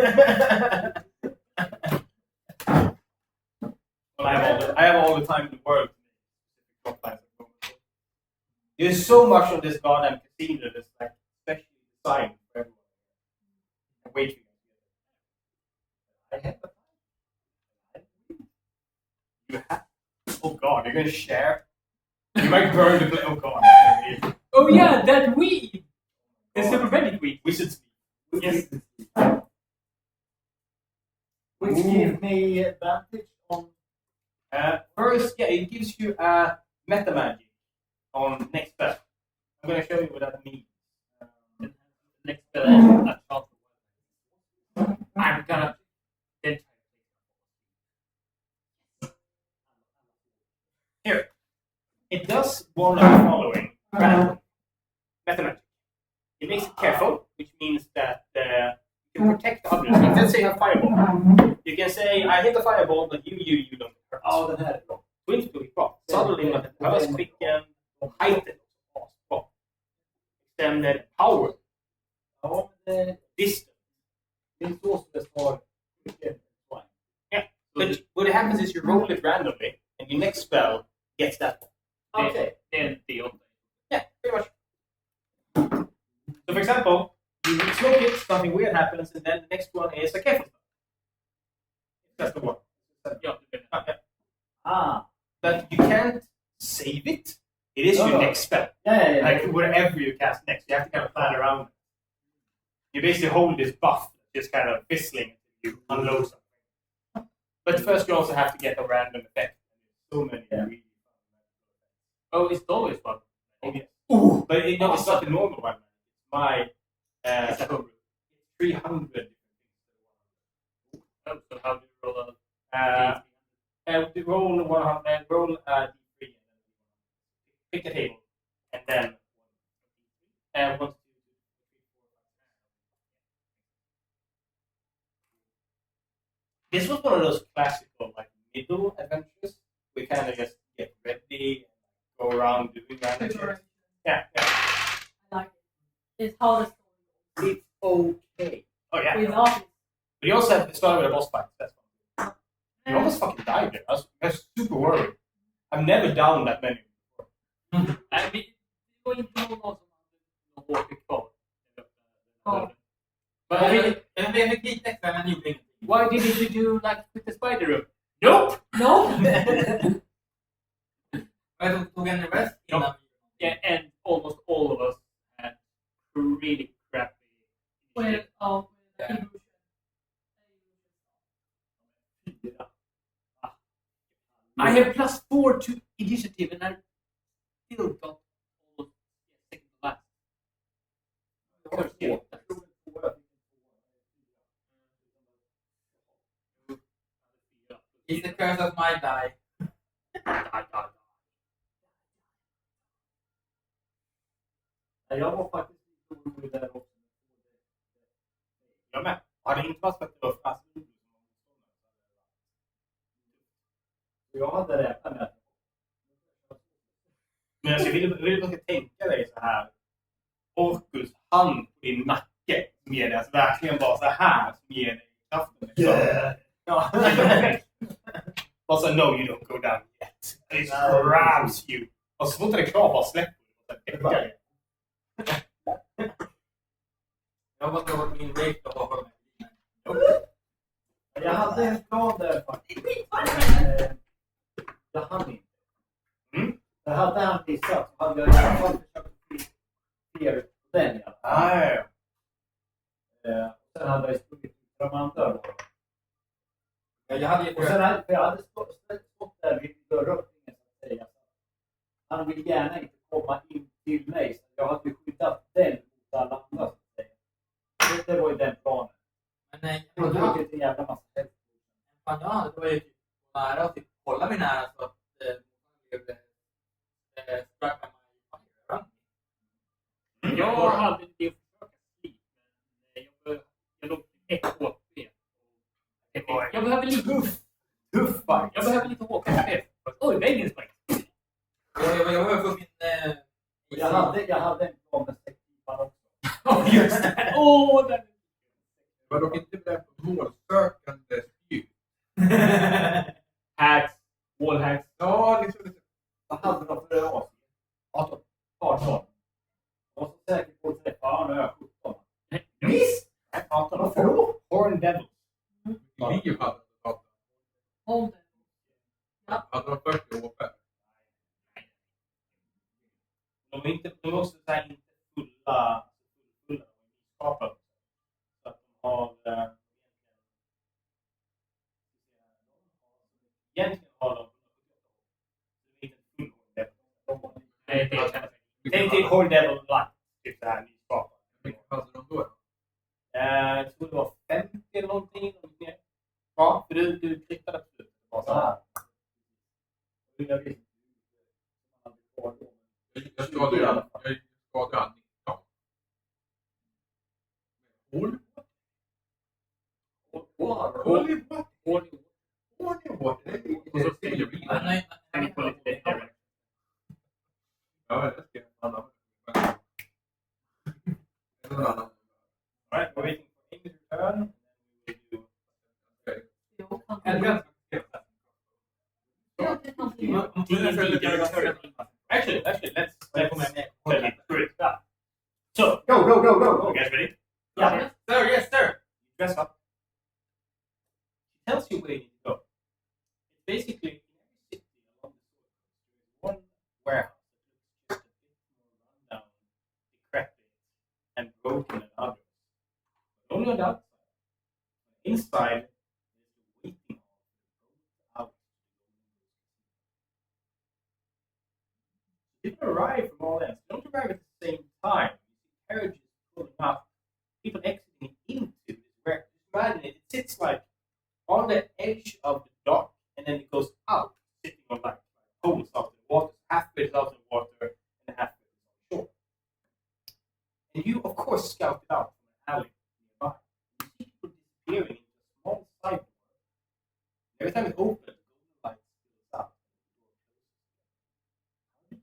Well, I have all the time in the world to make top lines at the moment. There's so much of this goddamn casino that's like specially designed for everyone. Wait for you. I have the time. You have. Oh god, you're gonna share? You might burn the play. Oh god. Oh yeah, that weed! The super magic weed. We should speak. Yes. Which gives me advantage on. First, yeah, it gives you a meta magic on next spell. I'm gonna show you what that means. Next spell is a shot. I'm gonna then Here, it does one of the following random meta magic. It makes it careful, which means that you can protect others. Like, let's say you have fireball. You can say, I hit the fireball, but you don't hurt. Ja, den här är bra. Twins to be bra. Suddenly, like a burst, quicken, heighten, bra. Extended power, Ja, men distance. det är så som det står. Yeah. But what happens is you roll it randomly, and your next spell gets that one. Okej. then the other. Yeah, pretty much. So, for example, you smoke it, something weird happens, and then the next one is a careful spell. That's the one. Yeah, Okay. Ah. But you can't save it. It is your No. next spell. Yeah. Like whatever you cast next, you have to kind of plan around it. You basically hold this buff, just kind of whistling until you unload something. But first, you also have to get a random effect. So many. Really Oh, it's always fun. Ooh, but it's not the normal one. My it's 300. Oh, so how do you roll out? Roll 100. Roll D3 and then pick a table, and then 1, 2, 3, 4, 5. This was one of those classical like middle adventures. We kind of just get ready and go around doing that. Yeah. I like it. It's how the story It's okay. Oh yeah. goes. Without it. But you also have to start with a boss fight. That's fun. You almost fucking died there. I was super worried. I've never downed that many before. I mean, det var inte någon av som hade åker kvar. Jag fick lite extra, men gjorde ingenting. Why didn't you do like with the spider room? Nope! No. Jag tog en rest innan. Yeah, and almost all of us had really crappy. Well, Yeah. I have +4 to initiative and I still got almost second to last. It's the curse of my die. Jag var faktiskt lite orolig där också. Jag med. Hade det inte varit för att det var fast. Jag hade räknat med att... Men jag vill att du ska tänka dig så här. Orkus hand på din nacke som ger dig, alltså verkligen bara så här som ger dig kraften. Yeah. Ja. Bara så, no you don't go down yet. And it grabs you. Och så fort det är klar bara släpper du. Jag hoppas det var min rate att ha för mig. Jag hade en plan där faktiskt. Jag hann inte. Jag hade han missat så hade jag i alla fall försökt fler på den i alla fall. Sen hade jag sprungit ut för de andra. Jag hade ju Och sen hade jag stått där vid dörröppningen så att säga. Han vill gärna inte komma in till mig. Så jag hade skyddat den mot alla andra så att säga. Det var ju den planen. Men nej, Jag har druckit en jävla massa helst. fan ja, det var ju typ nära att typ hålla mig nära så att det blev struck by my fire. Jag hade det att försöka slip, men jag låg 1 HP. Jag behöver lite Tuff fight. Jag behöver lite HP. Oj, väggen sprang. Jag var på min... Jag hade en plan med 6 också. Just det. Den. Det var dock inte det målsökande spjut. Hacks. Wallhacks. Ja, liksom. Vad hade de för AC? 18. Jag var så säker på att träffa. Ja, nu är jag 17. Miss! 18. Varför då? Horn Devil. Liv hade totalt. Hold it. Hade de 40 HP? De är också så här inte fulla skapade. Så att de har egentligen har de inte full Horn Devil. Tänk till Horn Devil Light. Typ så här nyskapad. Hur mycket fanns det då? Jag tror det var 50 eller någonting. Ja, för du klickade absolut. Det var så här. Jag skadade ju han 19. Alright, we're waiting for Amy's return. Actually, let's So, Go. you guys ready? Yeah. Sir, yes, sir. Dress up. It tells you where you need to go. It's basically in every city along the shore, there's one warehouse that looks just a bit more rundown, decrepit, and broken than others. Only on the outside. Inside, there's the waiting hall out. People arrive from all ends. They don't arrive at the same time. Carriages pulling up, people exiting into this wreck. Just imagine it sits like on the edge of the dock, and then it goes out, sitting on like poles out in the water, halfway out in the water, and halfway on the shore. And you, of course, scout it out from an alley nearby. You see people disappearing into a small side door. Every time it opens, the golden light spills out. It's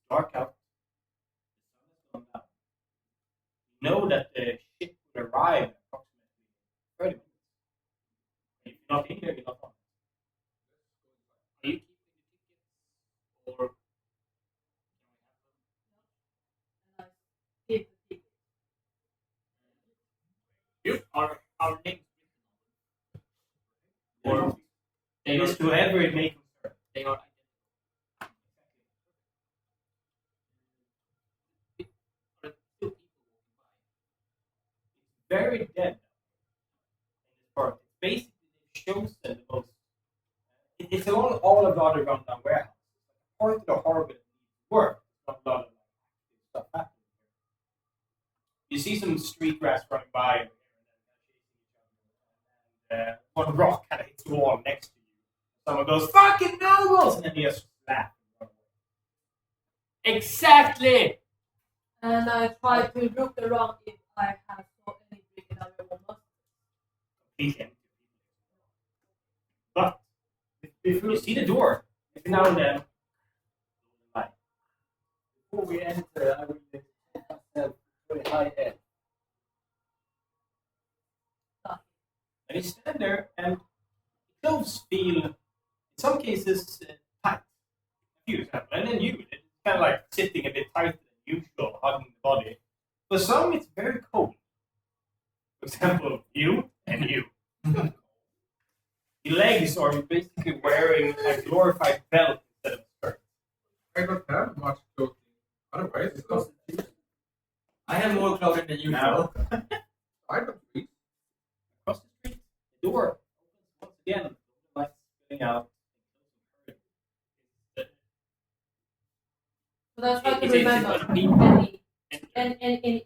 dark out. The sun has gone down. You know that the ship will arrive in approximately 30 minutes. If you're not in here, you're not on. Are you keeping the tickets or Keep the ticket. You are our names or they it are is to whoever it may concern? they are identical. Are two people walking by. Very dead in this part. It's basically they've chosen the most. It's along all of the underground warehouses. Part of the harbor that needs work. Not a lot of stuff happening here. You see some street rats running by over here, and one rock kind of hits the wall next to you. Someone goes, "Fucking nobles!" and then you just laugh and run away. Exactly! And I try to look around if I have saw any drink in other woman. Completely empty. But if you see the door, every now and then, light. Before we enter, I will take myself very high end. And you stand there, and the clothes feel, in some cases, tight. A few examples. And then you, it's kind of like sitting a bit tighter than usual, hugging the body. For some, it's very cold. For example, you and you. Your legs are basically wearing a glorified belt instead of a skirt. I don't have much clothing. Otherwise, it's not. I have more clothing than usual. Now, I don't read. across the street, the door opens once again, the lights spilling out. But I try to Is it remember gonna be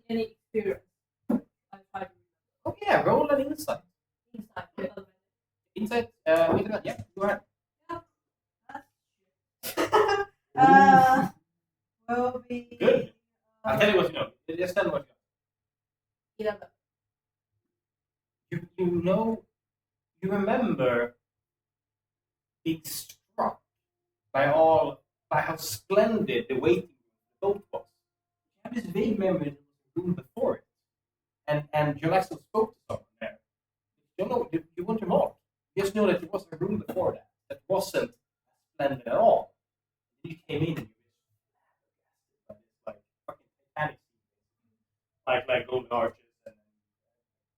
any experience. I try to Oh yeah, roll an insight. inside the other. Insight, wait a minute, yeah, go ahead. Will be. Good. I'll tell you what you know. Just tell me what you know. 11. You know, you remember being struck by how splendid the waiting room, the boat was. You have this vague memory that there was a room before it, and you actually spoke to someone there. You don't know, you weren't involved. You just know that there was a room before that wasn't splendid at all. You came in and you were like fucking Titanic scene, like golden arches and.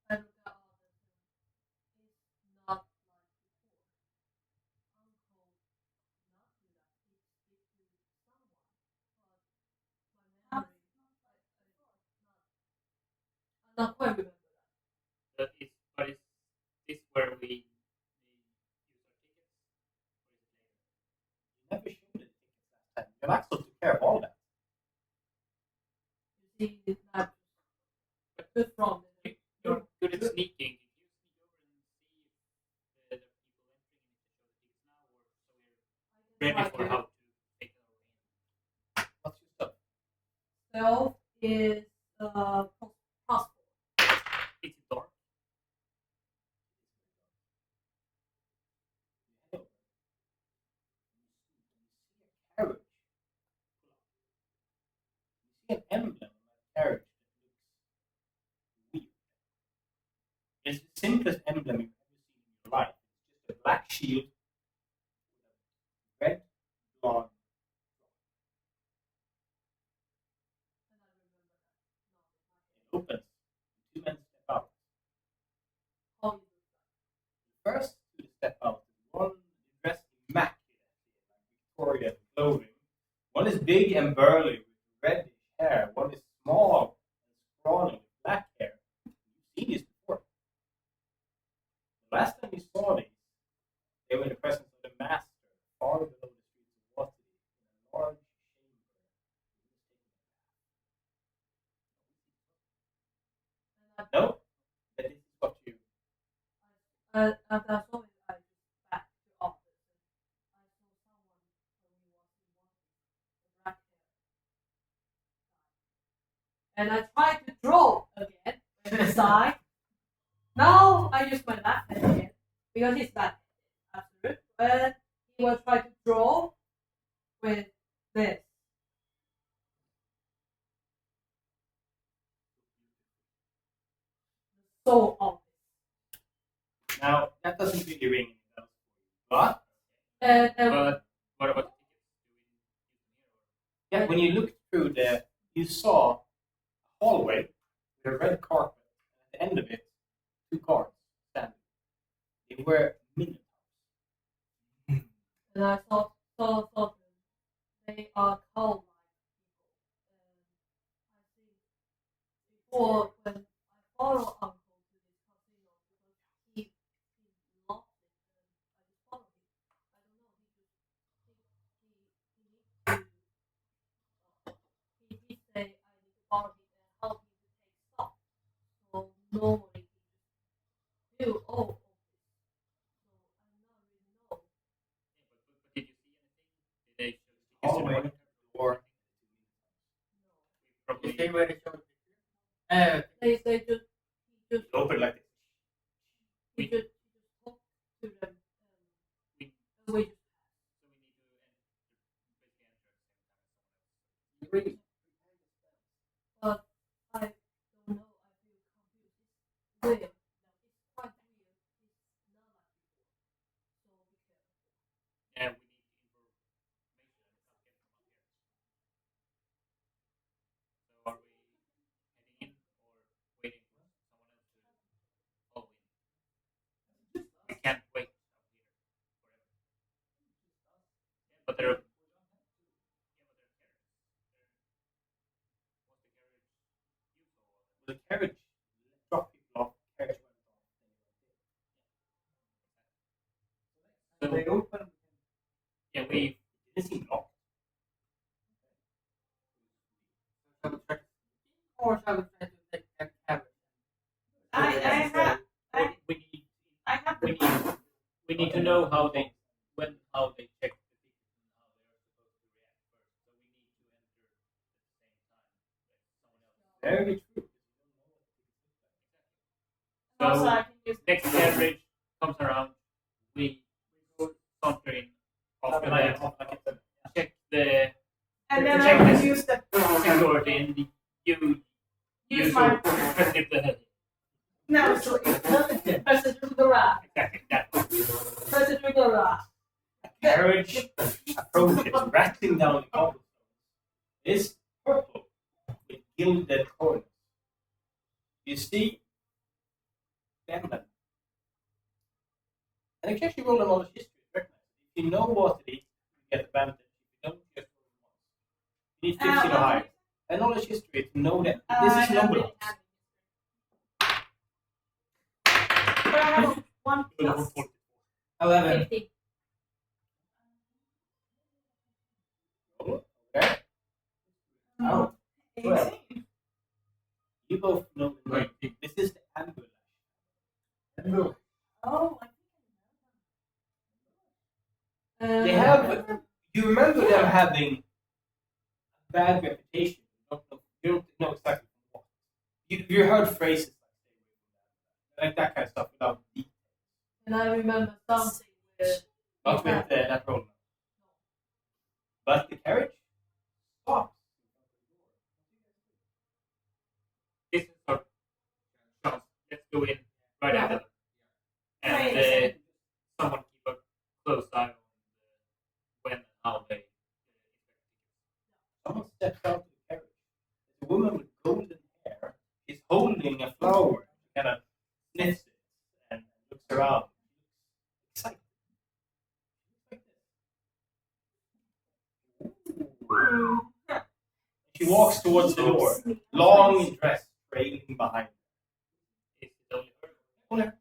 I look at all of them. It's not like before. Uncle, not do that. He speak to someone. But my memory, I'm not quite remember that. But is this where we use our tickets? You never showed it last time. Your Axel took care of all that. You see, it's not good from the You're good at sneaking. Did you sneak over and see if the people entering in the show tickets now, or so we're ready for how to take it away? What's your stuff? Self is passport. It's dark. Carriage. You see an emblem on that carriage that looks weird. It's the simplest emblem you've ever seen in your life. It's just a black shield with a red blonde. It opens. Two men step out. How you First two to step out. One dressed immaculately, like Victorian clothing. One is big and burly with reddish hair. One is small and scrawny with black hair. You've seen these before. The last time you saw these, they were in the presence of the master, far below the streets of Waterloo, in a large chamber. No, but this is what you. That's always I just back to office. I saw someone when we was in one black hair. And I tried to draw again with the side. Now I use my left hand again because it's back. Absolutely. But he was trying to draw with this. So obvious. Now, that doesn't really ring any bells for you. But, But what about the tickets? yeah, when you looked through you saw a hallway with a red carpet, and at the end of it, 2 cars standing. They were miniatures. And I thought them. They are cold I think before when I follow Uncle to this casino because he lost it and I just followed him. I don't know, he did say I need to follow him and help him to take stock. So normally he do all of this. So I don't really know. But did you see anything? Did they show tickets to the Hallway monitor? or Probably. Is they ready to show the They just open like this. he just talk to them We- and we So we need to basically enter at the same time as someone else. really? but I don't know, I feel confused. It's weird. It's quite weird. It's not like before. So be careful. And we need information and we can't get from up here. So are we heading in or waiting for someone else to follow in? We can't wait up here forever. Yeah, but there are. Yeah, but there are carriages. What's the carriage you saw? The carriage dropped people off, the carriage went off. So They open. yeah, we It seemed locked. Shall we try to- Or shall we try to take a carriage? I have we need I have we the need we need to know how they check the tickets and how they are supposed to react first. So we need to enter at the same time that someone else. Very true. also So I can use next carriage comes around, we go saunter in after that, check the and then check I can this. use the security and you use so my press the no So intelligent. Press it through the rack. exactly that. Press it through the rack. Carriage approaches, rattling down the cobblestones. It's purple with gilded corners. You see Denman. And you can actually roll a knowledge history to recognize it. If you know what it is, you get advantage. If you don't, just roll it once. You need 15 or higher. A knowledge history to know that this is noble. But I have one plus. 11. 50. Okay. Oh. 18. You both know the name. This is the ambulance. Look, Oh, I They have. You remember them having a bad reputation. You don't know exactly what. You heard phrases like that kind of stuff without details. And I remember something with Not with that role. But the carriage stops. This is our chance. Let's go in right Yeah. after them. Wait a And second. someone keep a close eye on when and how they Someone steps out of the carriage. There's a woman with golden hair. She's holding a flower. She kind of sniffs it and looks around. Excited. Like this. She She walks towards the door, long dress trailing behind her. It's only her.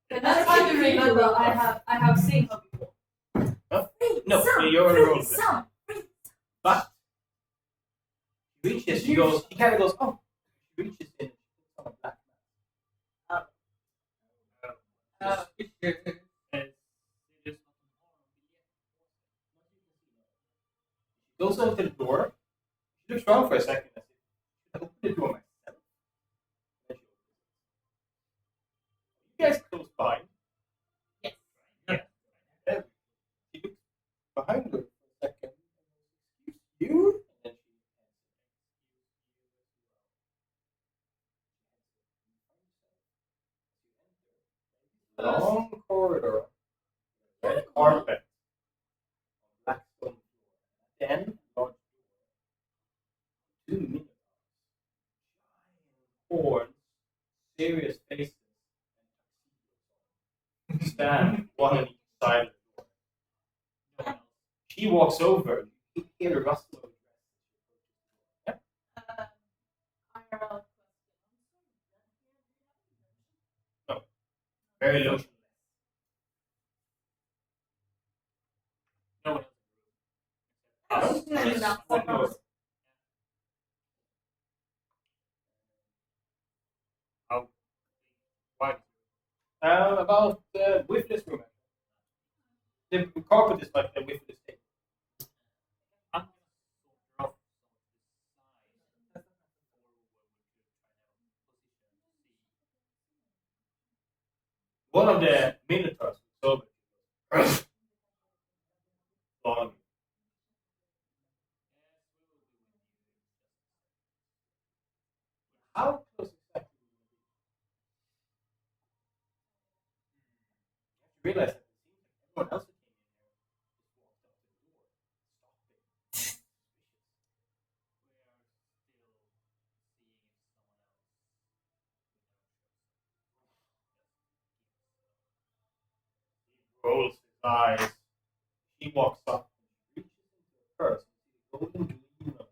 And that's why you remember I have seen her before. No, you're wrong. But she reaches, she goes, she kind of goes, oh, she reaches in, she's on a black man. She goes over to the door. She looks around for a second. I open the door myself. You guys close behind. Yes. Yeah. She looks behind her for a second. You? And then long corridor, red carpet, black stone floor. Then, large door. 2 minutes. Horns, serious faces, stand one on each side of the door. She walks over. You hear the rustle of the dress. IRL. No, very low. No one else. No, she's not enough. Why? About with this room. The carpet is like the width of this table. One of the minotaurs was over. Long. How close exactly? You realize that everyone else who came in there just walked up to the door, stopping. He rolls his eyes. He walks up and reaches into her purse and sees a golden gleam of it.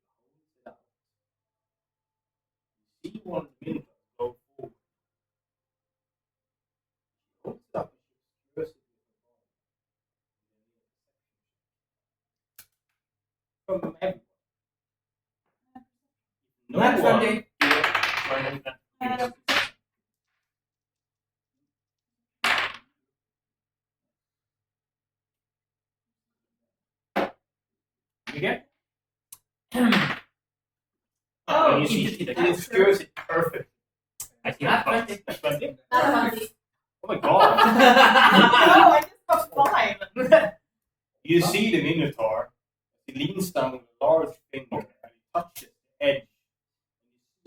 She holds it out. You see one of the minotaurs go forward. She holds it up and she curiosity with her body. From everyone. No That's one. okay. You get? Oh, You see that he obscures it perfect. I see Not that. 20. That's what I did. Not funny. Oh my god. no, I just got 5. You see the Minotaur. He leans down with a large finger and he touches the edge.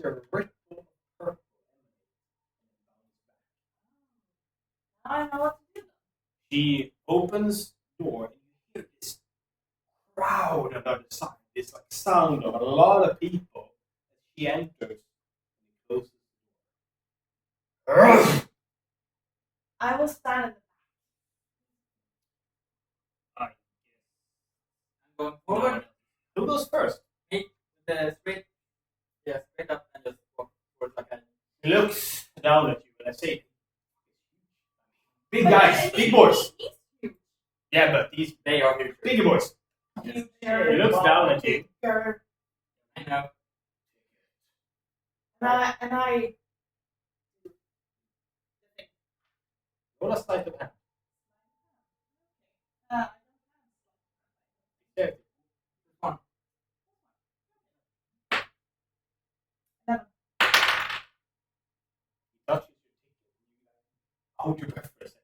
And you see a ripple of purple. Now I know what to do. She opens the door and you hear this crowd on the other side. This like sound of a lot of people as she enters and closes the door. I will stand in the I'm going forward. Who goes first? Me, the straight, yeah, straight up and just walk towards like a. He looks down at you and I say, big guys, big boys. Yeah, but these They are here. big boys. future. He looks down at you. Future. I know. And I Roll a sleight of hand. uh, Yeah. One. He touches your ticket. Hold your breath for a second.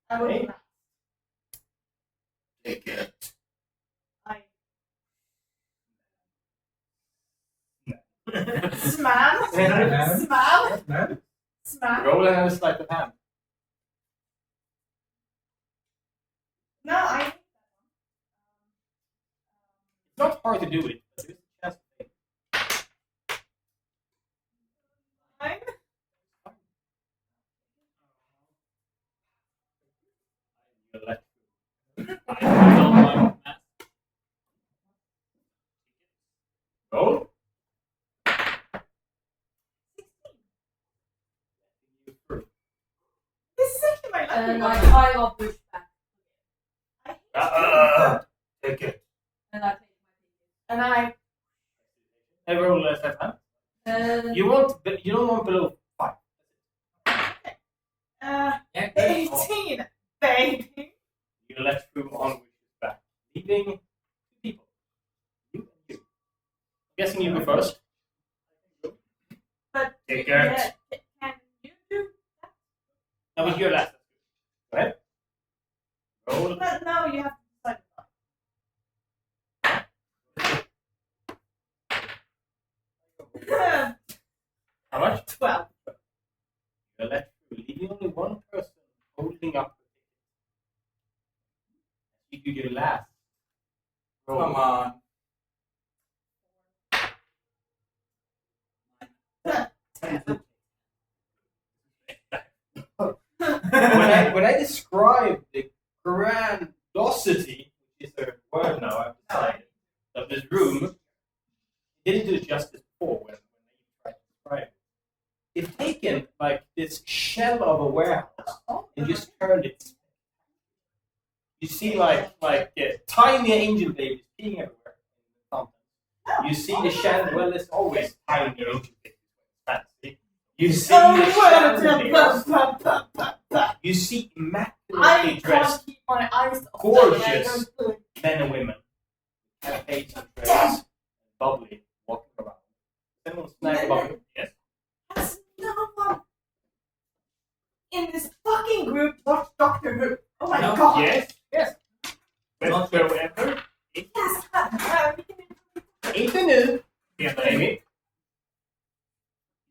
I will Hey. do that. Take it. I smell. Smell. No. Smell. Roll another sleight of hand. No, I. It's not hard to do it, but there is a chance to fail. And I kind of push back. Take it. And I take my ticket. And I Everyone lets that hand. And You don't want below 5. 18, baby. You let through on which is back, leaving 2 people. You and you. I'm guessing you go first. But Take yeah, it. can you do that? That was your last. Go ahead. Roll. No, you have to decide. How much? 12. You let through, leaving only one person holding up the ticket. You do your last. Roll. Come on. when I describe the grandiosity, which is a word now I've decided, of this room, it didn't do it justice before when they tried to describe it. If taken like this shell of a warehouse and just turned it, you see like tiny angel babies peeing everywhere in the fountain. You see the chandelier. Well, there's always tiny angel babies. Fancy. You see the chandeliers. You see immaculately I dressed, can't keep my eyes off them when I gorgeous don't blink. men and women, cafes and trays, bubbly, walking around. Someone snack about it. Yes. Has no one in this fucking group watched Doctor Who? Oh my No. god! Yes. Yes. Not whoever. Yes! Ethan is. Yeah, Amy.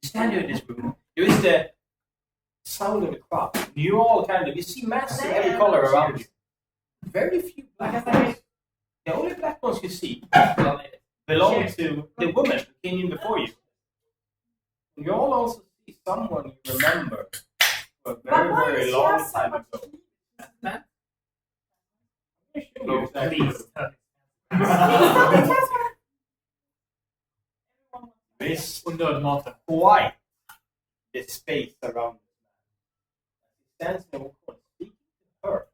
You stand here in this room. There is the sound of the crowd. You all you see masks of every color around you. Very few black ones. The only black ones you see belong to the woman who came in before you. You all also see someone you remember for a very, very long time ago. No, please. This Och nödmaten. quite the space around this man. He stands in the corner speaking to her.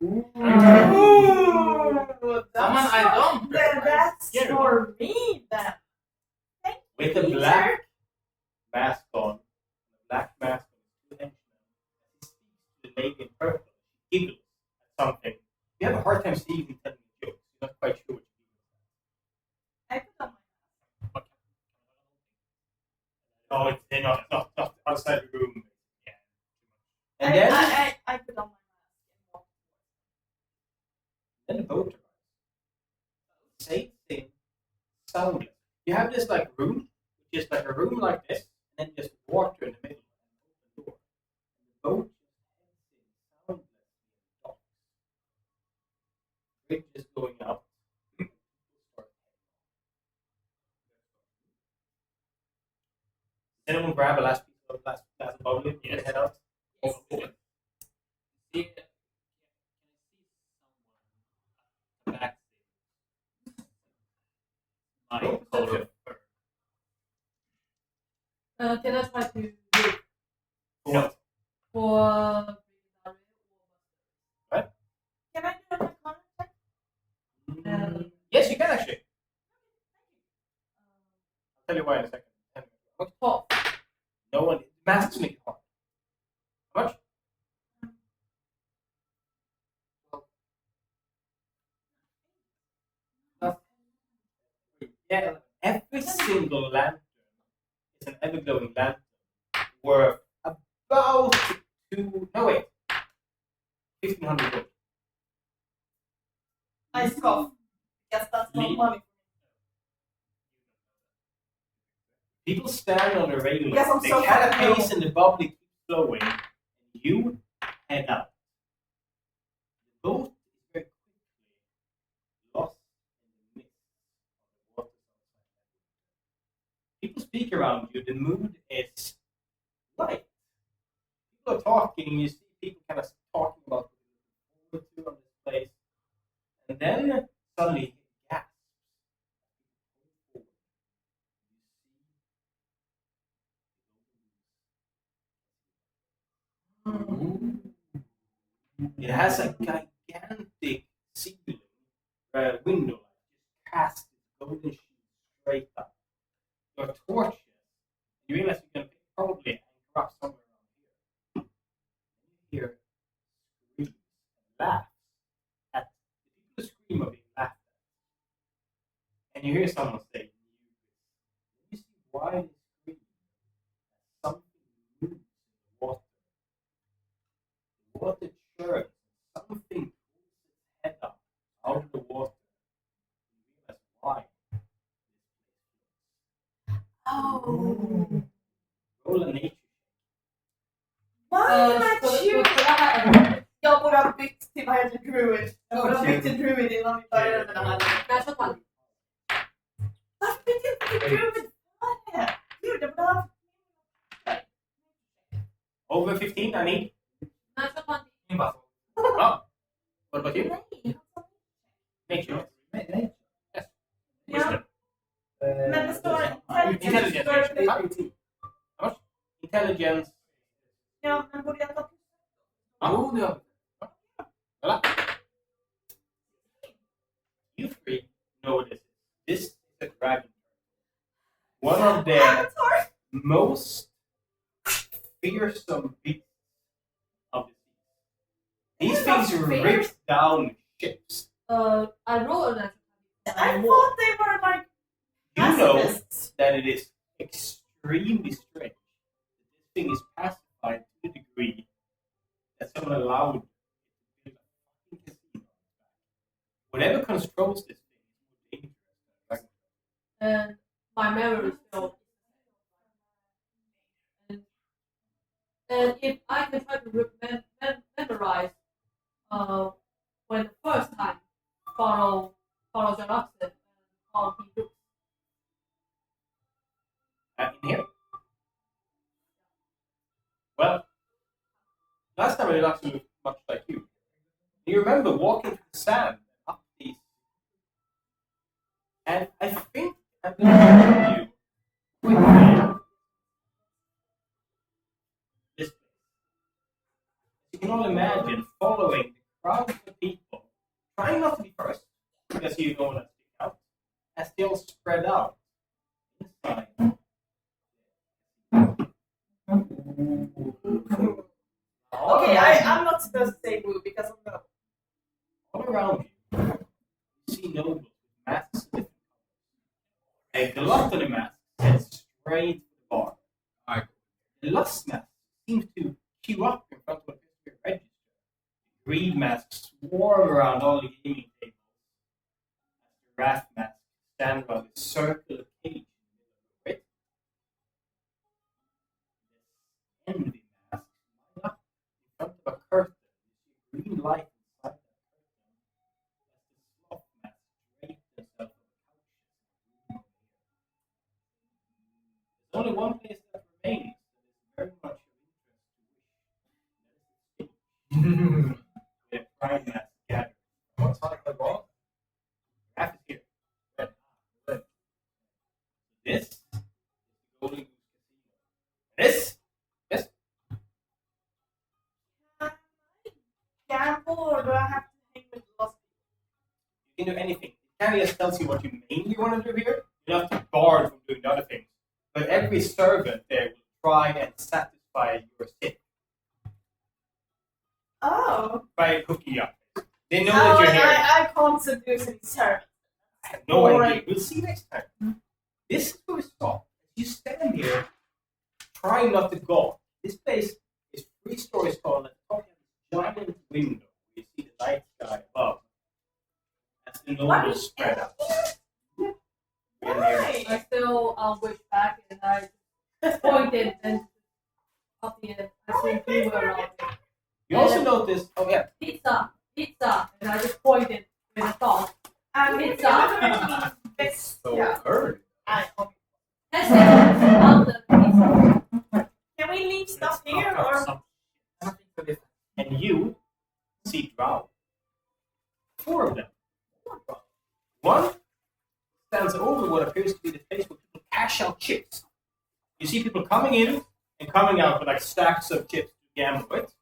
Ooh, Someone I don't that's Yeah. for me then. Thank With you, a Peter. black mask on, a black mask on his 2 henchmen. He speaks to the lady in purple. She giggles at something. You have a hard time seeing him telling jokes. You're not quite sure what she giggles I put on my at. Oh, it's not outside the room. Yeah. And then, I put on my mask. then the boat arrives. Same thing, soundless. You have this like room, which is like a room like this, and then just water in the middle and open door. And the boat just heads in soundless docks. Bridge is going up. Anyone grab a last piece of last bubbly? Yes. Head out. See, back my color. can I try to do No. for Can I do a contact? Yes, you can actually. I'll tell you why in a second. Twelve. No one. Masks make it hard. How much? Yeah, every single lantern is an ever glowing lantern worth about 1,500 gold. I scoff. Yes, that's not money. People stand on the railing. Yes, I'm the so canopies and the bubbly keep flowing. And you head out. The boat is very quickly lost in the mist of the water outside. People speak around you. The mood is light. People are talking. You see people kind of talking about what to on this place. And then suddenly gasps. It has a gigantic ceiling, window, cast its golden sheet straight up. Your torches, you realize you can probably anchor up somewhere around here. You hear screams and laughs at the people scream of being laughed at. And you hear someone say, you see why they scream? Something moves in the water. The water churns. Something pulls its head up out of the water. You realize why. Oh. Roll a nature. Why am I choosing? Jag borde ha bytt till vad heter druid. Jag borde ha bytt till druid innan vi började med det här. Natural 20. Varför bytte jag inte till druid före? Gud, jag borde ha... Over 15, I need. Natural 20. Oh. What about you? Nej. Nature. Nej. Yes. Ja. Wisdom. Men det står Intelligence. How much? Intelligence. Ja, men borde jag ta... Oh, no. Voilà. You three know what this is. This is a dragon. One of the most fearsome beasts of the sea. These things rip down ships. I rolled a natural 20. I thought they were like You know pacifists. that it is extremely strange that this thing is pacified to the degree that someone allowed it to build a fucking casino. Whatever controls this thing is more dangerous than a dragon. And my memory is still. And if I can try to memorize when the first time follow John Oxen and how he looks. In here? Well, last time I did actually look much like you. You remember walking through the sand up these. And I think I'm going to show you quickly this place. You can all imagine following the crowds of people, trying not to be first, because you don't want to stick out, as they all spread out inside. Okay, I'm not supposed to say woo because I'm not. All around you, you see nobles with masks of different colors. A gluttony mask heads straight to the bar. The lust mask seems to queue up in front of a register. The greed masks swarm around all the gaming tables. As the wrath masks stand around the circular cage in the middle of it. The envy mask line up in front of a curtain. You see green light inside that curtain. As the sloth masks drape themselves on the couches. There's only one place that remains that is very much of interest to wish. The prime mask gathering. What's on the wall? Half is here. Red. Red. This is the Golden Goose Casino. This? Yes? Can I gamble or do I have to hang with lost You can do anything. It kind of just tells you what you mainly want to do here. You don't have to guard from doing the other things. But every servant there will try and satisfy your stick Oh. by hooking you up. They know that you're here. I can't seduce any servants. I have no idea. Alright. We'll see next time. This is where we stop. You stand here, trying not to go. This place is 3 stories tall, and at the top you have this giant window. You see the night sky above. That's the nobles spread out. And there. Why? I still wish back and I pointed and up the end. I think we were around it. You also notice, oh yeah, Pizza, and I just pointed with a thought. Pizza. It's, So yeah. early. Let's say on the pizza. Can we leave stuff here or? and you see drow. 4 of them. One stands over what appears to be the place where people cash out chips. You see people coming in and coming out with like stacks of chips to gamble with.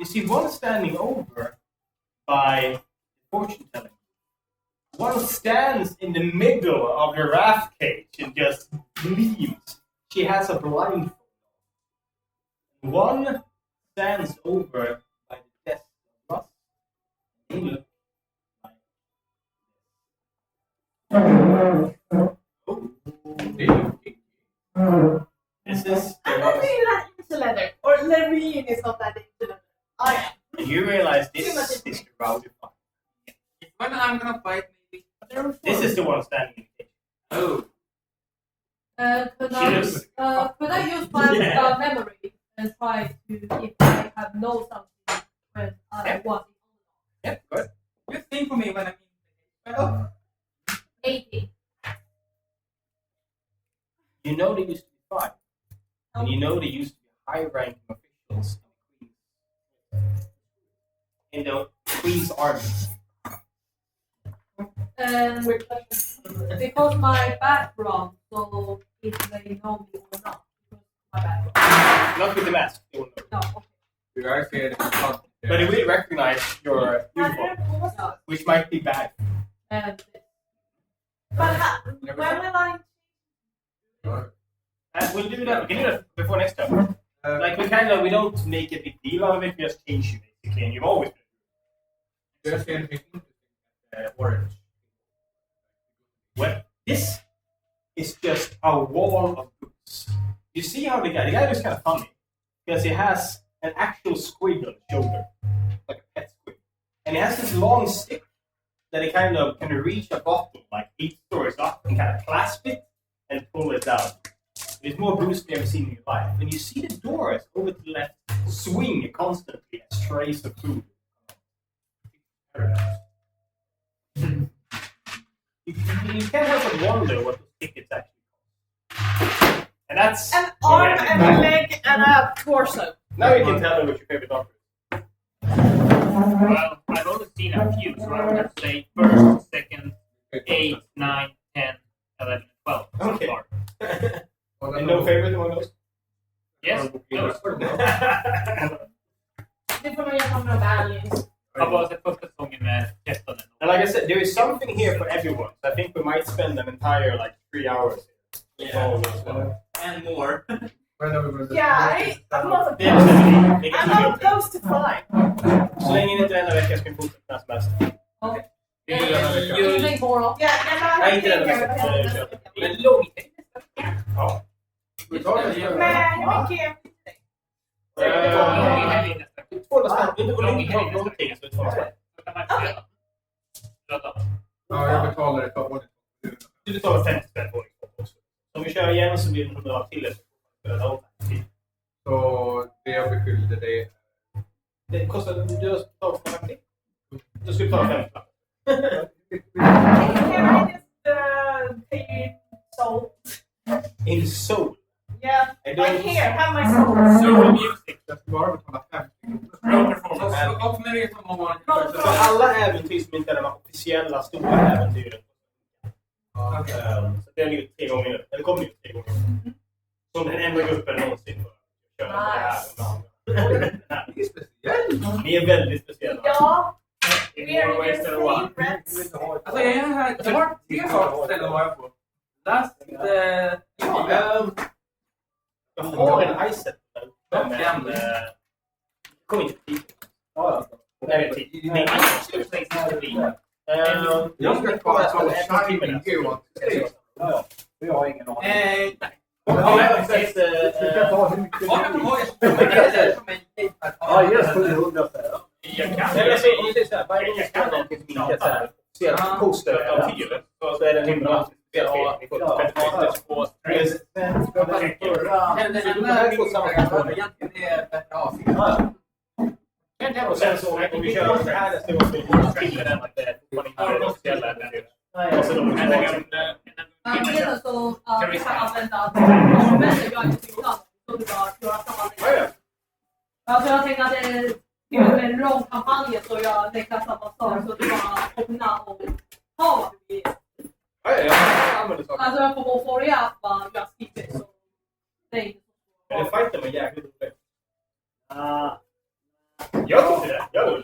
You see one standing over by fortune telling. One stands in the middle of the raft cage and just gleams. She has a blindfold. One stands over by the desk of Russ. They look like this is I'm not really that into leather. Or Loreen is not that into leather. I am. and you realize this is the rowdy one. When I'm gonna fight, maybe. This is the one standing in the cage. Oh. Could Cheers. I use my memory and try to if I have know something when I was Yep, good. Just think for me when I'm in the 80? You know they used to be 5. And you know they used to be high-ranking officials in the Queen's army. Because my background, so if they know me or not, because my background. Not with the mask, they will know. No, okay. You guys say it. But they will recognize your uniform, No. which might be bad. And But when will I? We'll do that. We can do that before next time. Like we don't make a big deal out of it. We just change you basically, and you've always been. You guys say anything interesting? Orange. Well, this is just a wall of boots. You see how the guy looks kind of funny because he has an actual squid on his shoulder, like a pet squid, and he has this long stick that he kind of can reach a bottle like 8 stories up and kind of clasp it and pull it down. There's more boots you've ever seen in your life. When you see the doors over to the left swing constantly as trays of food. You can't help but wonder what those tickets actually cost. And that's An arm and a leg and a torso. now you can tell me what your favorite doctor is. Well, I've only seen a few, so I'm going to say first, second, 8, 9, 10, 11, 12. So Okay. far. And no favorite among those? Yes? Those. Det får man göra på några berg. How was the första säsongen med Keston? And like I said, there is something here for everyone. So I think we might spend an entire 3 hours here. Yeah. And more. When are we going to Yeah, I'm not Det bestämmer ni. I'm not opposed to flying. Så länge ni inte denna vecka ska vi fortsätta som helst. you more Yeah, Nej, inte denna vecka. Men långt. Ja. Vi tar det igen. Men hur mycket? Två spänn. Inte gå långt ifrån någonting. Så 2 spänn. Ja, jag betalar det. Ta Du betalar 50 spänn på det också. Om vi kör igen så blir det 100 till det. Så det jag beskyllde dig. Det kostar... Du har tagit 50. Du skulle ta 50. Can I just pay you soul? In soul. Yeah, I like don't... here, have my soul. So music. Jag ska bara betala 50. Roll performance. Och när det är som om Så alla äventyr som inte är de officiella stora äventyren. Så det är ju 3 gånger nu. Eller kommer ju 3 gånger. Som den enda gruppen någonsin får köra det här. Det är speciellt. Ni är väldigt speciella. Ja, In we are more ways than your one. favorites. Alltså jag har 3 ställen var jag på. Last... Jag har en iSet. Men... Kom inte dit. Nej, det är tid. Nej, Jag ska klara att ha shining gud. Ja, jag har ingen aning. Nej. Ja, just 700 spänn. Jag kan Varje gång vi ska någonting som inte är så här speciellt poster eller fyr, så är det en himla spelfilm. Ni får 35 på stress. Sen ska den förra... Och sen så om vi kör det här nästa gång så skiljer den att det fortfarande inte är officiella äventyr. Och så de Antingen så vi kan använda argumenten jag inte tycker om. Så du bara göra samma grej. Alltså jag tänker att det är en lång kampanj så jag lägger samma sak. Så du bara öppna och ta vad du vill. Alltså jag kommer att börja vad jag skriver. Så det är Eller fighten var jäkligt rolig. Jag tyckte det. Jag gjorde